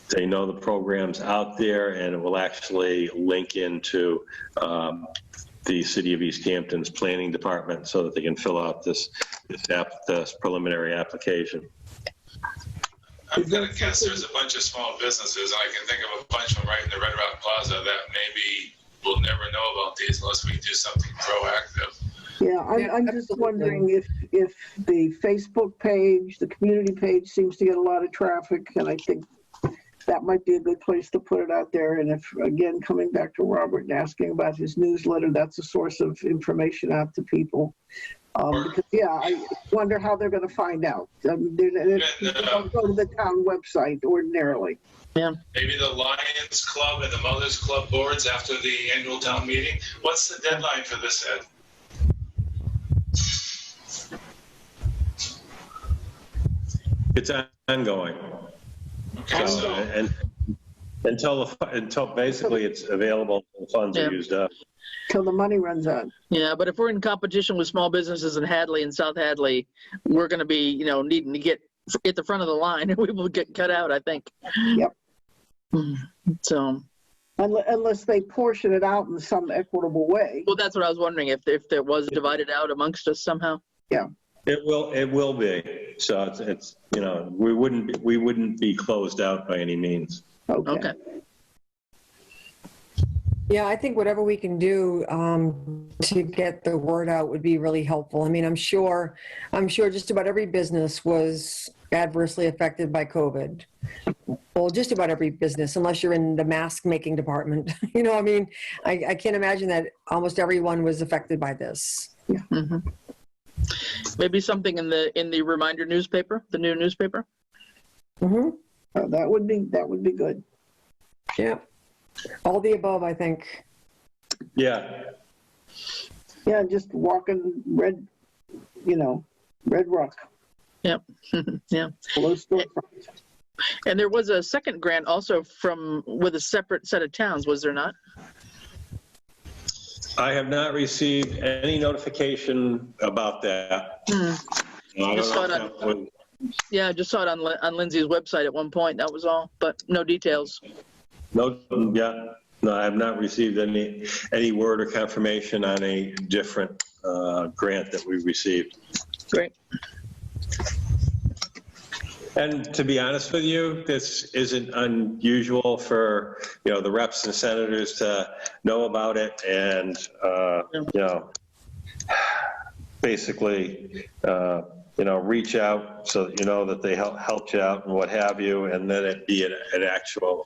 They know the program's out there, and it will actually link into the City of Easthampton's planning department so that they can fill out this preliminary application. I'm going to guess there's a bunch of small businesses, and I can think of a bunch of them right in the Red Rock Plaza that maybe we'll never know about these unless we do something proactive. Yeah, I'm just wondering if the Facebook page, the community page seems to get a lot of traffic, and I think that might be a good place to put it out there. And if, again, coming back to Robert and asking about his newsletter, that's a source of information out to people. Because, yeah, I wonder how they're going to find out. People don't go to the town website ordinarily. Yeah. Maybe the Lions Club and the Mothers Club boards after the annual town meeting. What's the deadline for this, Ed? It's ongoing. Okay, so and until basically it's available, the funds are used up. Till the money runs out. Yeah, but if we're in competition with small businesses in Hadley and South Hadley, we're going to be, needing to get at the front of the line, and we will get cut out, I think. Yep. So. Unless they portion it out in some equitable way. Well, that's what I was wondering, if there was divided out amongst us somehow. Yeah. It will be. So it's we wouldn't be closed out by any means. Okay. Yeah, I think whatever we can do to get the word out would be really helpful. I mean, I'm sure just about every business was adversely affected by COVID. Well, just about every business, unless you're in the mask making department. I mean, I can't imagine that almost everyone was affected by this. Yeah. Mm-hmm. Maybe something in the reminder newspaper, the new newspaper. Mm-hmm. Oh, that would be good. Yeah. All the above, I think. Yeah. Yeah, just walking Red Rock. Yep. Yeah. Below storefront. And there was a second grant also with a separate set of towns, was there not? I have not received any notification about that. I just saw it on Lindsay's website at one point. That was all, but no details. No, I have not received any word or confirmation on a different grant that we received. Great. And to be honest with you, this isn't unusual for the reps and senators to know about it and, basically, reach out so that you know that they helped you out and what have you, and then it be an actual,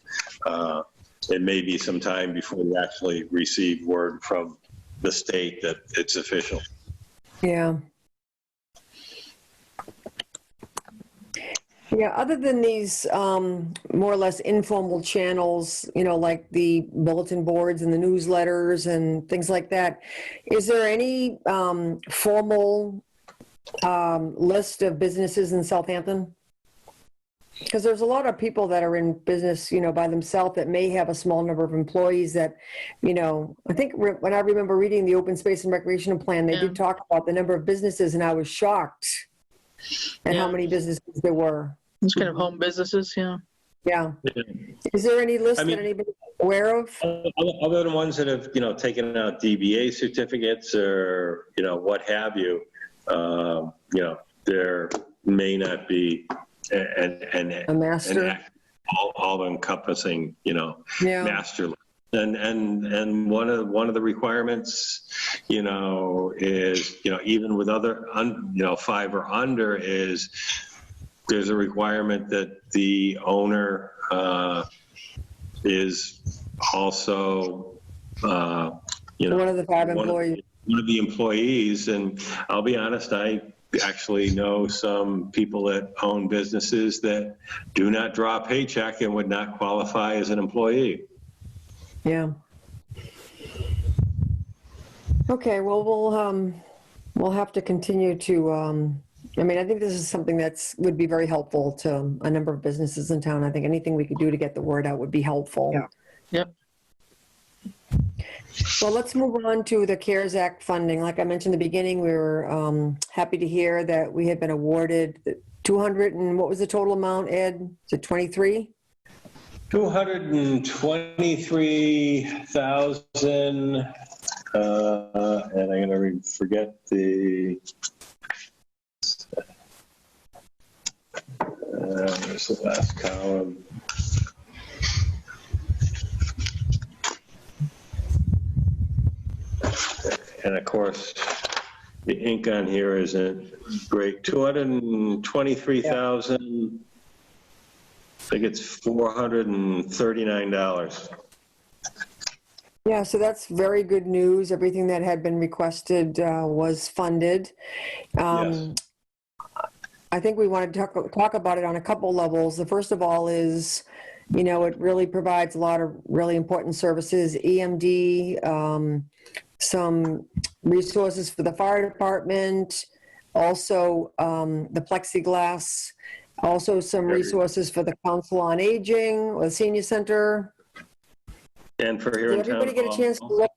it may be some time before you actually receive word from the state that it's official. Yeah. Yeah, other than these more or less informal channels, like the bulletin boards and the newsletters and things like that, is there any formal list of businesses in Southampton? Because there's a lot of people that are in business, by themselves that may have a small number of employees that, I think when I remember reading the Open Space and Recreation Plan, they did talk about the number of businesses, and I was shocked at how many businesses there were. It's kind of home businesses, yeah. Yeah. Is there any list that anybody's aware of? Other than ones that have, taken out DBA certificates or, what have you, there may not be a master, all encompassing, master. And one of the requirements, is, even with other, 5 or under is, there's a requirement that the owner is also, one of the 5 employees. One of the employees, and I'll be honest, I actually know some people that own businesses that do not draw a paycheck and would not qualify as an employee. Yeah. Okay, well, we'll have to continue to, I think this is something would be very helpful to a number of businesses in town. I think anything we could do to get the word out would be helpful. Yeah. Yep. Well, let's move on to the CARES Act funding. Like I mentioned in the beginning, we were happy to hear that we had been awarded 200 and what was the total amount, Ed? Is it 23? 223,000, and I'm going to forget the, there's the last column. And of course, the ink on here isn't great. 223,000. I think it's $439. Yeah, so that's very good news. Everything that had been requested was funded. Yes. I think we want to talk about it on a couple levels. The first of all is, it really provides a lot of really important services, EMD, some resources for the fire department, also the plexiglass, also some resources for the Council on Aging or the Senior Center. And for here in town. Did everybody get a chance to look?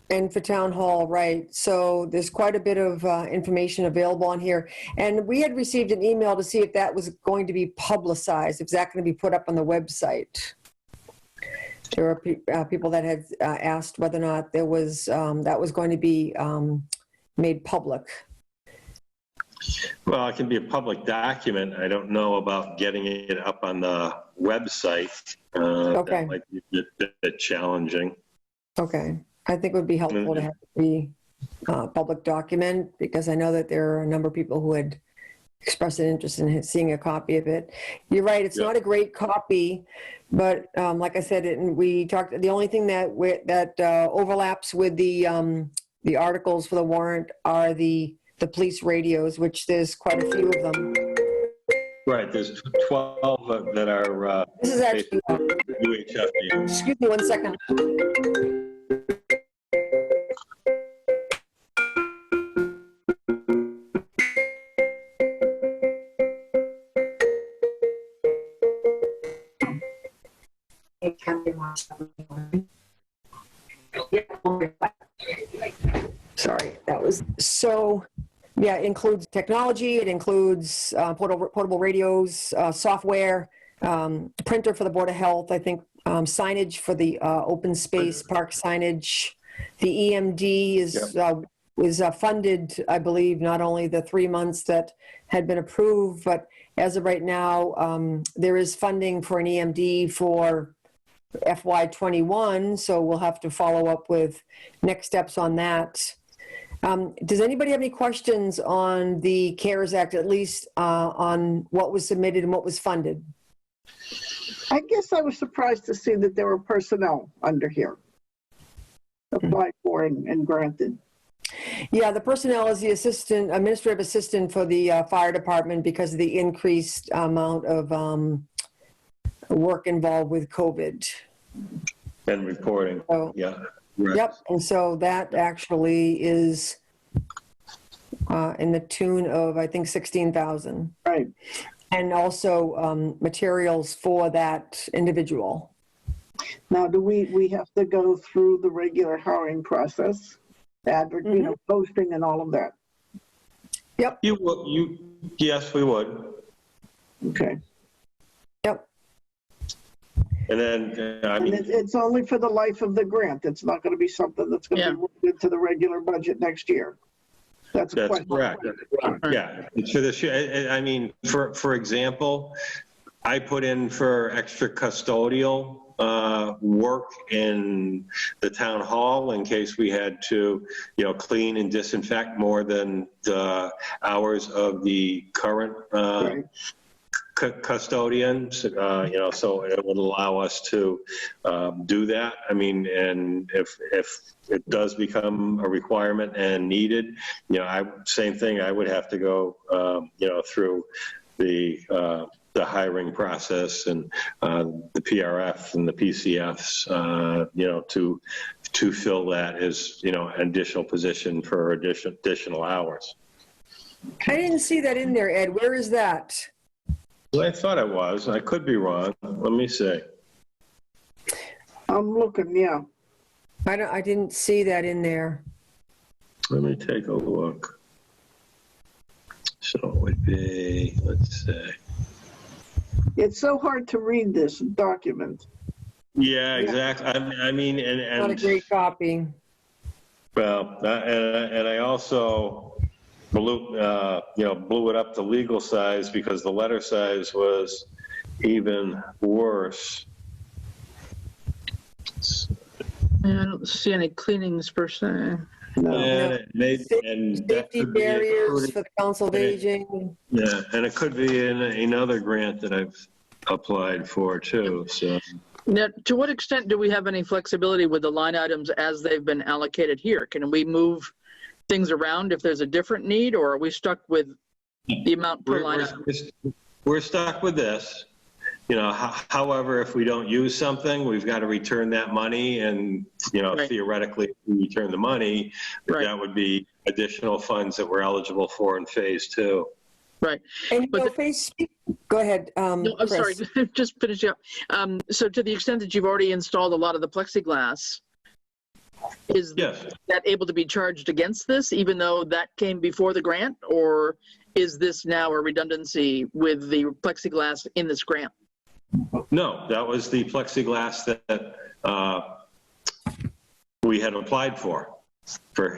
And for Town Hall, right. So there's quite a bit of information available on here. And we had received an email to see if that was going to be publicized, if that's going to be put up on the website. There were people that had asked whether or not there was that was going to be made public. Well, it can be a public document. I don't know about getting it up on the website. Okay. That might be a bit challenging. Okay. I think it would be helpful to have it be a public document, because I know that there are a number of people who had expressed an interest in seeing a copy of it. You're right. It's not a great copy, but like I said, we talked, the only thing that overlaps with the articles for the warrant are the police radios, which there's quite a few of them. Right. There's 12 that are this is actually UHF. Excuse me 1 second. Sorry, that was so. Yeah, it includes technology. It includes portable radios, software, printer for the Board of Health. I think signage for the open space park signage. The EMD is funded, I believe, not only the 3 months that had been approved, but as of right now, there is funding for an EMD for FY21, so we'll have to follow up with next steps on that. Does anybody have any questions on the CARES Act, at least on what was submitted and what was funded? I guess I was surprised to see that there were personnel under here applied for and granted. Yeah, the personnel is the administrative assistant for the fire department because of the increased amount of work involved with COVID. And reporting, So, yeah. Right. yep, and so that actually is in the tune of, I think, 16,000. Right. And also materials for that individual. Now, do we have to go through the regular hiring process, you know, posting and all of that? Yep. Yes, we would. Okay. Yep. And then, I And mean, it's only for the life of the grant. It's not going to be something that's going to be worked into the regular budget next year. That's that's correct. Yeah, it's for this year. I mean, for example, I put in for extra custodial work in the town hall in case we had to, you know, clean and disinfect more than the hours of the current custodians, you know, so it would allow us to do that. I mean, and if it does become a requirement and needed, you know, same thing, I would have to go, you know, through the hiring process and the PRF and the PCFs, you know, to fill that as, you know, an additional position for additional hours. I didn't see that in there, Ed. Where is that? Well, I thought it was. I could be wrong. Let me see. I'm looking, yeah. I didn't see that in there. Let me take a look. So it would be, let's see. It's so hard to read this document. Yeah, exactly. I mean, and Not a great copy. well, and I also blew it up to legal size because the letter size was even worse. Yeah, I don't see any cleanings per se. And Safety barriers for the Council of Aging. Yeah, and it could be in another grant that I've applied for too. So Now, to what extent do we have any flexibility with the line items as they've been allocated here? Can we move things around if there's a different need, or are we stuck with the amount per line item? We're stuck with this. You know, however, if we don't use something, we've got to return that money, and you know, theoretically, if we return the money, that would be additional funds that we're eligible for in phase 2. Right. And you know, go ahead. No, I'm sorry, just finish up. So to the extent that you've already installed a lot of the plexiglass, is that able to be charged against this, even though that came before the grant, or is this now a redundancy with the plexiglass in this grant? No, that was the plexiglass that we had applied for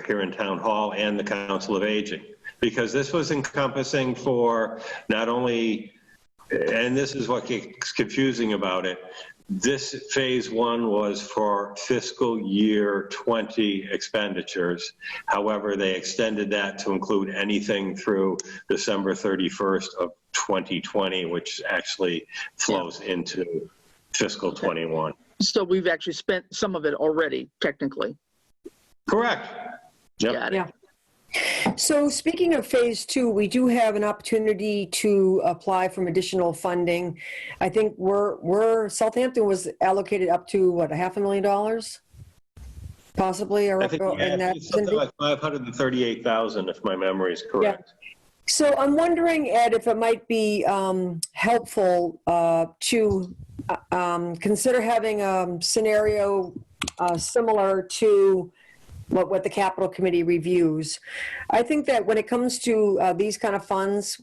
here in Town Hall and the Council of Aging, because this was encompassing for not only, and this is what gets confusing about it, this phase 1 was for fiscal year 20 expenditures. However, they extended that to include anything through December 31st of 2020, which actually flows into fiscal 21. So we've actually spent some of it already, technically. Correct. Yep. Got it. Yeah. So speaking of phase 2, we do have an opportunity to apply for additional funding. I think Southampton was allocated up to what, $500,000, possibly. I think something like 538,000, if my memory is correct. Yeah. So I'm wondering, Ed, if it might be helpful to consider having a scenario similar to what the Capital Committee reviews. I think that when it comes to these kind of funds,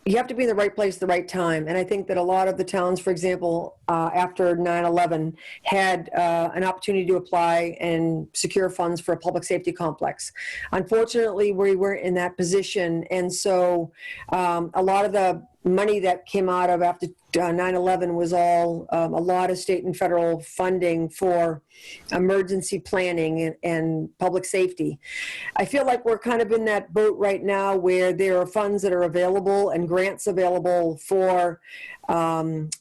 you have to be in the right place at the right time. And I think that a lot of the towns, for example, after 9/11, had an opportunity to apply and secure funds for a public safety complex. Unfortunately, we weren't in that position. And so a lot of the money that came out of after 9/11 was all a lot of state and federal funding for emergency planning and public safety. I feel like we're kind of in that boat right now where there are funds that are available and grants available for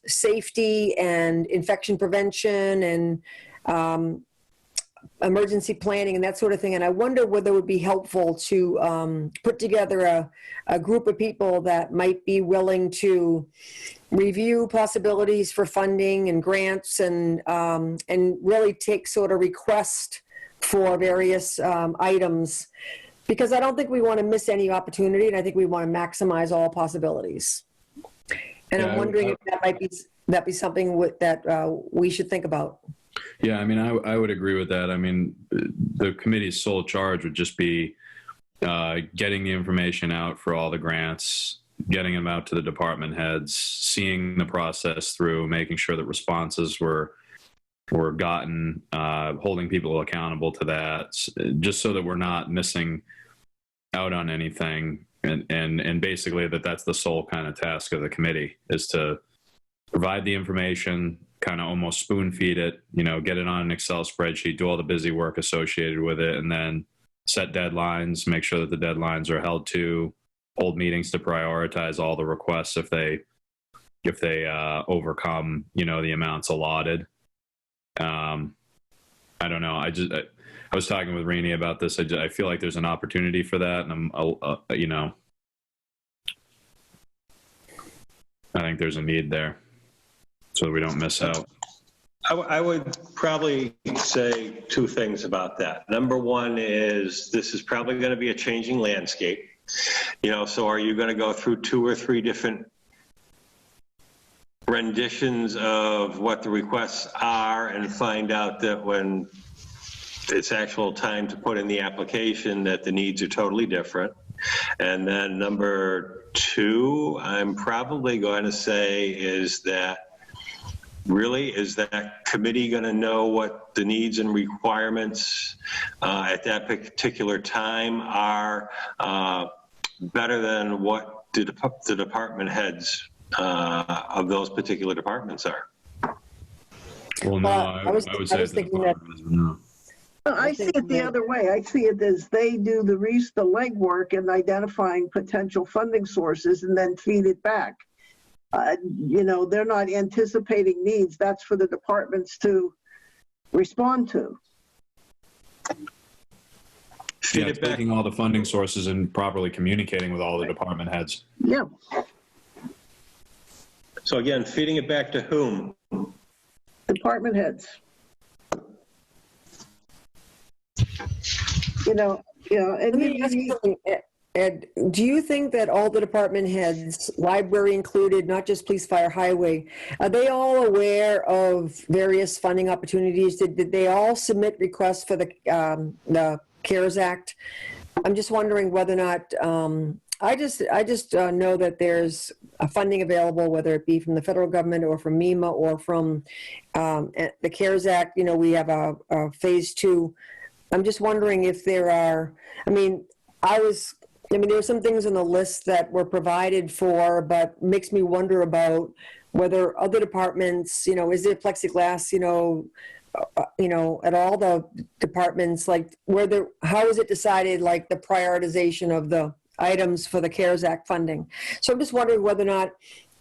safety and infection prevention and emergency planning and that sort of thing. And I wonder whether it would be helpful to put together a group of people that might be willing to review possibilities for funding and grants and really take sort of request for various items, because I don't think we want to miss any opportunity, and I think we want to maximize all possibilities. And Yeah, I'm wondering if that be something that we should think about. Yeah, I mean, I would agree with that. I mean, the committee's sole charge would just be getting the information out for all the grants, getting them out to the department heads, seeing the process through, making sure that responses were gotten, holding people accountable to that, just so that we're not missing out on anything. And basically that's the sole kind of task of the committee, is to provide the information, kind of almost spoon feed it, get it on an Excel spreadsheet, do all the busy work associated with it, and then set deadlines, make sure that the deadlines are held to, hold meetings to prioritize all the requests if they overcome, the amounts allotted. I don't know. I was talking with Rainey about this. I feel like there's an opportunity for that, and I think there's a need there, so that we don't miss out. I would probably say two things about that. Number one is this is probably going to be a changing landscape. So are you going to go through 2 or 3 different renditions of what the requests are and find out that when it's actual time to put in the application that the needs are totally different? And then number 2, I'm probably going to say is that committee going to know what the needs and requirements at that particular time are better than what the department heads of those particular departments are? Well, no, I would say thinking that. No. I see it the other way. I see it as they do the legwork and identifying potential funding sources and then feed it back. They're not anticipating needs. That's for the departments to respond to. Yeah, it's taking all the funding sources and properly communicating with all the department heads. Yeah. So again, feeding it back to whom? Department heads. And Let me ask you something, Ed, do you think that all the department heads, library included, not just police, fire, highway, are they all aware of various funding opportunities? Did they all submit requests for the CARES Act? I'm just wondering whether or not, I just know that there's funding available, whether it be from the federal government or from MEMA or from the CARES Act. We have a phase 2. I'm just wondering if there are, there were some things on the list that were provided for, but makes me wonder about whether other departments, is there plexiglass, at all the departments, like how is it decided, like the prioritization of the items for the CARES Act funding? So I'm just wondering whether or not,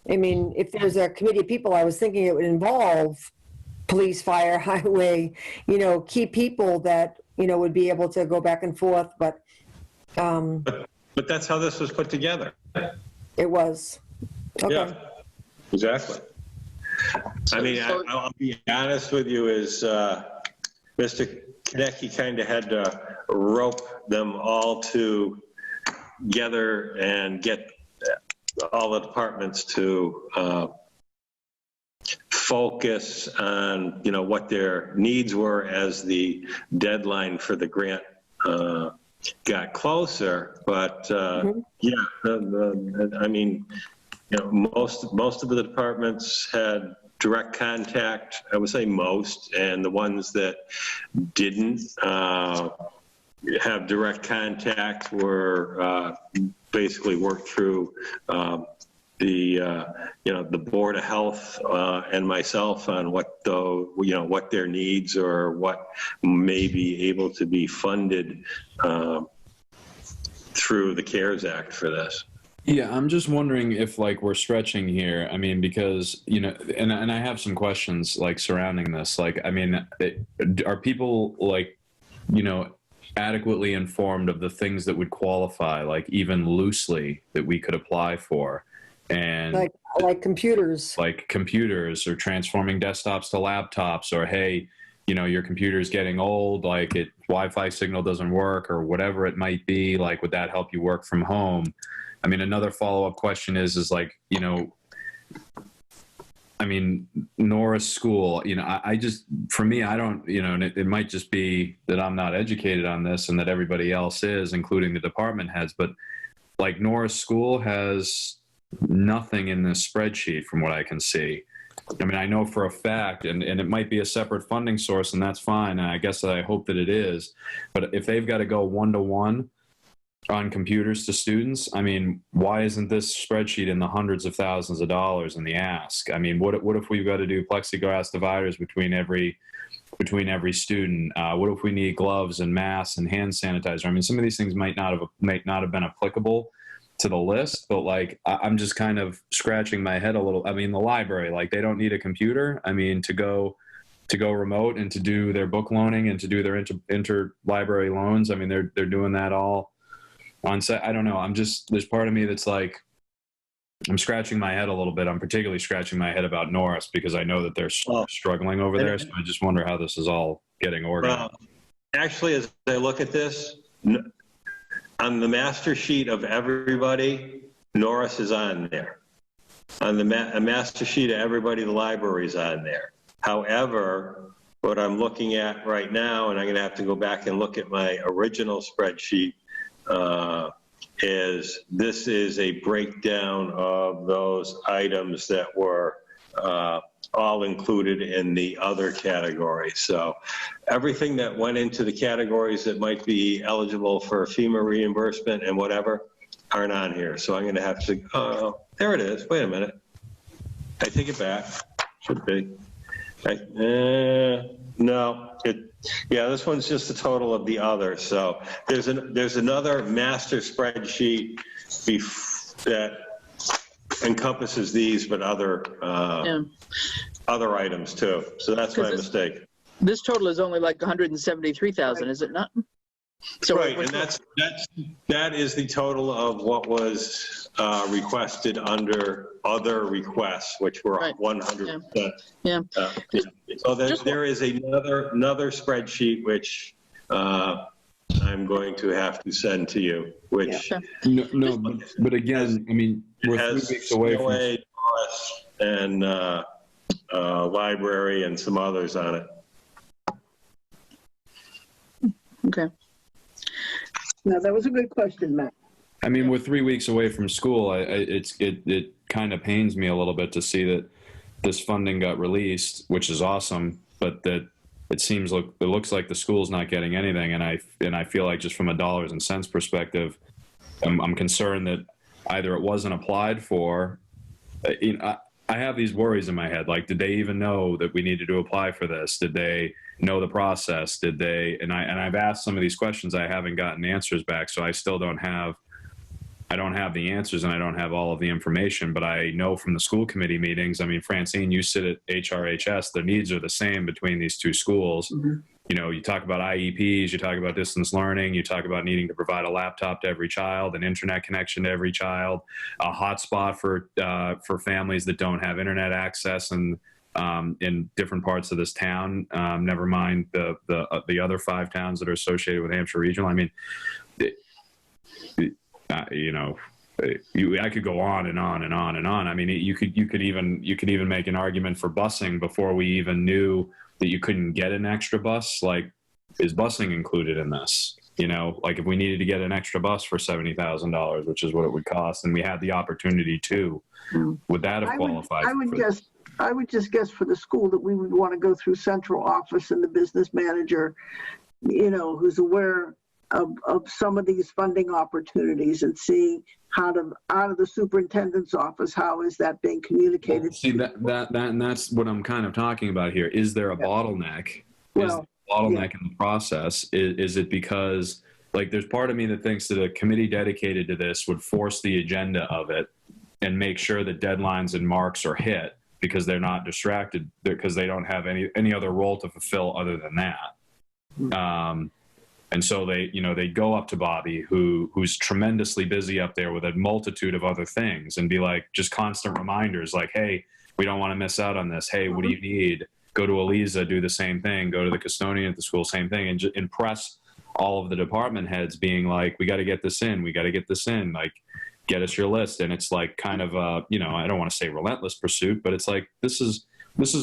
if there's a committee of people, I was thinking it would involve police, fire, highway, key people that, would be able to go back and forth, but that's how this was put together. It was. Okay. Yeah, exactly. I'll be honest with you, is Mr. Konecki kind of had to rope them all together and get all the departments to focus on, what their needs were as the deadline for the grant got closer. But most of the departments had direct contact. I would say most, and the ones that didn't have direct contact were basically worked through the Board of Health and myself on what what their needs or what may be able to be funded through the CARES Act for this. Yeah, I'm just wondering if like we're stretching here. I mean, because, and I have some questions like surrounding this. Like, I mean, are people like, adequately informed of the things that would qualify, like even loosely that we could apply for? And like computers. Like computers or transforming desktops to laptops, or hey, your computer's getting old, like Wi-Fi signal doesn't work or whatever it might be, like would that help you work from home? I mean, another follow-up question is like, I mean, Norris School, I just, for me, I don't, and it might just be that I'm not educated on this and that everybody else is, including the department heads, but like Norris School has nothing in this spreadsheet from what I can see. I mean, I know for a fact, and it might be a separate funding source, and that's fine, and I guess I hope that it is, but if they've got to go one-to-one on computers to students, I mean, why isn't this spreadsheet in the hundreds of thousands of dollars in the ask? I mean, what if we've got to do plexiglass dividers between every student? What if we need gloves and masks and hand sanitizer? I mean, some of these things might not have been applicable to the list, but like I'm just kind of scratching my head a little. I mean, the library, like they don't need a computer. I mean, to go remote and to do their book loaning and to do their interlibrary loans. I mean, they're doing that all on set. I don't know. There's part of me that's like, I'm scratching my head a little bit. I'm particularly scratching my head about Norris because I know that they're struggling over there. So I just wonder how this is all getting organized. Well, actually, as I look at this, on the master sheet of everybody, Norris is on there. On the master sheet of everybody, the library is on there. However, what I'm looking at right now, and I'm going to have to go back and look at my original spreadsheet, this is a breakdown of those items that were all included in the other category. So everything that went into the categories that might be eligible for FEMA reimbursement and whatever aren't on here. So I'm going to have to, oh, there it is. Wait a minute. I take it back. Should be. No, yeah, this one's just the total of the other. So there's another master spreadsheet that encompasses these, but other items too. So that's my mistake. This total is only like 173,000, is it not? So right, and that is the total of what was requested under other requests, which were 100%. Yeah. So there is another spreadsheet which I'm going to have to send to you, which no, but again, I mean, we're 3 weeks away from and library and some others on it. Okay. No, that was a good question, Matt. I mean, we're 3 weeks away from school. It kind of pains me a little bit to see that this funding got released, which is awesome, but that it looks like the school's not getting anything. And I feel like just from a dollars and cents perspective, I'm concerned that either it wasn't applied for. I have these worries in my head. Like, did they even know that we needed to apply for this? Did they know the process? Did they? And I've asked some of these questions. I haven't gotten answers back, so I still don't have the answers, and I don't have all of the information. But I know from the school committee meetings. I mean, Francine, you sit at HRHS. The needs are the same between these two schools. Mm-hmm. You talk about IEPs, you talk about distance learning, you talk about needing to provide a laptop to every child, an internet connection to every child, a hotspot for families that don't have internet access and in different parts of this town. Never mind the other 5 towns that are associated with Hampshire Regional. I mean, I could go on and on and on and on. I mean, you could even make an argument for busing before we even knew that you couldn't get an extra bus. Like, is busing included in this? Like if we needed to get an extra bus for $70,000, which is what it would cost, and we had the opportunity to, would that have qualified? I would just guess for the school that we would want to go through central office and the business manager, who's aware of some of these funding opportunities and see out of the superintendent's office, how is that being communicated? See, and that's what I'm kind of talking about here. Is there a bottleneck? Well, is there a bottleneck in the process? Is it because, like, there's part of me that thinks that a committee dedicated to this would force the agenda of it and make sure that deadlines and marks are hit because they're not distracted, because they don't have any other role to fulfill other than that. And so they go up to Bobby, who's tremendously busy up there with a multitude of other things, and be like, just constant reminders like, hey, we don't want to miss out on this. Hey, what do you need? Go to Eliza, do the same thing. Go to the custodian at the school, same thing. And just impress all of the department heads being like, we got to get this in. We got to get this in. Like, get us your list. And it's like kind of I don't want to say relentless pursuit, but it's like, this is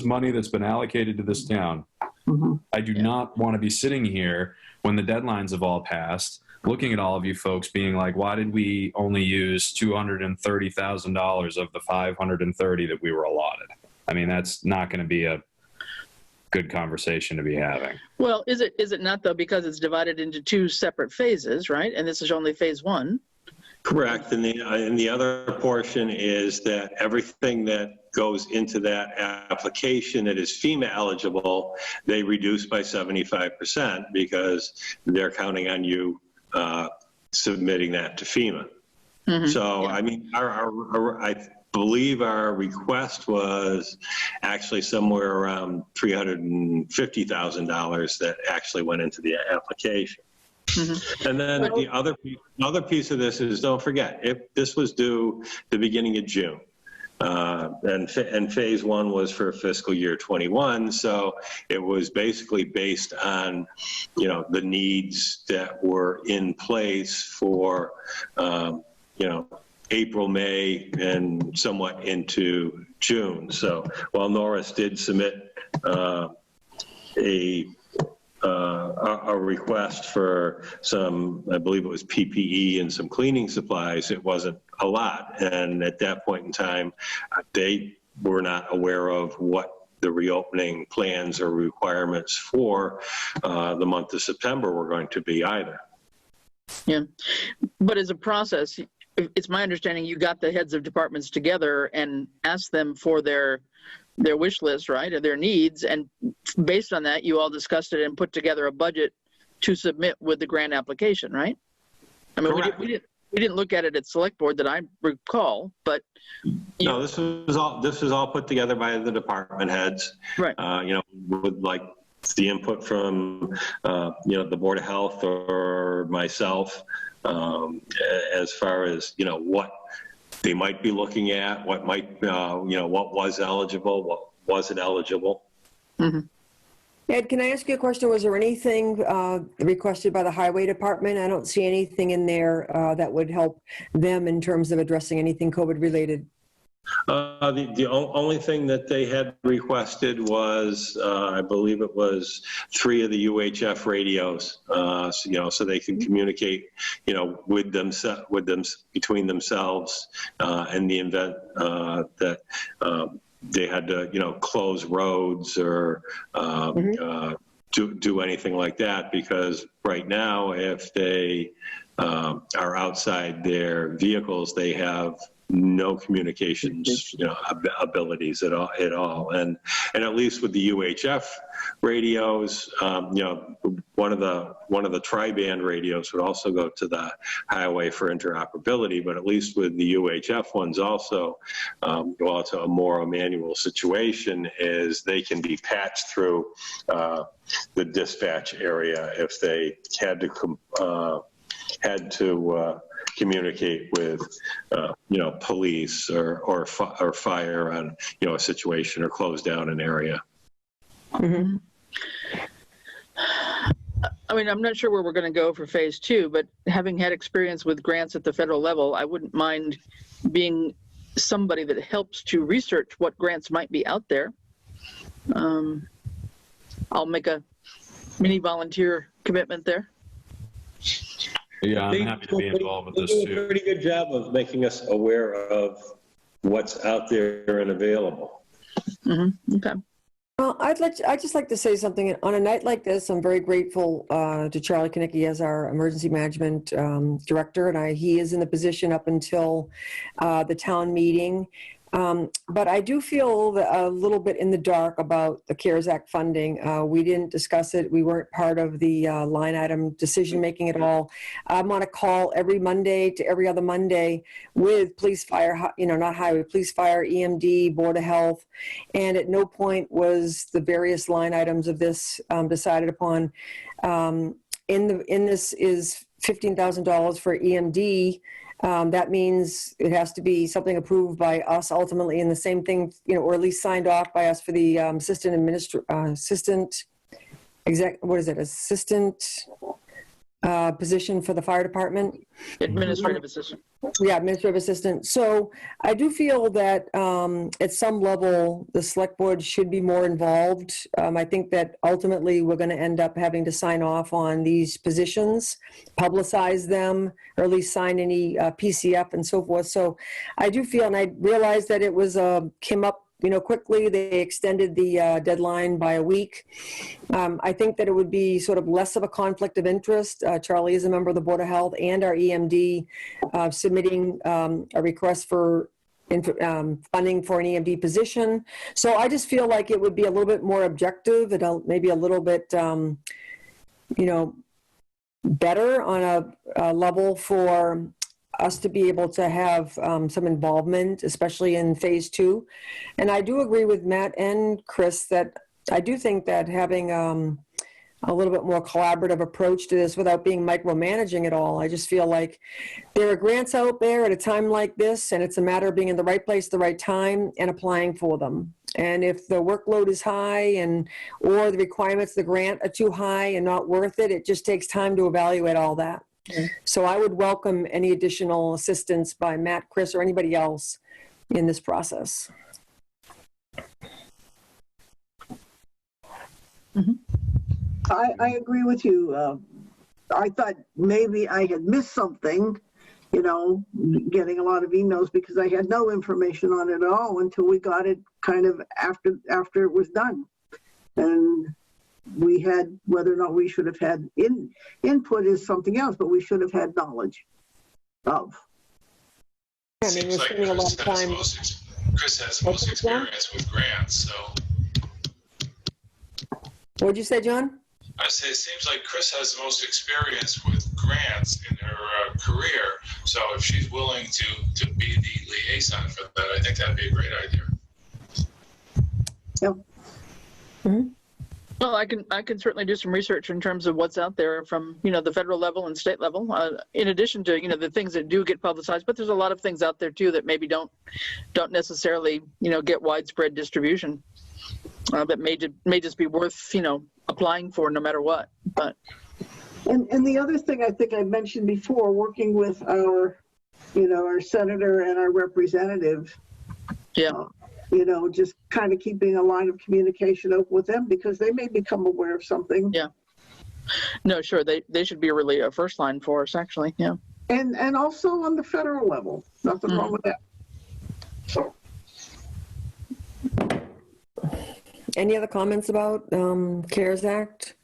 money that's been allocated to this town. Mm-hmm. I do not want to be sitting here when the deadlines have all passed, looking at all of you folks being like, why did we only use $230,000 of the $530 that we were allotted? I mean, that's not going to be a good conversation to be having. Well, is it not, though, because it's divided into two separate phases, right? And this is only phase one. Correct. And the other portion is that everything that goes into that application that is FEMA eligible, they reduce by 75% because they're counting on you submitting that to FEMA. Mm-hmm. So, yeah. I mean, I believe our request was actually somewhere around $350,000 that actually went into the application. Mm-hmm. And then the other piece of this is, don't forget, if this was due the beginning of June, and phase one was for fiscal year 21, so it was basically based on, the needs that were in place for, April, May, and somewhat into June. So while Norris did submit a request for some, I believe it was PPE and some cleaning supplies, it wasn't a lot. And at that point in time, they were not aware of what the reopening plans or requirements for the month of September were going to be either. Yeah, but as a process, it's my understanding you got the heads of departments together and asked them for their wish list, right, or their needs, and based on that, you all discussed it and put together a budget to submit with the grant application, right? I mean, we didn't look at it at select board that I recall, but no, this was all put together by the department heads, right? With like the input from the Board of Health or myself, as far as what they might be looking at, what might, what was eligible, what wasn't eligible. Mm-hmm. Ed, can I ask you a question? Was there anything requested by the highway department? I don't see anything in there that would help them in terms of addressing anything COVID related. The only thing that they had requested was, I believe it was 3 of the UHF radios, so they can communicate, with them between themselves, in the event that they had to, close roads or do anything like that. Because right now, if they are outside their vehicles, they have no communications, abilities at all. And at least with the UHF radios, one of the tri-band radios would also go to the highway for interoperability, but at least with the UHF ones also go out to a more manual situation, is they can be patched through the dispatch area if they had to communicate with, police or fire on, a situation or close down an area. Mm-hmm. I mean, I'm not sure where we're going to go for phase two, but having had experience with grants at the federal level, I wouldn't mind being somebody that helps to research what grants might be out there. I'll make a mini volunteer commitment there. Yeah, I'm happy to be involved with this too. They do a pretty good job of making us aware of what's out there and available. Mm-hmm. Okay. I'd just like to say something. On a night like this, I'm very grateful to Charlie Kinnicky as our emergency management director, and he is in the position up until the town meeting. But I do feel a little bit in the dark about the CARES Act funding. We didn't discuss it. We weren't part of the line item decision-making at all. I'm on a call every Monday to every other Monday with police, fire, not highway, police, fire, EMD, Board of Health. And at no point was the various line items of this decided upon. In this is $15,000 for EMD. That means it has to be something approved by us ultimately, and the same thing, or at least signed off by us for the assistant position for the fire department. Administrative assistant. Yeah, administrative assistant. So I do feel that at some level, the select board should be more involved. I think that ultimately we're going to end up having to sign off on these positions, publicize them, or at least sign any PCF and so forth. So I do feel, and I realized that it was came up quickly. They extended the deadline by a week. I think that it would be sort of less of a conflict of interest. Charlie is a member of the Board of Health and our EMD submitting a request for funding for an EMD position. So I just feel like it would be a little bit more objective and maybe a little bit, better on a level for us to be able to have some involvement, especially in phase 2. And I do agree with Matt and Chris that I do think that having a little bit more collaborative approach to this without being micromanaging it all. I just feel like there are grants out there at a time like this, and it's a matter of being in the right place at the right time and applying for them. And if the workload is high or the requirements of the grant are too high and not worth it, it just takes time to evaluate all that. So I would welcome any additional assistance by Matt, Chris, or anybody else in this process. Mm-hmm. I agree with you. I thought maybe I had missed something, getting a lot of emails because I had no information on it at all until we got it kind of after it was done. And we had, whether or not we should have had input is something else, but we should have had knowledge of. I mean, we're spending a lot of time. Chris has most experience with grants, so. What'd you say, John? I say it seems like Chris has the most experience with grants in her career. So if she's willing to be the liaison for that, I think that'd be a great idea. Yep. Mm-hmm. Well, I can certainly do some research in terms of what's out there from, the federal level and state level, in addition to, the things that do get publicized, but there's a lot of things out there too that maybe don't necessarily, get widespread distribution, that may just be worth, applying for no matter what, but. And the other thing I think I mentioned before, working with our senator and our representative. Yeah. Just kind of keeping a line of communication open with them because they may become aware of something. Yeah. No, sure. They should be really a first line for us, actually. Yeah. And also on the federal level. Nothing wrong with that. So. Any other comments about CARES Act?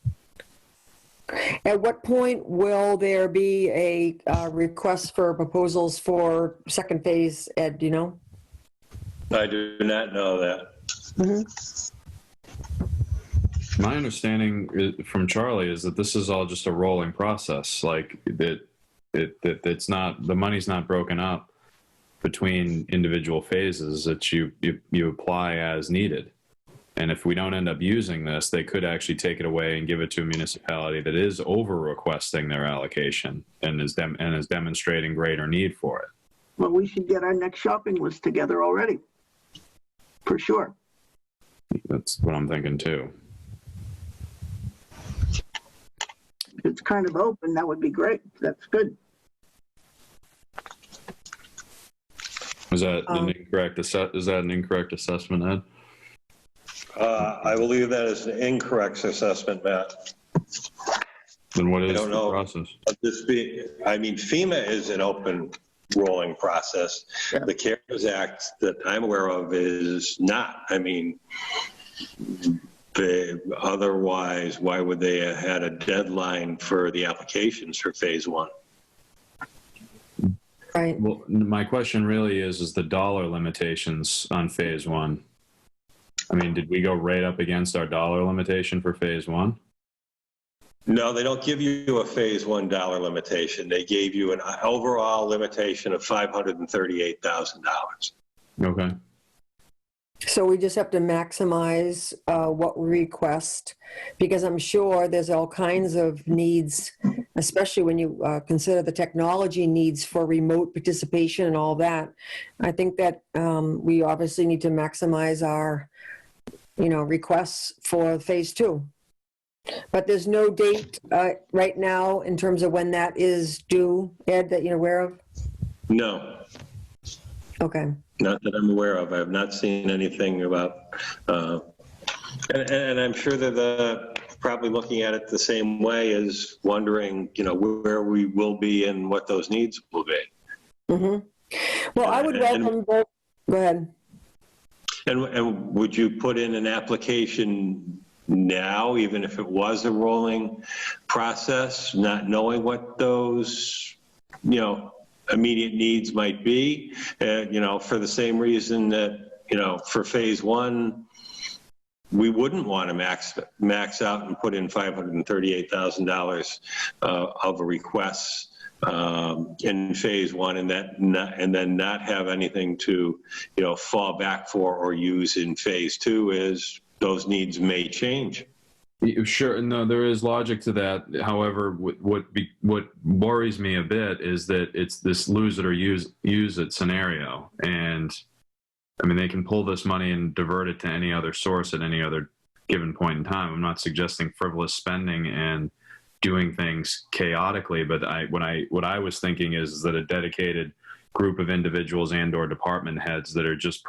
At what point will there be a request for proposals for second phase, Ed, do you know? I do not know that. Mm-hmm. My understanding from Charlie is that this is all just a rolling process. Like it's not, the money's not broken up between individual phases. That you apply as needed. And if we don't end up using this, they could actually take it away and give it to a municipality that is over requesting their allocation and is demonstrating greater need for it. Well, we should get our next shopping list together already. For sure. That's what I'm thinking too. If it's kind of open, that would be great. That's good. Is that an incorrect assessment, Ed? I believe that is an incorrect assessment, Matt. Then what is the process? FEMA is an open rolling process. Yeah. The CARES Act that I'm aware of is not. I mean, Otherwise, why would they have had a deadline for the applications for phase one? Right. Well, my question really is the dollar limitations on phase one. I mean, did we go right up against our dollar limitation for phase one? No, they don't give you a phase $1 limitation. They gave you an overall limitation of $538,000. Okay. So we just have to maximize what we request, because I'm sure there's all kinds of needs, especially when you consider the technology needs for remote participation and all that. I think that we obviously need to maximize our, requests for phase two. But there's no date right now in terms of when that is due, Ed, that you're aware of? No. Okay. Not that I'm aware of. I have not seen anything about, and I'm sure they're probably looking at it the same way, as wondering, where we will be and what those needs will be. Mm-hmm. Well, I would welcome both. Go ahead. And would you put in an application now, even if it was a rolling process, not knowing what those, immediate needs might be, for the same reason that, for phase one, we wouldn't want to max out and put in $538,000 of a request in phase one, and then not have anything to, fall back for or use in phase two, is those needs may change. Sure. No, there is logic to that. However, what worries me a bit is that it's this lose it or use it scenario. And I mean, they can pull this money and divert it to any other source at any other given point in time. I'm not suggesting frivolous spending and doing things chaotically, but what I was thinking is that a dedicated group of individuals and/or department heads that are just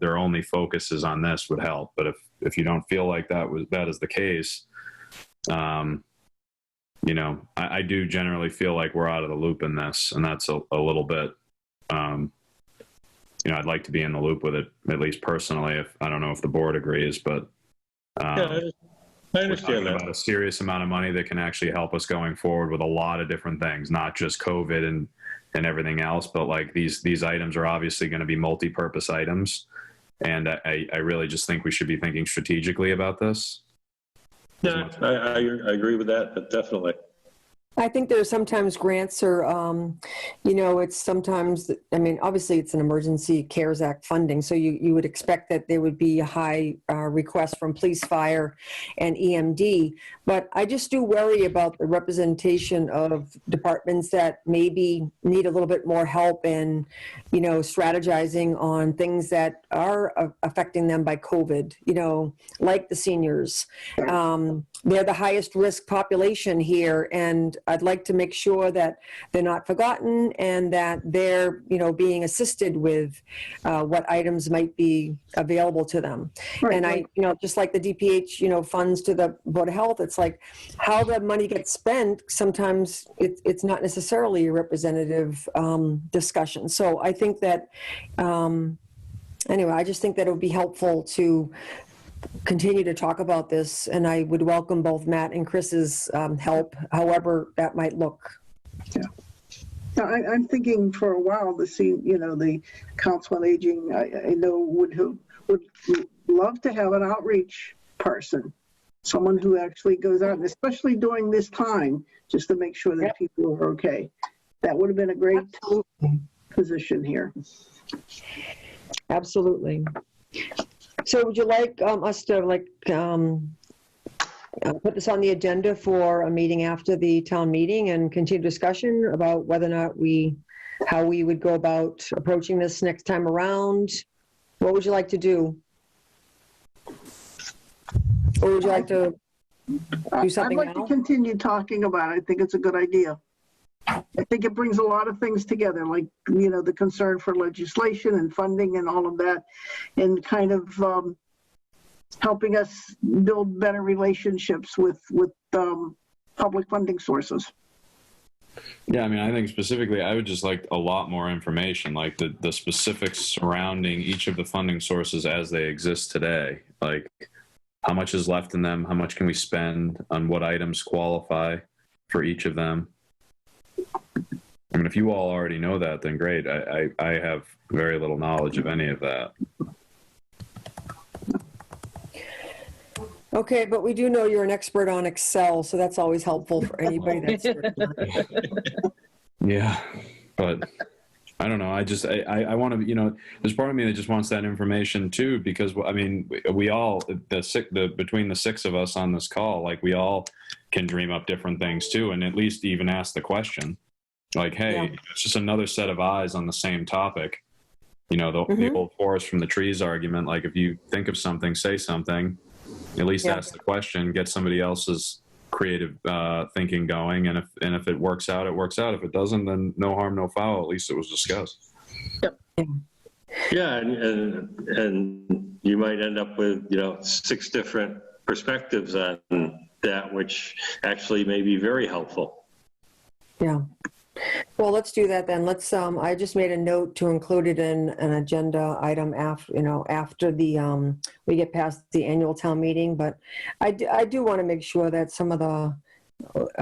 their only focus is on this would help. But if you don't feel like that is the case, I do generally feel like we're out of the loop in this, and that's a little bit. I'd like to be in the loop with it, at least personally. If I don't know if the board agrees, but Yeah, I understand that. About a serious amount of money that can actually help us going forward with a lot of different things, not just COVID and everything else, but like these items are obviously going to be multi-purpose items, and I really just think we should be thinking strategically about this. Yeah, I agree with that, but definitely. I think there are sometimes grants or, it's sometimes, obviously it's an emergency CARES Act funding, so you would expect that there would be a high request from police, fire, and EMD. But I just do worry about the representation of departments that maybe need a little bit more help in, strategizing on things that are affecting them by COVID, like the seniors. They're the highest risk population here, and I'd like to make sure that they're not forgotten and that they're, being assisted with what items might be available to them. Right. And just like the DPH, funds to the Board of Health, it's like how the money gets spent, sometimes it's not necessarily a representative discussion. So I think that, I just think that it would be helpful to continue to talk about this, and I would welcome both Matt and Chris's help, however that might look. Yeah. Now, I'm thinking for a while the Council on Aging, I know would love to have an outreach person, someone who actually goes out, and especially during this time, just to make sure that people are okay. That would have been a great position here. Absolutely. So would you like us to put this on the agenda for a meeting after the town meeting and continue discussion about whether or not how we would go about approaching this next time around? What would you like to do? Or would you like to do something I'd like now? to continue talking about it. I think it's a good idea. I think it brings a lot of things together, like, the concern for legislation and funding and all of that, and kind of helping us build better relationships with public funding sources. Yeah, I think specifically, I would just like a lot more information, like the specifics surrounding each of the funding sources as they exist today. Like, how much is left in them, how much can we spend on what items qualify for each of them. I mean, if you all already know that, then great. I have very little knowledge of any of that. Okay, but we do know you're an expert on Excel, so that's always helpful for anybody that's. Yeah, but I don't know. I want to, there's part of me that just wants that information too, because I mean, we all, between the 6 of us on this call, like we all can dream up different things too, and at least even ask the question, like, hey, it's just another set of eyes on the same topic. The old forest from the trees argument, like if you think of something, say something, at least ask the question, get somebody else's creative thinking going, and if it works out, it works out. If it doesn't, then no harm, no foul. At least it was discussed. Yep. Yeah, and you might end up with 6 different perspectives on that, which actually may be very helpful. Yeah. Well, let's do that then. Let's. I just made a note to include it in an agenda item after the we get past the annual town meeting. But I do want to make sure that some of the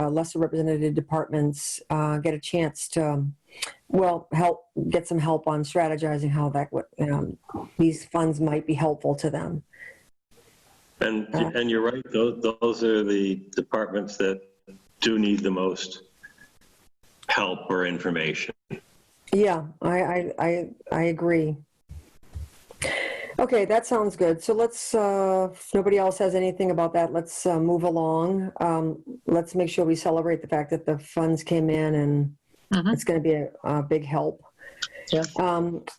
lesser represented departments get a chance to, get some help on strategizing how that these funds might be helpful to them. And you're right. Those are the departments that do need the most help or information. Yeah, I agree. Okay, that sounds good. So let's, if nobody else has anything about that, let's move along. Let's make sure we celebrate the fact that the funds came in, and it's going to be a big help. Yeah.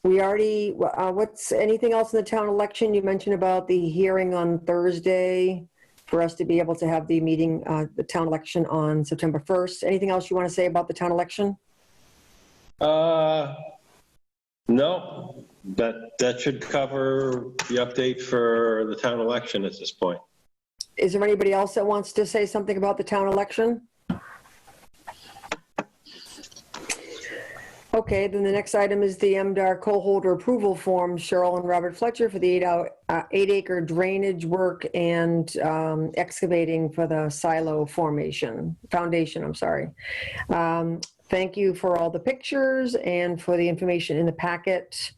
We already, what's anything else in the town election? You mentioned about the hearing on Thursday for us to be able to have the meeting, the town election on September 1st. Anything else you want to say about the town election? No, that should cover the update for the town election at this point. Is there anybody else that wants to say something about the town election? Okay, then the next item is the MDR co-holder approval form, Cheryl and Robert Fletcher, for the 8-acre drainage work and excavating for the silo foundation. Thank you for all the pictures and for the information in the packet.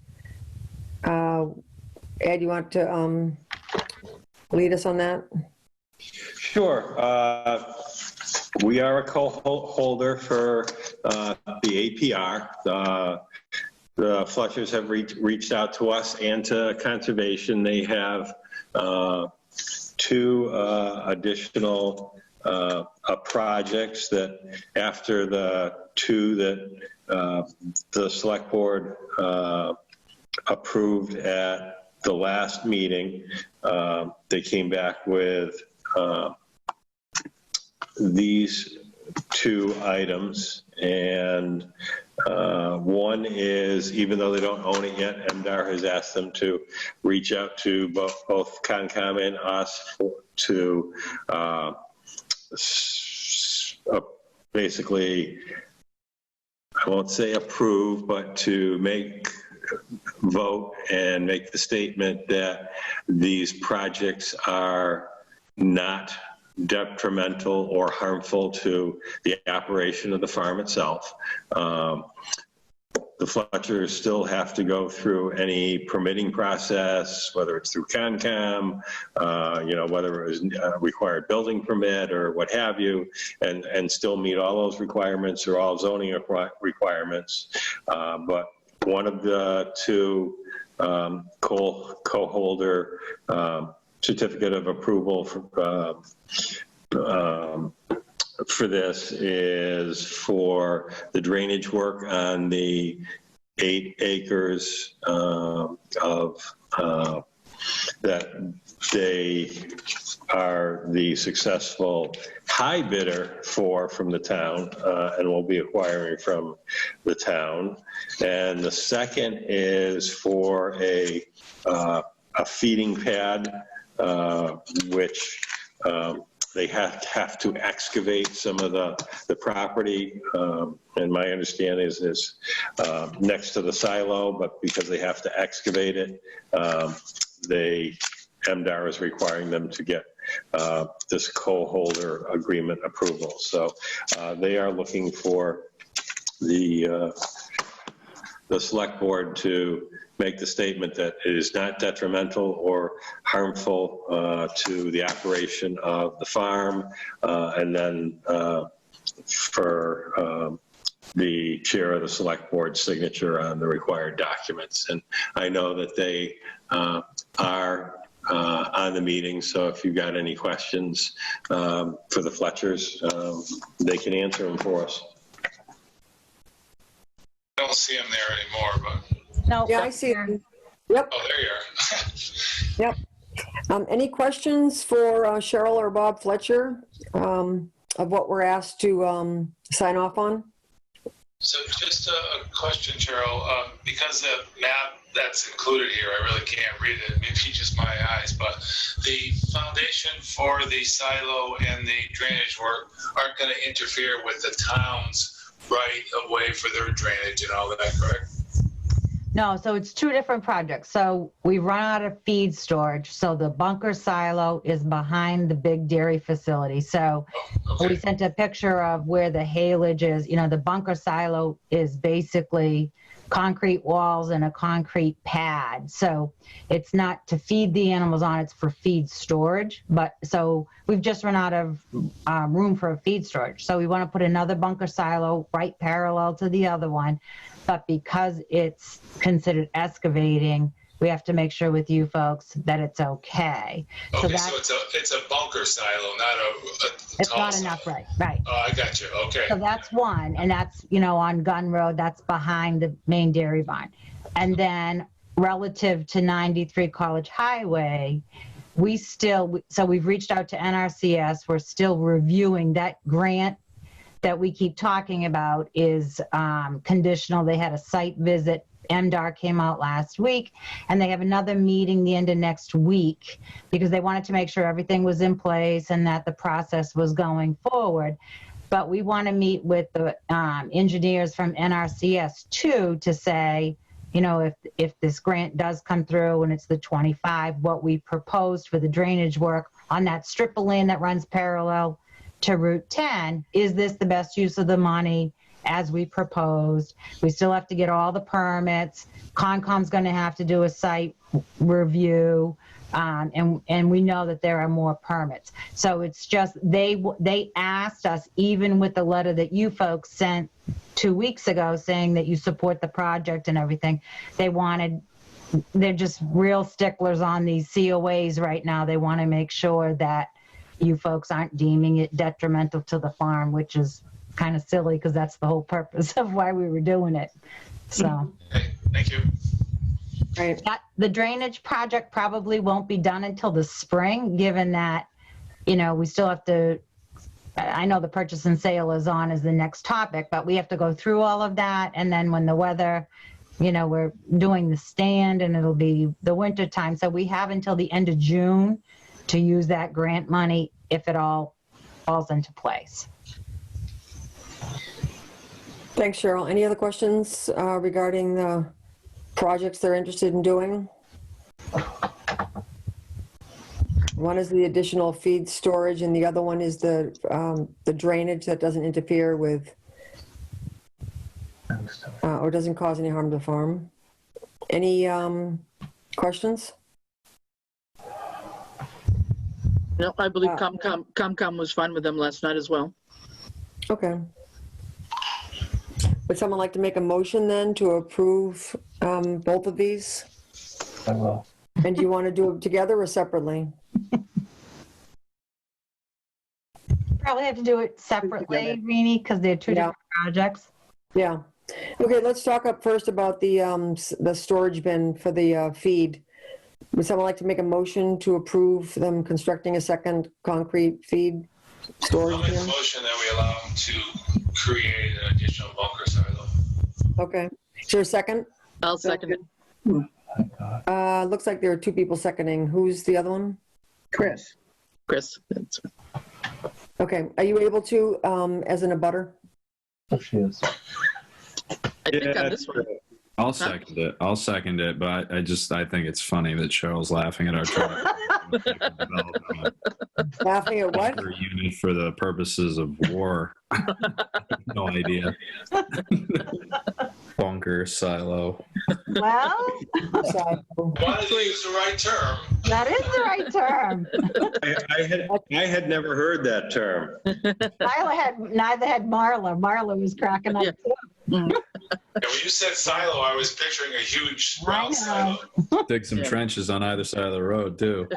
Ed, you want to lead us on that? Sure. We are a co-holder for the APR. The Fletchers have reached out to us and to Conservation. They have 2 additional projects that, after the 2 that the Select Board approved at the last meeting, they came back with these 2 items, and one is, even though they don't own it yet, MDR has asked them to reach out to both Concom and us to basically, I won't say approve, but to vote and make the statement that these projects are not detrimental or harmful to the operation of the farm itself. The Fletchers still have to go through any permitting process, whether it's through Concom, whether it was a required building permit or what have you, and still meet all those requirements or all zoning requirements. But one of the 2 co-holder certificate of approval for this is for the drainage work on the 8 acres that they are the successful high bidder from the town, and will be acquiring from the town. And the second is for a feeding pad, which they have to excavate some of the property, and my understanding is next to the silo, but because they have to excavate it, they MDR is requiring them to get this co-holder agreement approval. So they are looking for the select board to make the statement that it is not detrimental or harmful to the operation of the farm, and then for the chair of the select board signature on the required documents. And I know that they are on the meeting, so if you've got any questions for the Fletchers, they can answer them for us. I don't see him there anymore, but. No. Yeah, I see them. Yep, Oh, there you are. yep. Any questions for Cheryl or Bob Fletcher of what we're asked to sign off on? So just a question, Cheryl, because the map that's included here, I really can't read it, maybe just my eyes, but the foundation for the silo and the drainage work aren't going to interfere with the town's right of way for their drainage and all that, correct? No, so it's two different projects. So we run out of feed storage. So the bunker silo is behind the big dairy facility. So we sent a picture of where the haylage is. You know, the bunker silo is basically concrete walls and a concrete pad. So it's not to feed the animals on, it's for feed storage. But so we've just run out of room for a feed storage. So we want to put another bunker silo right parallel to the other one. But because it's considered excavating, we have to make sure with you folks that it's okay. Okay, so it's a bunker silo, not a it's tall not silo. enough, right. Oh, I got you. Okay. So that's one, and that's, you know, on Gun Road, that's behind the main dairy barn. And then relative to 93 College Highway, so we've reached out to NRCS, we're still reviewing that grant that we keep talking about is conditional. They had a site visit. MDR came out last week, and they have another meeting the end of next week because they wanted to make sure everything was in place and that the process was going forward. But we want to meet with the engineers from NRCS too to say, you know, if this grant does come through and it's the 25, what we proposed for the drainage work on that strip of land that runs parallel to Route 10, is this the best use of the money as we proposed? We still have to get all the permits. Concom's going to have to do a site review, and we know that there are more permits. So it's just they asked us, even with the letter that you folks sent 2 weeks ago saying that you support the project and everything, they're just real sticklers on these COAs right now. They want to make sure that you folks aren't deeming it detrimental to the farm, which is kind of silly because that's the whole purpose of why we were doing it. So, Okay, thank you. Right. the drainage project probably won't be done until the spring, given that, you know, we still have to, I know the purchase and sale is on as the next topic, but we have to go through all of that. And then when the weather, you know, we're doing the stand and it'll be the winter time. So we have until the end of June to use that grant money if it all falls into place. Thanks, Cheryl. Any other questions regarding the projects they're interested in doing? One is the additional feed storage, and the other one is the drainage that doesn't interfere with or doesn't cause any harm to the farm. Any questions? No, I believe ComCom was fine with them last night as well. Okay. Would someone like to make a motion then to approve both of these? I will. And do you want to do them together or separately? Probably have to do it separately, Rini, because they're two different projects. Yeah. Okay, let's talk up first about the storage bin for the feed. Would someone like to make a motion to approve them constructing a second concrete feed storage I'll make a bin? motion that we allow them to create an additional bunker silo. Okay. Is there a second? I'll second it. Looks like there are two people seconding. Who's the other one? Chris. Chris. Okay. Are you able to, as an abutter? Oh, she is. I think on this one. I'll second it. But I think it's funny that Cheryl's laughing at our Laughing at what? unit for the purposes of war. No idea. Bunker silo. Well, Wanted to use the right term. that is the right term. I had never heard that term. Neither had Marla. Marla was cracking up too. Yeah, when you said silo, I was picturing a huge round silo. Dig some trenches on either side of the road too.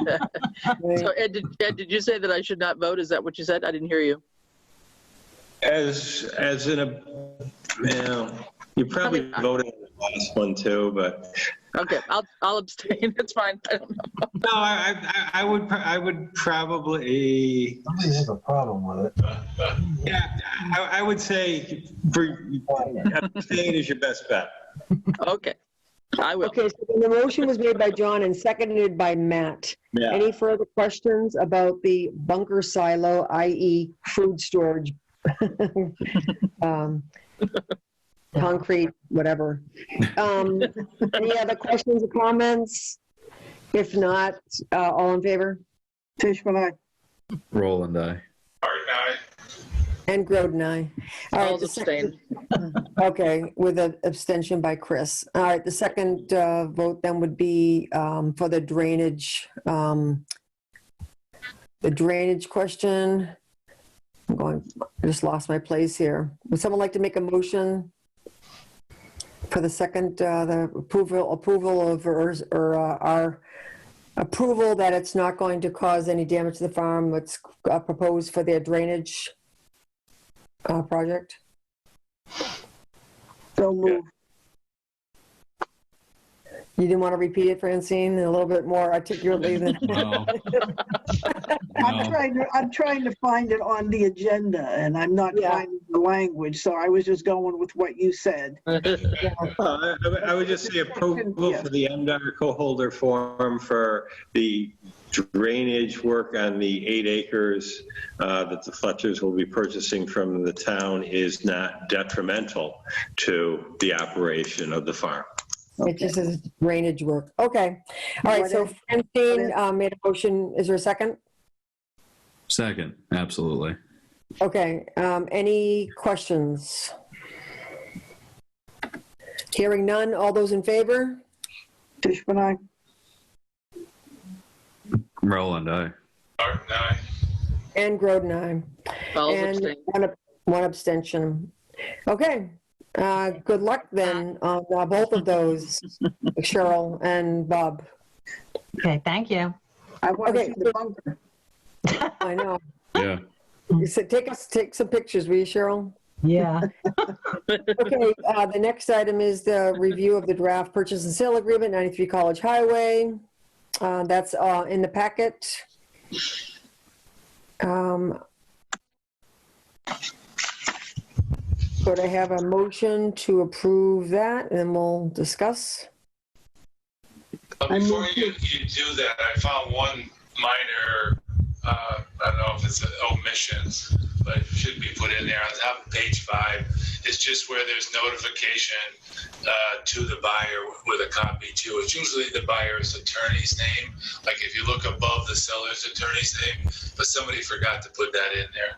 So Ed, did you say that I should not vote? Is that what you said? I didn't hear you. As in a, you probably voted on the last one too, but. Okay, I'll abstain. That's fine. I don't know. No, I would probably. Somebody has a problem with it. Yeah, I would say abstain is your best bet. Okay, I will. Okay, so the motion was made by John and seconded by Matt. Yeah. Any further questions about the bunker silo, i.e. food storage? Concrete, whatever. Any other questions or comments? If not, all in favor? Fishman, aye. Roland, I. Martin, aye. And Groden, aye. All right, I'll the second- abstain. Okay, with an abstention by Chris. All right, the second vote then would be for the drainage question. I just lost my place here. Would someone like to make a motion for the second, the approval of, or our approval that it's not going to cause any damage to the farm, what's proposed for their drainage project? So move. You didn't want to repeat it, Francine, a little bit more articulately than? No. I'm trying to find it on the agenda, and I'm not finding the language, so I was just going with what you said. I would just say approval for the MDR co-holder form for the drainage work on the 8 acres that the Fletchers will be purchasing from the town is not detrimental to the operation of the farm. It just says drainage work. Okay. All right, so Francine made a motion. Is there a second? Second, absolutely. Okay, any questions? Hearing none, all those in favor? Fishman, aye. Roland, I. Martin, aye. And Groden, aye. I'll And abstain. one abstention. Okay, good luck then on both of those, Cheryl and Bob. Okay, thank you. I want to Okay. see the bunker. I know. Yeah. You said take some pictures, will you, Cheryl? Yeah. Okay, the next item is the review of the draft purchase and sale agreement, 93 College Highway. That's in the packet. Could I have a motion to approve that, and then we'll discuss? Before you do that, I found one minor, I don't know if it's an omission, but it should be put in there on top of page 5. It's just where there's notification to the buyer with a copy too. It's usually the buyer's attorney's name. Like if you look above the seller's attorney's name, but somebody forgot to put that in there.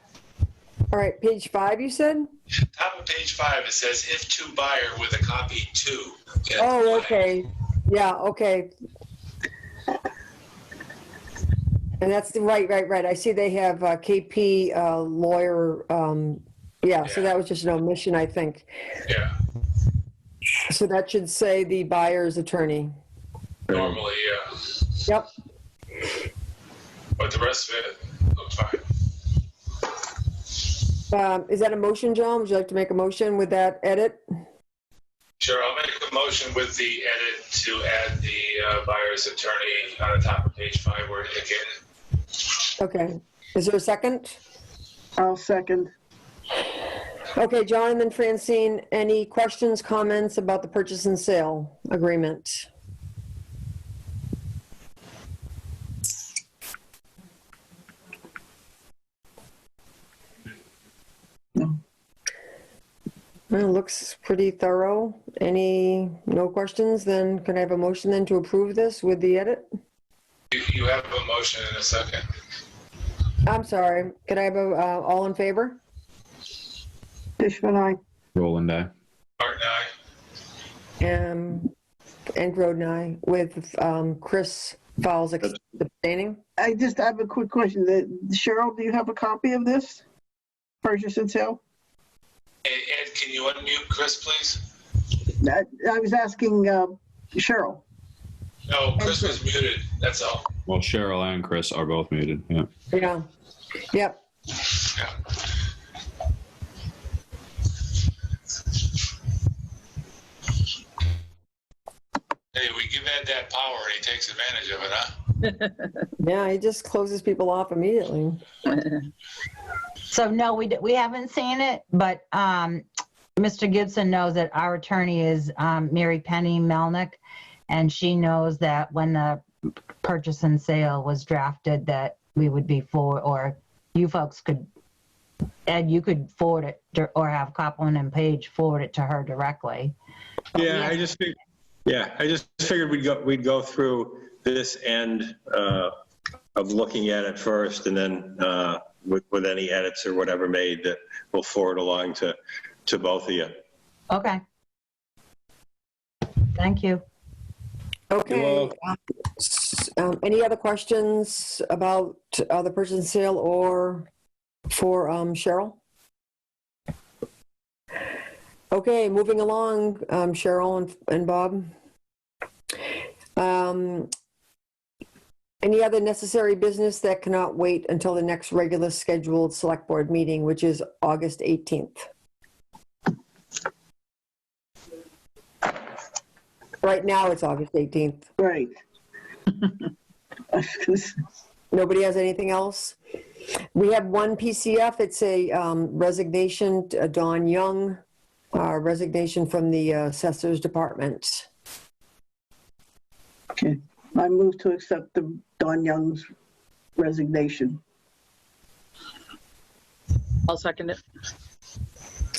All right, page 5, you said? Top of page 5, it says if to buyer with a copy to. Oh, okay. Yeah, okay. And that's the right. I see they have KP lawyer. Yeah, so that was just an omission, I think. Yeah, So that should say the buyer's attorney. normally, yeah. Yep. But the rest of it looks fine. Is that a motion, John? Would you like to make a motion with that edit? Sure, I'll make a motion with the edit to add the buyer's attorney on the top of page 5 where indicated. Okay. Is there a second? I'll second. Okay, John and then Francine, any questions, comments about the purchase and sale agreement? No. Well, it looks pretty thorough No questions? Then can I have a motion then to approve this with the edit? You have a motion in a second. I'm sorry. Can I have a, all in favor? Fishman, aye. Roland, aye. Martin, aye. And Groden, aye, with Chris Fowles abstaining. I just have a quick question. Cheryl, do you have a copy of this? Purchase and sale? Hey, Ed, can you unmute Chris, please? I was asking Cheryl. No, Chris was muted, that's all. Well, Cheryl and Chris are both muted. Yeah. Yeah. Yep. Yeah. Hey, we give Ed that power and he takes advantage of it, huh? Yeah, he just closes people off immediately. So no, we haven't seen it, but Mr. Gibson knows that our attorney is Mary Penny Melnick, and she knows that when the purchase and sale was drafted that we would be for, or you folks could, Ed, you could forward it or have Copland and Page forward it to her directly. Yeah, I just figured we'd go through this end of looking at it first, and then with any edits or whatever made, that we'll forward along to both of you. Okay. Thank you. Okay. Any other questions about the purchase and sale or for Cheryl? Okay, moving along, Cheryl and Bob. Any other necessary business that cannot wait until the next regular scheduled select board meeting, which is August 18th? Right now, it's August 18th. Right. Nobody has anything else? We have one PCF. It's a resignation, Dawn Young, resignation from the Assessor's Department. Okay. I move to accept the Dawn Young's resignation. I'll second it.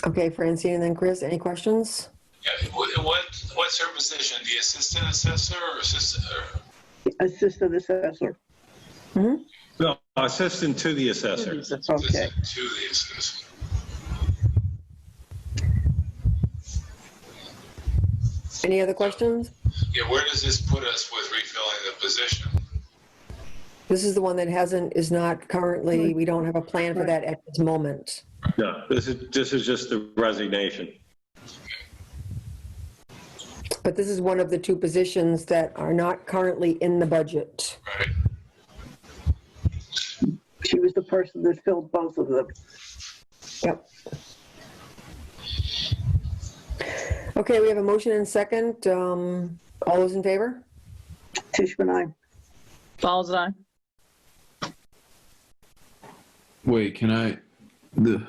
Okay, Francine and then Chris, any questions? Yeah, what's her position? The assistant assessor or assistant? Assistant assessor. Mm-hmm. No, assistant to the assessor. Okay. Assistant to the assessor. Any other questions? Yeah, where does this put us with refilling the position? This is the one that is not currently, we don't have a plan for that at this moment. No, this is just the resignation. But this is one of the two positions that are not currently in the budget. Right. She was the person that filled both of them. Yep. Okay, we have a motion and second. All those in favor? Tishman, aye. Fowles, aye. Wait, can I? We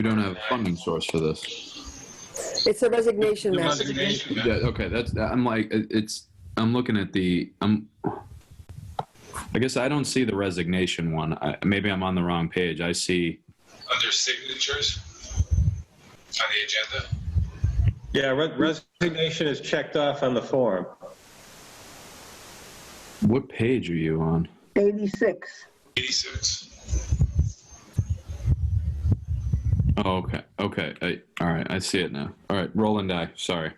don't have a funding source for this. It's a resignation, The Matt. resignation, Yeah, okay, I'm looking at I guess I don't see the resignation one. Maybe I'm on the wrong page. I see. under signatures on the agenda. Yeah, resignation is checked off on the form. What page are you on? 86. 86. Oh, okay. Okay. All right. I see it now. All right. Roland, aye. Sorry.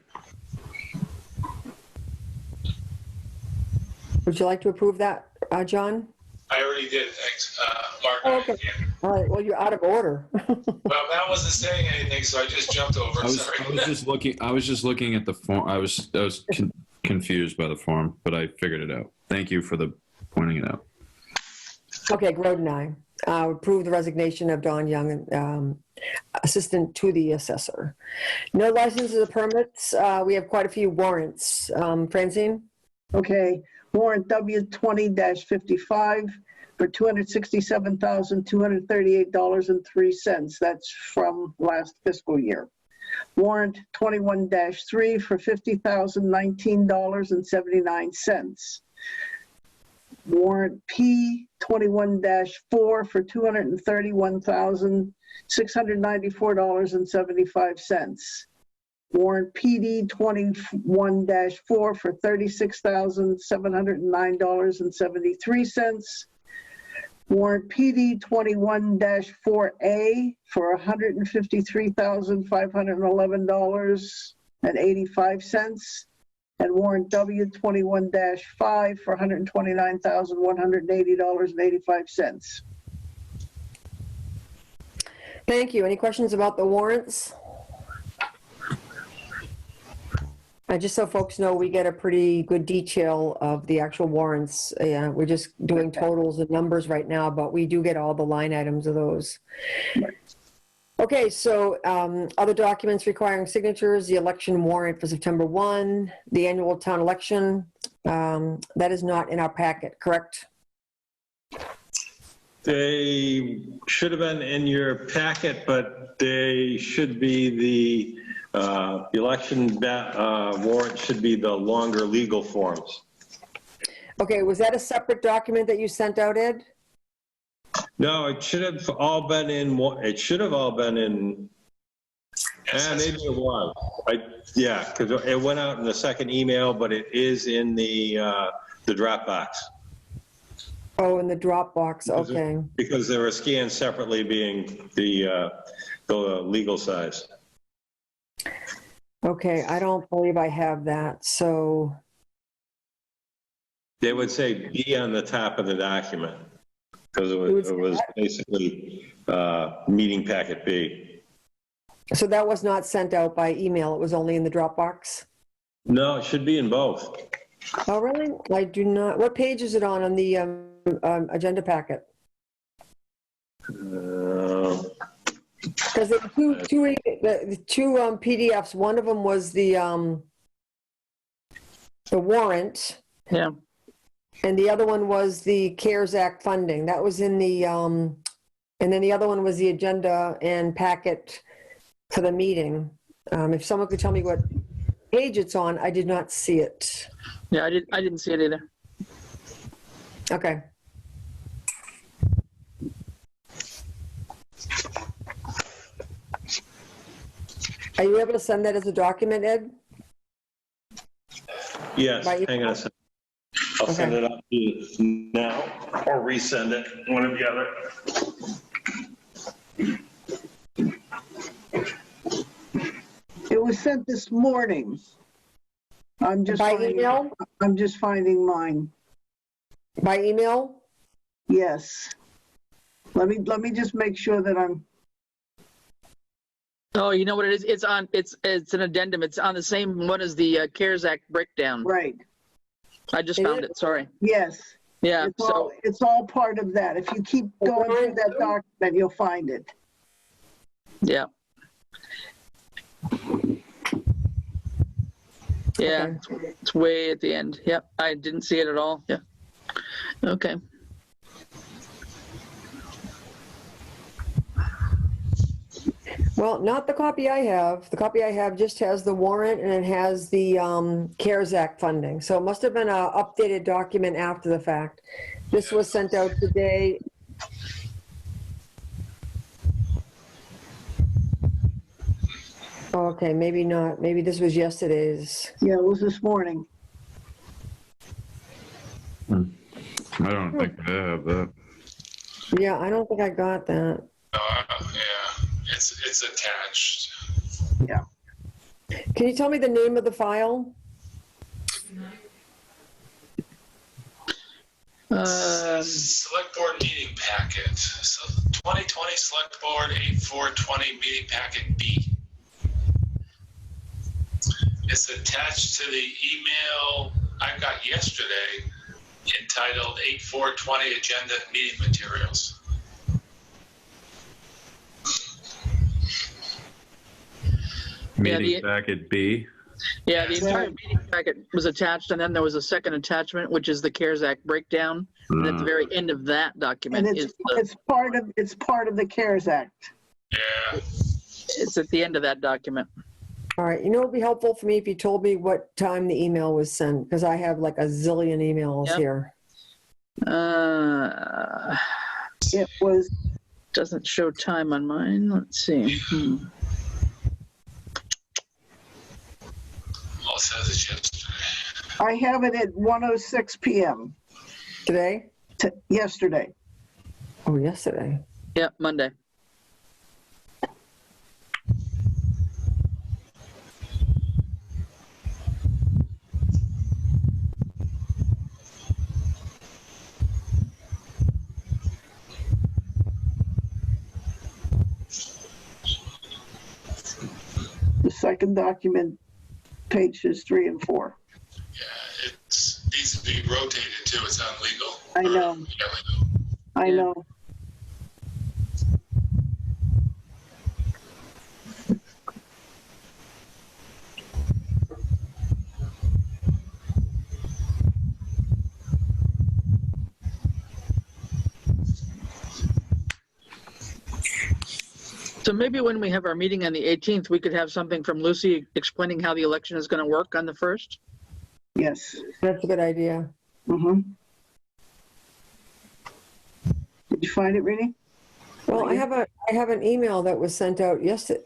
Would you like to approve that, John? I already did, thanks. Mark, Oh, okay. All right, well, you're out of order. Well, Matt wasn't saying anything, so I just jumped over. I was Sorry. just looking at the form. I was confused by the form, but I figured it out. Thank you for pointing it out. Okay, Groden, aye. Approve the resignation of Dawn Young, assistant to the assessor. No licenses or permits. We have quite a few warrants. Francine? Okay, warrant W20-55 for $267,238.03. That's from last fiscal year. Warrant 21-3 for $50,019.79. Warrant P 21-4 for $231,000 $694.75. Warrant PD 21-4 for $36,709.73. Warrant PD 21-4A for $153,511.85. And warrant W 21-5 for $129,180.85. Thank you. Any questions about the warrants? Just so folks know, we get a pretty good detail of the actual warrants. We're just doing totals and numbers right now, but we do get all the line items of those. Okay, so other documents requiring signatures, the election warrant for September 1, the annual town election. That is not in our packet, correct? They should have been in your packet, but they should be the election warrant should be the longer legal forms. Okay, was that a separate document that you sent out, Ed? No, it should have all been in. It should have all been in. Maybe it was. Yeah, because it went out in the second email, but it is in the Dropbox. Oh, in the Dropbox. Okay. Because they were scanned separately, being the legal size. Okay, I don't believe I have that. So they would say B on the top of the document. Because it was basically meeting packet B. So that was not sent out by email. It was only in the Dropbox? No, it should be in both. Oh, really? I do not. What page is it on the agenda packet? Because there were two PDFs. One of them was the warrant. Yeah. And the other one was the CARES Act funding. That was in the, and then the other one was the agenda and packet for the meeting. If someone could tell me what page it's on, I did not see it. Yeah, I didn't see it either. Okay. Are you able to send that as a document, Ed? Yes, hang on a second. I'll send it up to you now or resend it, one or the other. It was sent this morning. I'm just by email? I'm just finding mine. By email? Yes. Let me just make sure that I'm. Oh, you know what it is? It's an addendum. It's on the same one as the CARES Act breakdown. Right. I just found it. Sorry. Yes. Yeah. It's all part of that. If you keep going through that document, you'll find it. Yeah. Yeah. Okay. It's way at the end. Yep. I didn't see it at all. Yeah. Okay. Well, not the copy I have. The copy I have just has the warrant and it has the CARES Act funding. So it must have been an updated document after the fact. This was sent out today. Oh, okay, maybe not. Maybe this was yesterday's. Yeah, it was this morning. I don't think I have that. Yeah, I don't think I got that. Yeah, it's attached. Yeah. Can you tell me the name of the file? Select Board meeting packet. So 2020 Select Board 8420 meeting packet B. It's attached to the email I got yesterday entitled 8420 Agenda Meeting Materials. Meeting packet B. Yeah, the entire meeting packet was attached, and then there was a second attachment, which is the CARES Act breakdown. And at the very end of that document And it's part of the CARES Act. Yeah. It's at the end of that document. All right, you know, it would be helpful for me if you told me what time the email was sent, because I have like a zillion emails here. It was Doesn't show time on mine. Let's see. All says it's yesterday. I have it at 1:06 PM Today? yesterday. Oh, yesterday. Yeah, Monday. The second document, pages 3 and 4. Yeah, it needs to be rotated too. It's illegal. I know. I know. So maybe when we have our meeting on the 18th, we could have something from Lucy explaining how the election is going to work on the 1st. Yes. That's a good idea. Mm-hmm. Did you find it, Rini? Well, I have an email that was sent out yesterday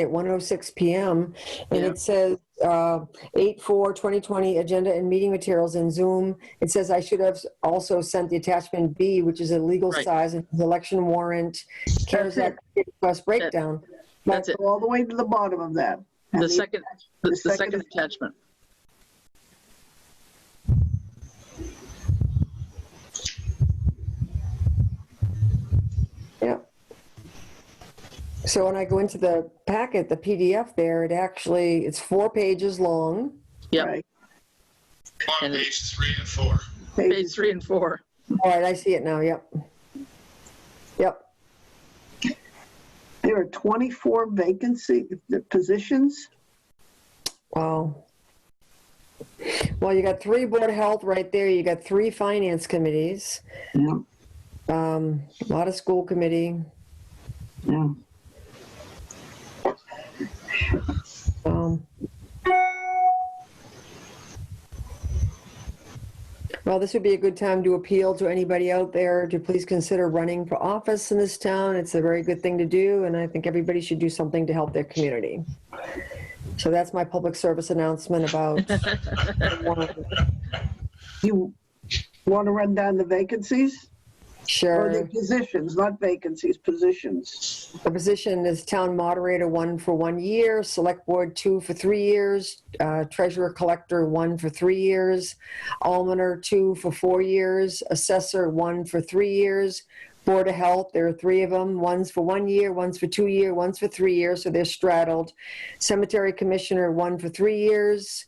at 1:06 p.m. and Yeah. it says 8/4/2020 agenda and meeting materials in Zoom. It says I should have also sent the attachment B, which is a legal Right. size and election warrant, CARES That's Act request breakdown. That's it. Go all the way to the bottom of that. And The second second attachment. Yeah. So when I go into the packet, the PDF there, it's 4 pages long. Yep. Right. On And page 3 and 4. Page 3 and 4. All right, I see it now. Yep. Yep. There are 24 vacancy positions. Wow. Well, you got 3 Board of Health right there. You got 3 finance committees. Yeah. A lot of school committee. Yeah. Well, this would be a good time to appeal to anybody out there to please consider running for office in this town. It's a very good thing to do, and I think everybody should do something to help their community. So that's my public service announcement about. You want to run down the vacancies? Or Sure. the positions, not vacancies, positions. The position is town moderator, 1 for 1 year, select board, 2 for 3 years, treasurer collector, 1 for 3 years, almoner, 2 for 4 years, assessor, 1 for 3 years, board of health, there are 3 of them, one's for 1 year, one's for 2 years, one's for 3 years, so they're straddled. Cemetery commissioner, 1 for 3 years,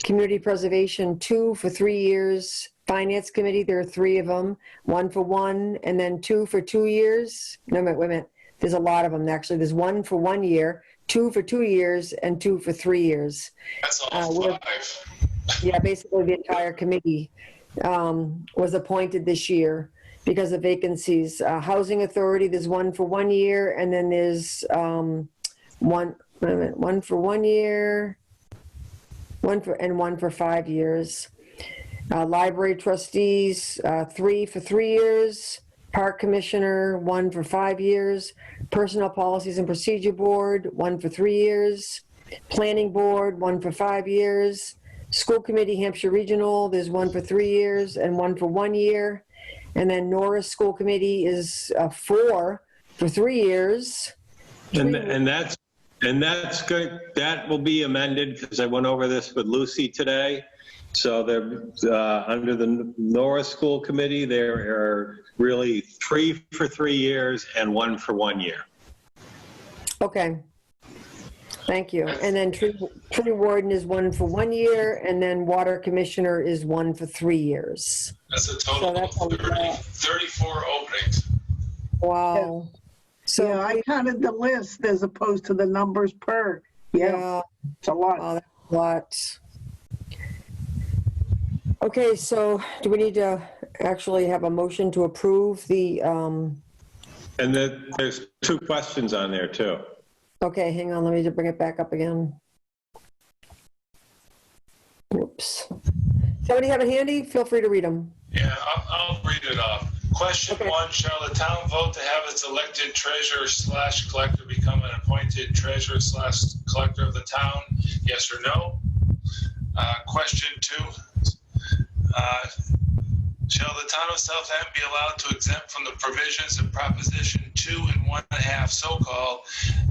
community preservation, 2 for 3 years, finance committee, there are 3 of them, 1 for 1, and then 2 for 2 years. No, wait a minute. There's a lot of them, actually. There's 1 for 1 year, 2 for 2 years, and 2 for 3 years. That's all 5. Yeah, basically the entire committee was appointed this year because of vacancies. Housing Authority, there's 1 for 1 year, and then there's 1 for 1 year, 1 for 5 years. Library trustees, 3 for 3 years. Park commissioner, 1 for 5 years. Personnel policies and procedure board, 1 for 3 years. Planning board, 1 for 5 years. School committee, Hampshire Regional, there's 1 for 3 years and 1 for 1 year. And then Norris School Committee is 4 for 3 years. And that's good. That will be amended because I went over this with Lucy today. So they're under the Norris School Committee, there are really 3 for 3 years and 1 for 1 year. Okay. Thank you. And then tree warden is 1 for 1 year, and then water commissioner is 1 for 3 years. That's a total that's of a lot. 34 openings. Wow. So Yeah, I counted the list as opposed to the numbers per. Yeah, it's a lot. Wow, that's a lot. Okay, so do we need to actually have a motion to approve the, And then there's 2 questions on there too. okay, hang on, let me just bring it back up again. Oops. Somebody have it handy? Feel free to read them. Yeah, I'll read it off. Question Okay. 1, shall the town vote to have its elected treasurer/collector become an appointed treasurer/collector of the town? Yes or no? Question 2, shall the town of Southampton be allowed to exempt from the provisions of Proposition 2 and 1.5, so-called,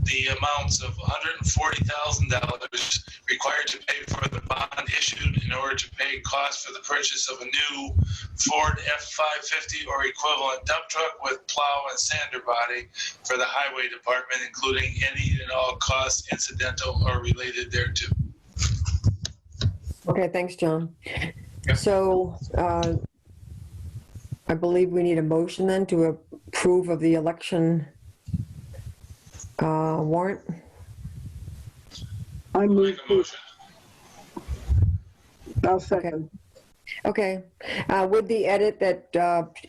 the amounts of $140,000 required to pay for the bond issued in order to pay costs for the purchase of a new Ford F-550 or equivalent dump truck with plow and sander body for the highway department, including any and all costs incidental or related thereto? Okay, thanks, John. Yep. So I believe we need a motion then to approve of the election warrant. I I'll move make a to, motion. I'll second. Okay, with the edit that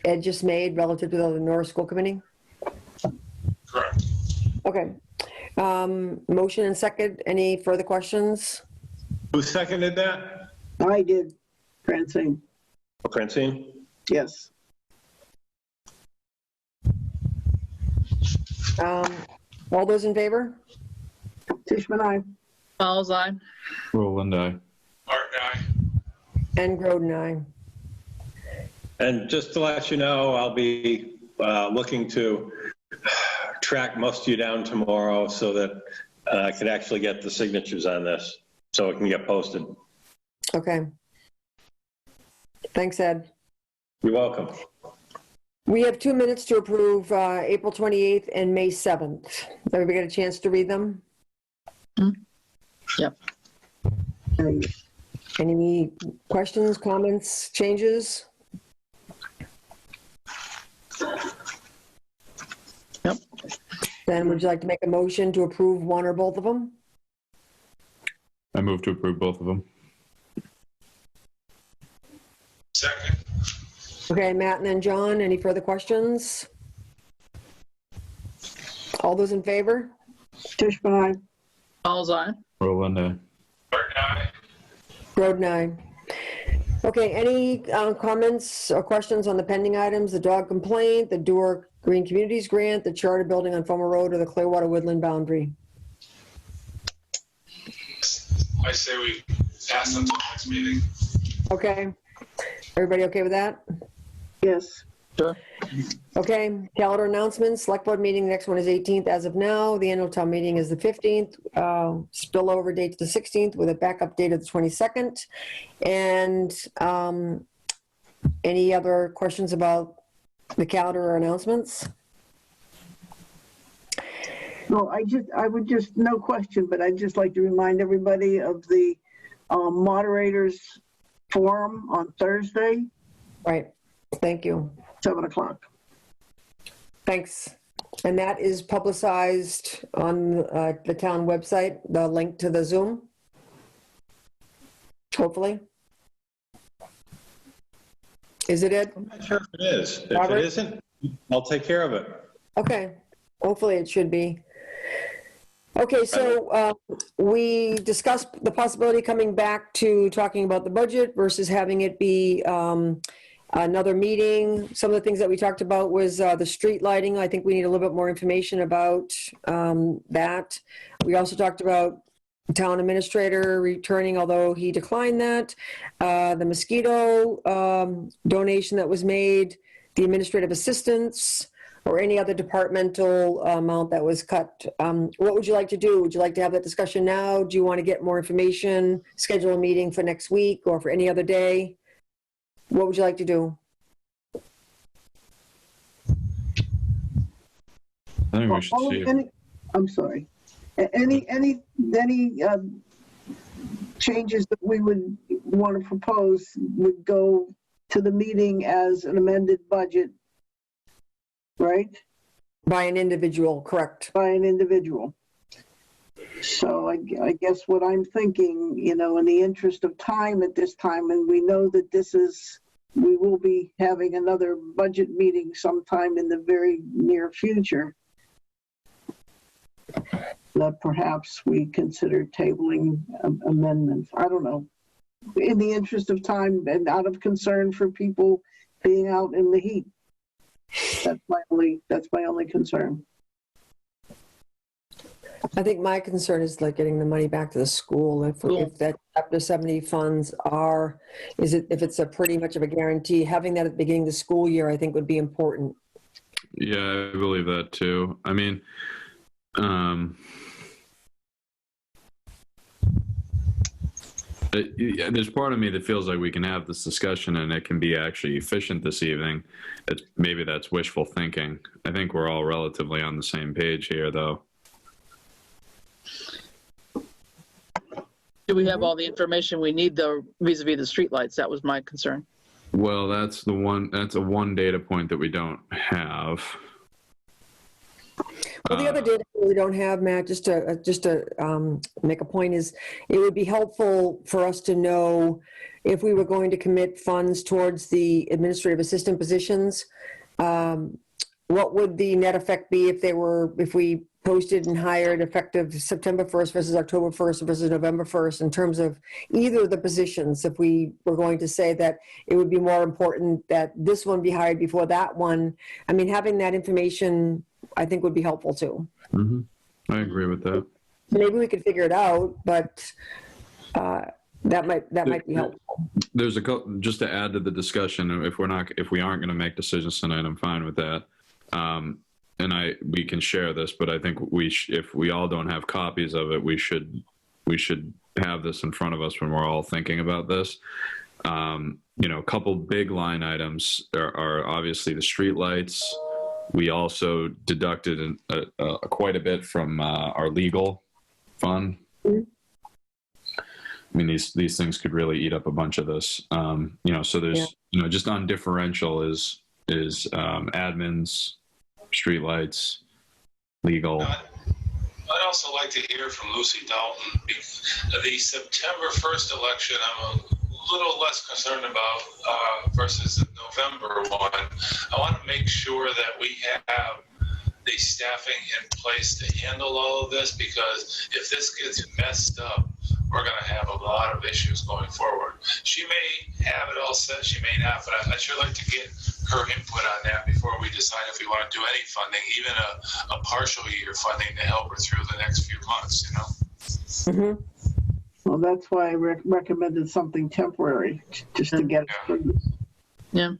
Ed just made relative to the Norris School Committee? Correct. Okay. Motion and second. Any further questions? Who seconded that? I did, Francine, Oh, Francine? yes. All those in favor? Tishman, I. Fowles eye. Roland, aye. Martin, aye. And Groden, aye. And just to let you know, I'll be looking to track most of you down tomorrow so that I can actually get the signatures on this, so it can get posted. Okay. Thanks, Ed. You're welcome. We have 2 minutes to approve April 28th and May 7th. Everybody get a chance to read them? Yep. Any questions, comments, changes? Yep. Then would you like to make a motion to approve one or both of them? I move to approve both of them. Second. Okay, Matt and then John, any further questions? All those in favor? Tishman, I. Fowles eye. Roland, aye. Martin, aye. Groden, aye. Okay, any comments or questions on the pending items, the dog complaint, the Door Green Communities Grant, the charter building on Fulmer Road, or the Clearwater Woodland boundary? I say we pass until next meeting. Okay, everybody okay with that? Yes. Sure. Okay, calendar announcements, select board meeting, the next one is 18th as of now. The annual town meeting is the 15th, spillover date to the 16th with a backup date of the 22nd. And any other questions about the calendar or announcements? No, I would just, no question, but I'd just like to remind everybody of the moderators forum on Thursday, Right, thank you. 7 o'clock. Thanks. And that is publicized on the town website, the link to the Zoom? Hopefully. Is it, Ed? I'm not sure if it is. If Robert? it isn't, I'll take care of it. Okay, hopefully it should be. Okay, so we discussed the possibility of coming back to talking about the budget versus having it be another meeting. Some of the things that we talked about was the street lighting. I think we need a little bit more information about that. We also talked about the town administrator returning, although he declined that. The mosquito donation that was made, the administrative assistance, or any other departmental amount that was cut. What would you like to do? Would you like to have that discussion now? Do you want to get more information, schedule a meeting for next week or for any other day? What would you like to do? I think we should see it. I'm sorry. Any changes that we would want to propose would go to the meeting as an amended budget, right? By an individual, correct. By an individual. So I guess what I'm thinking, in the interest of time at this time, and we know that we will be having another budget meeting sometime in the very near future, that perhaps we consider tabling amendments. I don't know. In the interest of time and out of concern for people being out in the heat. That's my only concern. I think my concern is like getting the money back to the school. If that Chapter 70 funds are, if it's a pretty much of a guarantee, having that at the beginning of the school year, I think would be important. Yeah, I believe that too. I mean, there's part of me that feels like we can have this discussion and it can be actually efficient this evening. Maybe that's wishful thinking. I think we're all relatively on the same page here, though. Do we have all the information we need, though, vis-a-vis the streetlights? That was my concern. Well, that's a one data point that we don't have. Well, the other data we don't have, Matt, just to make a point, is it would be helpful for us to know if we were going to commit funds towards the administrative assistant positions. What would the net effect be if we posted and hired effective September 1st versus October 1st versus November 1st in terms of either of the positions? If we were going to say that it would be more important that this one be hired before that one, I mean, having that information, I think, would be helpful too. Mm-hmm. I agree with that. Maybe we could figure it out, but that might be helpful. There's just to add to the discussion. If we aren't going to make decisions tonight, I'm fine with that. And we can share this, but I think if we all don't have copies of it, we should have this in front of us when we're all thinking about this. A couple big line items are obviously the street lights. We also deducted quite a bit from our legal fund. Mm-hmm. I mean, these things could really eat up a bunch of this. So there's just on differential is admins, streetlights, legal. I'd also like to hear from Lucy Dalton. The September 1st election, I'm a little less concerned about versus the November one. I want to make sure that we have the staffing in place to handle all of this, because if this gets messed up, we're going to have a lot of issues going forward. She may have it all set, she may not, but I'd sure like to get her input on that before we decide if we want to do any funding, even a partial year funding to help her through the next few months, Mm-hmm. Well, that's why I recommended something temporary, just to get it through. Yeah.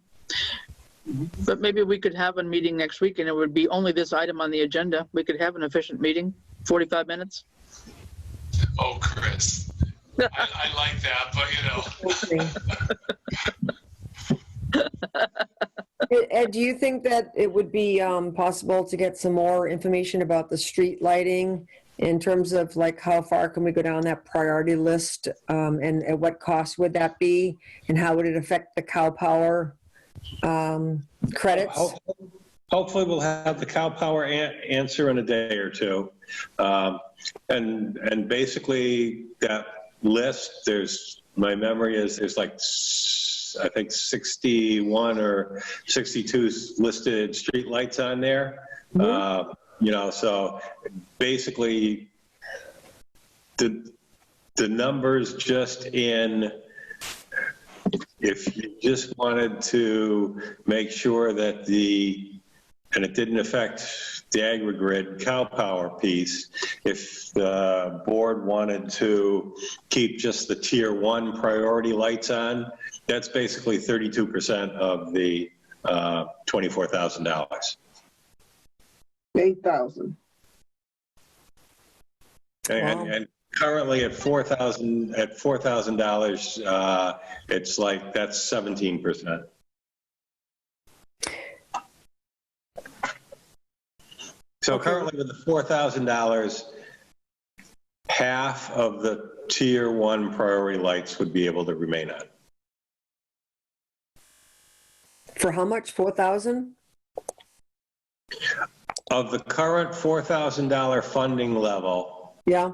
But maybe we could have a meeting next week and it would be only this item on the agenda. We could have an efficient meeting, 45 minutes. Oh, Chris, I like that, but Ed, do you think that it would be possible to get some more information about the street lighting in terms of like how far can we go down that priority list, and at what cost would that be, and how would it affect the Cow Power credits? Hopefully we'll have the Cow Power answer in a day or two. And basically that list, my memory is there's like, I think 61 or 62 listed streetlights on there. Mm-hmm. So basically the numbers just in, if you just wanted to make sure that and it didn't affect the AgriGrid Cow Power piece, if the board wanted to keep just the tier 1 priority lights on, that's basically 32% of the $24,000. 8,000. And currently at $4,000, it's like that's 17%. So currently with the $4,000, half of the tier 1 priority lights would be able to remain on. For how much? 4,000? Of the current $4,000 funding level, yeah,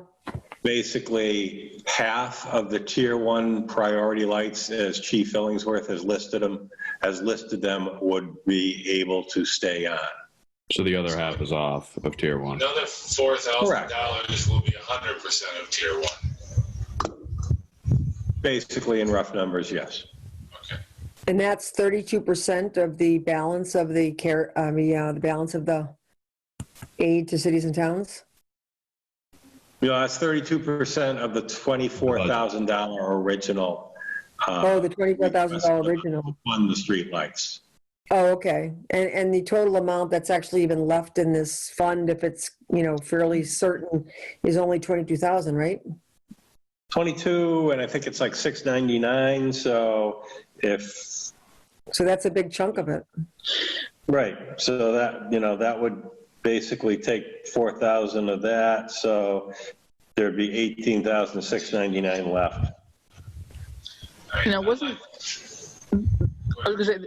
basically half of the tier 1 priority lights, as Chief Illingsworth has listed them, would be able to stay on. So the other half is off of tier 1. another $4,000 will be 100% of tier 1. Basically, in rough numbers, yes. Okay. And that's 32% of the balance of the the balance of the aid to cities and towns? That's 32% of the $24,000 original. Oh, the $24,000 original. On the streetlights. Oh, okay. And the total amount that's actually even left in this fund, if it's, fairly certain, is only 22,000, right? 22, and I think it's like 699. So So that's a big chunk of it. right. So that would basically take 4,000 of that. So there'd be 18,699 left. Wasn't, I was going to say,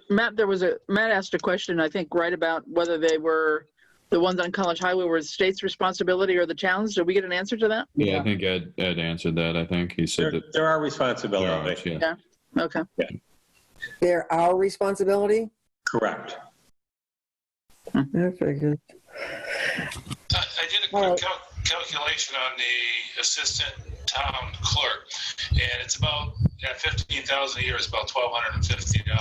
Matt asked a question, I think, right about whether they were, the ones on College Highway were the state's responsibility or the town's. Did we get an answer to that? Yeah, I think Ed answered that. I think he said that There are responsibilities. yeah. Okay. They're our responsibility? Correct. I figured. I did a quick calculation on the assistant town clerk, and it's about, at 15,000 a year, it's about $1,250 a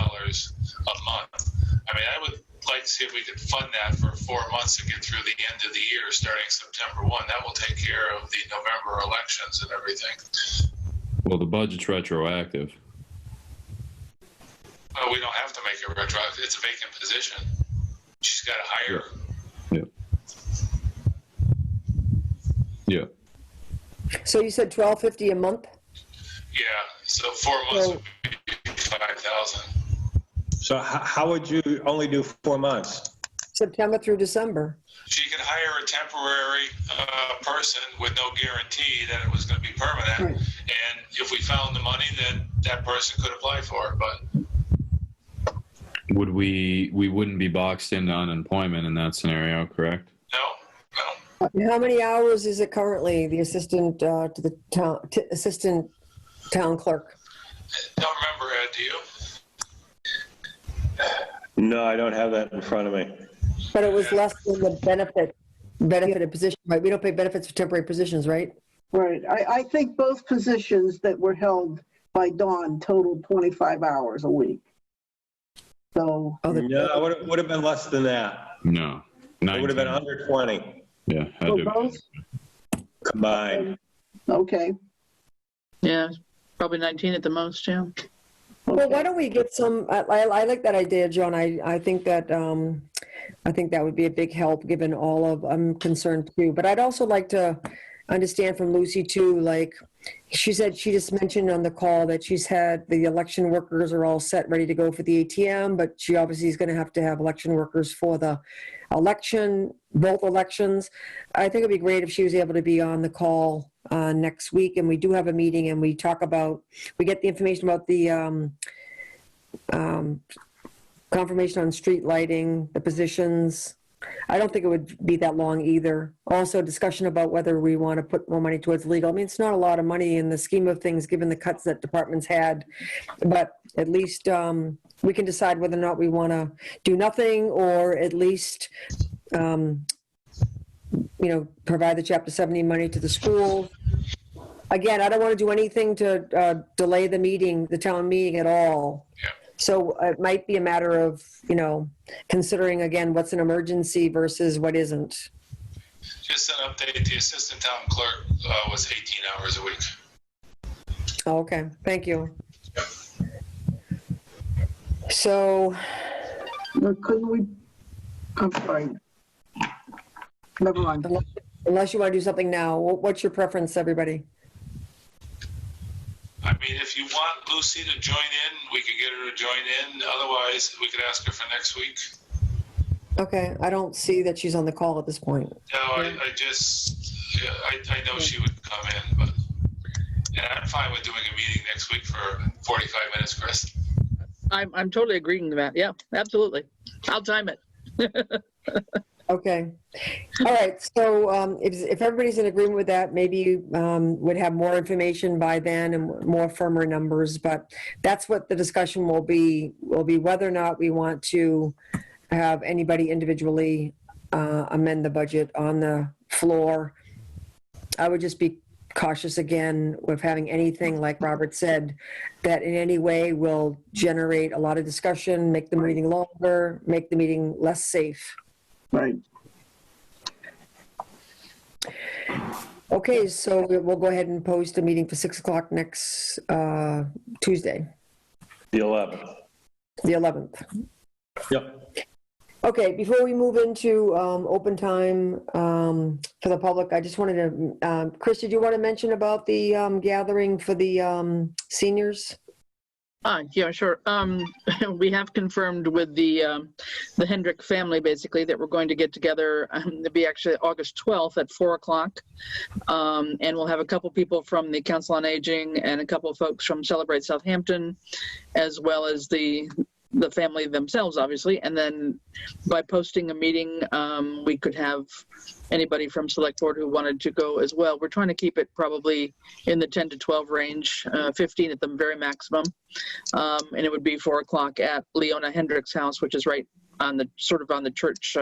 month. I mean, I would like to see if we could fund that for 4 months to get through the end of the year, starting September 1. That will take care of the November elections and everything. Well, the budget's retroactive. Well, we don't have to make it retroactive. It's a vacant position. She's got to hire. Yeah. So you said $1,250 a month? Yeah, so 4 months would be 5,000. So how would you only do 4 months? September through December. She could hire a temporary person with no guarantee that it was going to be permanent. Right. And if we found the money, then that person could apply for it. But We wouldn't be boxed into unemployment in that scenario, correct? no. How many hours is it currently, the assistant assistant town clerk? Don't remember, Ed, do you? No, I don't have that in front of me. But it was less than the benefited position, right? We don't pay benefits for temporary positions, right? Right. I think both positions that were held by Dawn totaled 25 hours a week. So. Oh, No, it would have been less than that. No. It would have been under 20 Yeah. for both? combined. Okay. Yeah, probably 19 at the most, yeah. Well, why don't we get some, I like that idea, John. I think that would be a big help, given all of, I'm concerned too. But I'd also like to understand from Lucy too, like, she said, she just mentioned on the call that she's had, the election workers are all set, ready to go for the ATM, but she obviously is going to have election workers for the election, both elections. I think it'd be great if she was able to be on the call next week, and we do have a meeting and we talk about, we get the information about the confirmation on street lighting, the positions. I don't think it would be that long either. Also, discussion about whether we want to put more money towards legal. I mean, it's not a lot of money in the scheme of things, given the cuts that departments had, but at least we can decide whether or not we want to do nothing, or at least, provide the Chapter 70 money to the school. Again, I don't want to do anything to delay the town meeting at all. Yeah. So it might be a matter of, considering again, what's an emergency versus what isn't. Just an update, the assistant town clerk was 18 hours a week. Oh, okay, thank you. Yep. So, Couldn't we, I'm sorry. Never mind. unless you want to do something now, what's your preference, everybody? I mean, if you want Lucy to join in, we could get her to join in. Otherwise, we could ask her for next week. Okay, I don't see that she's on the call at this point. No, I know she would come in, but, and I'm fine with doing a meeting next week for 45 minutes, Chris. I'm totally agreeing to that. Yeah, absolutely. I'll time it. Okay. All right. So if everybody's in agreement with that, maybe would have more information by then and more firmer numbers. But that's what the discussion will be whether or not we want to have anybody individually amend the budget on the floor. I would just be cautious again with having anything, like Robert said, that in any way will generate a lot of discussion, make the meeting longer, make the meeting less safe. Right. Okay, so we'll go ahead and post a meeting for 6 o'clock next Tuesday, The 11th. the 11th. Yep. Okay, before we move into open time for the public, I just wanted to, Chris, did you want to mention about the gathering for the seniors? Yeah, sure. We have confirmed with the Hendrick family, basically, that we're going to get together. It'll be actually August 12th at 4 o'clock. And we'll have a couple people from the Council on Aging and a couple of folks from Celebrate Southampton, as well as the family themselves, obviously. And then by posting a meeting, we could have anybody from Select Board who wanted to go as well. We're trying to keep it probably in the 10 to 12 range, 15 at the very maximum. And it would be 4 o'clock at Leona Hendrick's house, which is right on the sort of on the church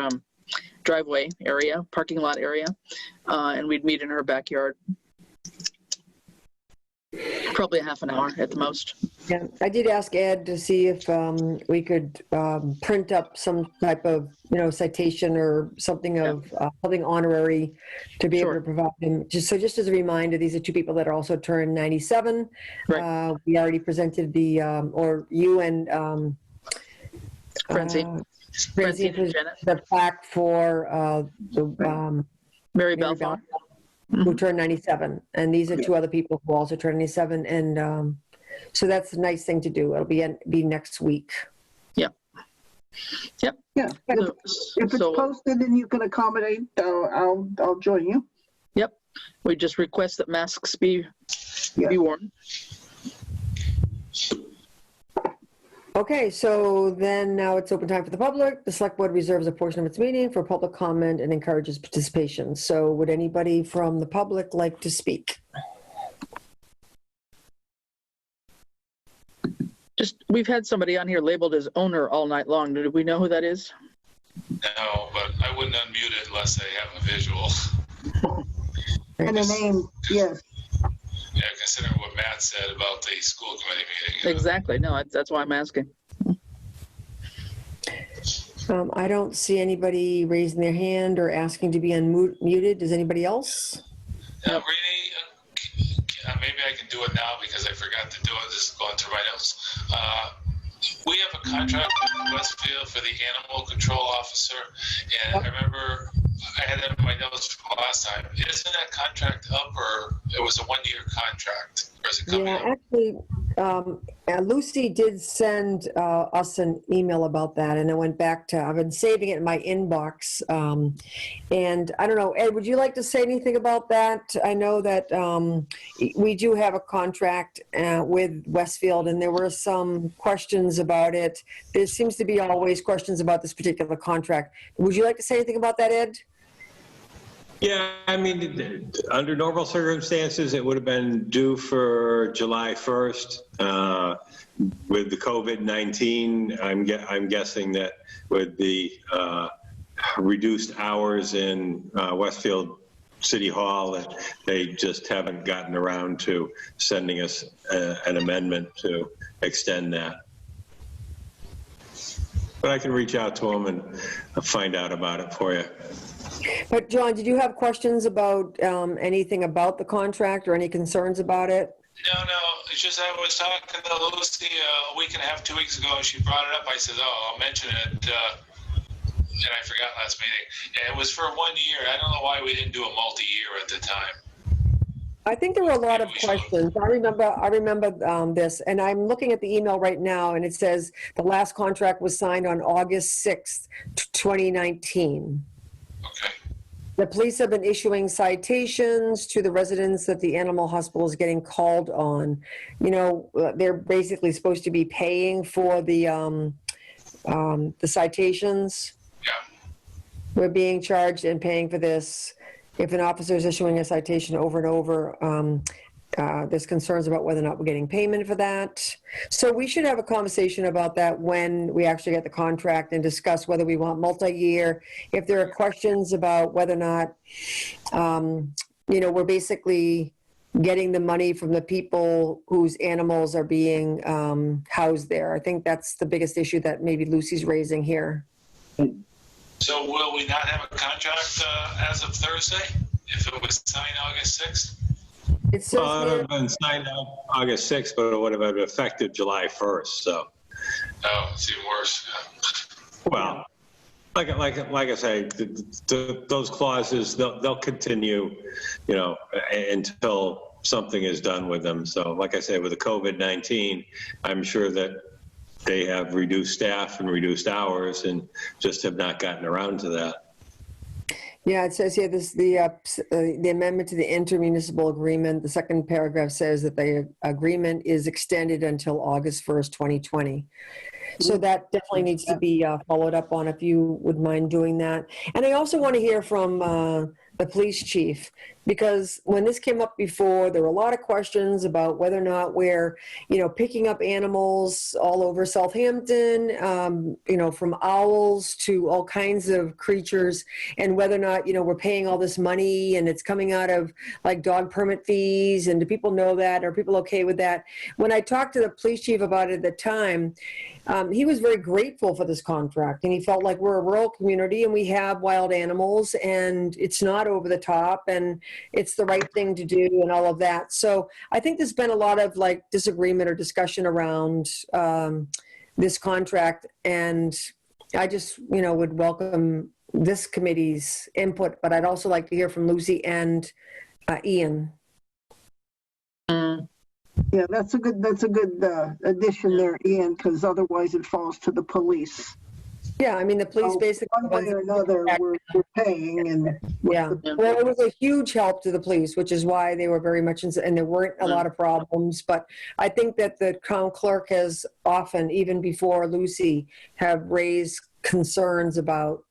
driveway area, parking lot area. And we'd meet in her backyard. Probably a half an hour at the most. Yeah, I did ask Ed to see if we could print up some type of, citation or something of something honorary to be able to provide him. Just as a reminder, these are two people that are also turned 97. Right. We already presented or you and Francine and Janet. the plaque for the Mary Belfort. who turned 97, and these are two other people who also turned 97, and so that's a nice thing to do. It'll be next week. Yep. Yeah. If it's posted and you can accommodate, I'll join you. Yep. We just request that masks be worn. Okay, so then now it's open time for the public. The Select Board reserves a portion of its meeting for public comment and encourages participation. So would anybody from the public like to speak? We've had somebody on here labeled as owner all night long. Do we know who that is? No, but I wouldn't unmute it unless they have a visual. And a name, yes. Yeah, considering what Matt said about the school committee meeting. Exactly. No, that's why I'm asking. I don't see anybody raising their hand or asking to be unmuted. Does anybody else? Really, maybe I can do it now because I forgot to do it. This is going through my notes. We have a contract with Westfield for the animal control officer, and I remember I had that in my notes from last time. Isn't that contract up, or it was a one-year contract? Or is it coming up? Actually, Lucy did send us an email about that, and I went back to, I've been saving it in my inbox. And I don't know, Ed, would you like to say anything about that? I know that we do have a contract with Westfield, and there were some questions about it. There seems to be always questions about this particular contract. Would you like to say anything about that, Ed? Yeah, I mean, under normal circumstances, it would have been due for July 1st. With the COVID-19, I'm guessing that with the reduced hours in Westfield City Hall, that they just haven't gotten around to sending us an amendment to extend that. But I can reach out to them and find out about it for you. But John, did you have questions about anything about the contract or any concerns about it? No, it's just I was talking to Lucy a week and a half, 2 weeks ago, and she brought it up. I said, I'll mention it, and I forgot last meeting. And it was for 1 year. I don't know why we didn't do a multi-year at the time. I think there were a lot of questions. I remember this, and I'm looking at the email right now, and it says the last contract was signed on August 6th, 2019. Okay. The police have been issuing citations to the residents that the animal hospital is getting called on. They're basically supposed to be paying for the citations. Yeah. We're being charged and paying for this. If an officer is issuing a citation over and over, there's concerns about whether or not we're getting payment for that. So we should have a conversation about that when we actually get the contract and discuss whether we want multi-year. If there are questions about whether or not, we're basically getting the money from the people whose animals are being housed there. I think that's the biggest issue that maybe Lucy's raising here. So will we not have a contract as of Thursday if it was signed August 6th? It says Well, it would here, have been signed out August 6th, but it would have been effective July 1st, so. Oh, it's even worse. Well, like I say, those clauses, they'll continue, you know, until something is done with them. So like I say, with the COVID-19, I'm sure that they have reduced staff and reduced hours and just have not gotten around to that. yeah, it says here, this the amendment to the intermunicipal agreement. The second paragraph says that the agreement is extended until August 1st, 2020. So that definitely needs to be followed up on, if you would mind doing that. And I also want to hear from the police chief, because when this came up before, there were a lot of questions about whether or not we're, you know, picking up animals all over Southampton, you know, from owls to all kinds of creatures, and whether or not, you know, we're paying all this money and it's coming out of like dog permit fees, and do people know that? Are people okay with that? When I talked to the police chief about it at the time, he was very grateful for this contract, and he felt like we're a rural community and we have wild animals and it's not over the top and it's the right thing to do and all of that. So I think there's been a lot of like disagreement or discussion around this contract, and I just, you know, would welcome this committee's input, but I'd also like to hear from Lucy and Ian. Yeah, that's a good addition there, Ian, because otherwise it falls to the police. Yeah, I mean, the police basically. One way or another, we're paying, and. Yeah, well, it was a huge help to the police, which is why they were very much, and there weren't a lot of problems. But I think that the town clerk has often, even before Lucy, have raised concerns about,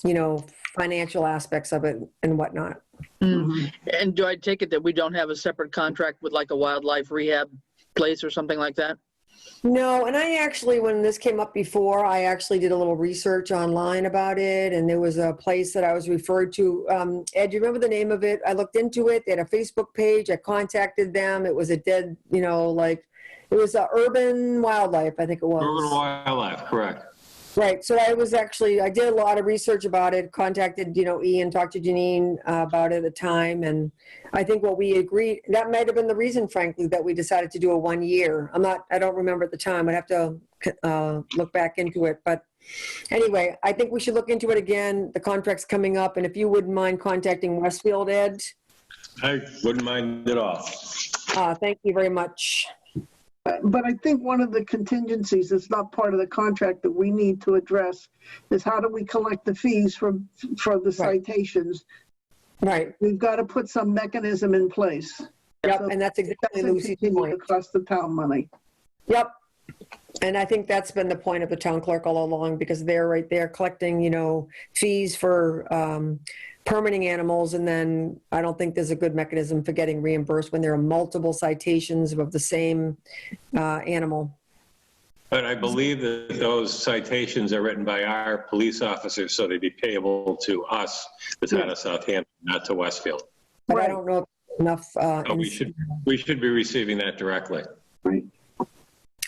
you know, financial aspects of it and whatnot. Mm-hmm. And do I take it that we don't have a separate contract with like a wildlife rehab place or something like that? No, and I actually, when this came up before, I actually did a little research online about it, and there was a place that I was referred to. Ed, do you remember the name of it? I looked into it. They had a Facebook page. I contacted them. It was a dead, you know, like, it was urban wildlife, I think it was. Urban wildlife, correct. Right. So I did a lot of research about it, contacted, you know, Ian, talked to Janine about it at the time. And I think what we agreed, that might have been the reason, frankly, that we decided to do a 1 year. I don't remember at the time. I'd have to look back into it. But anyway, I think we should look into it again. The contract's coming up. And if you wouldn't mind contacting Westfield, Ed. I wouldn't mind at all. Thank you very much. But I think one of the contingencies that's not part of the contract that we need to address is how do we collect the fees for the citations? Right. We've got to put some mechanism in place. Yep, So and that's exactly Lucy's continue point. to cost the town money. Yep. And I think that's been the point of the town clerk all along, because they're right there collecting, you know, fees for permitting animals, and then I don't think there's a good mechanism for getting reimbursed when there are multiple citations of the same animal. But I believe that those citations are written by our police officers, so they'd be payable to us, the town of Southampton, not to Westfield. But I don't know if enough. So we should be receiving that directly. Right.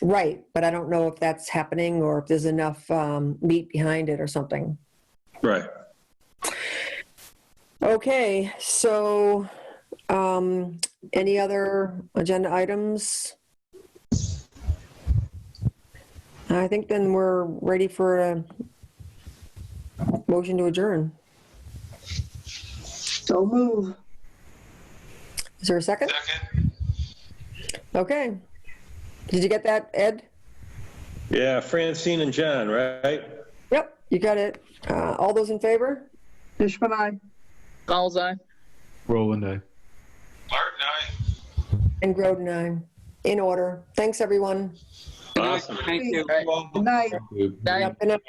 Right, but I don't know if that's happening or if there's enough meat behind it or something. Right. Okay, so any other agenda items? I think then we're ready for a motion to adjourn. So move. Is there a second? Second. Okay. Did you get that, Ed? Yeah, Francine and John, right? Yep, you got it. All those in favor? Fishman, aye. Fowles eye. Roland, aye. Martin, aye. And Groden, aye. In order. Thanks, everyone. Awesome. Thank you. Good night. Night. Yep, good night.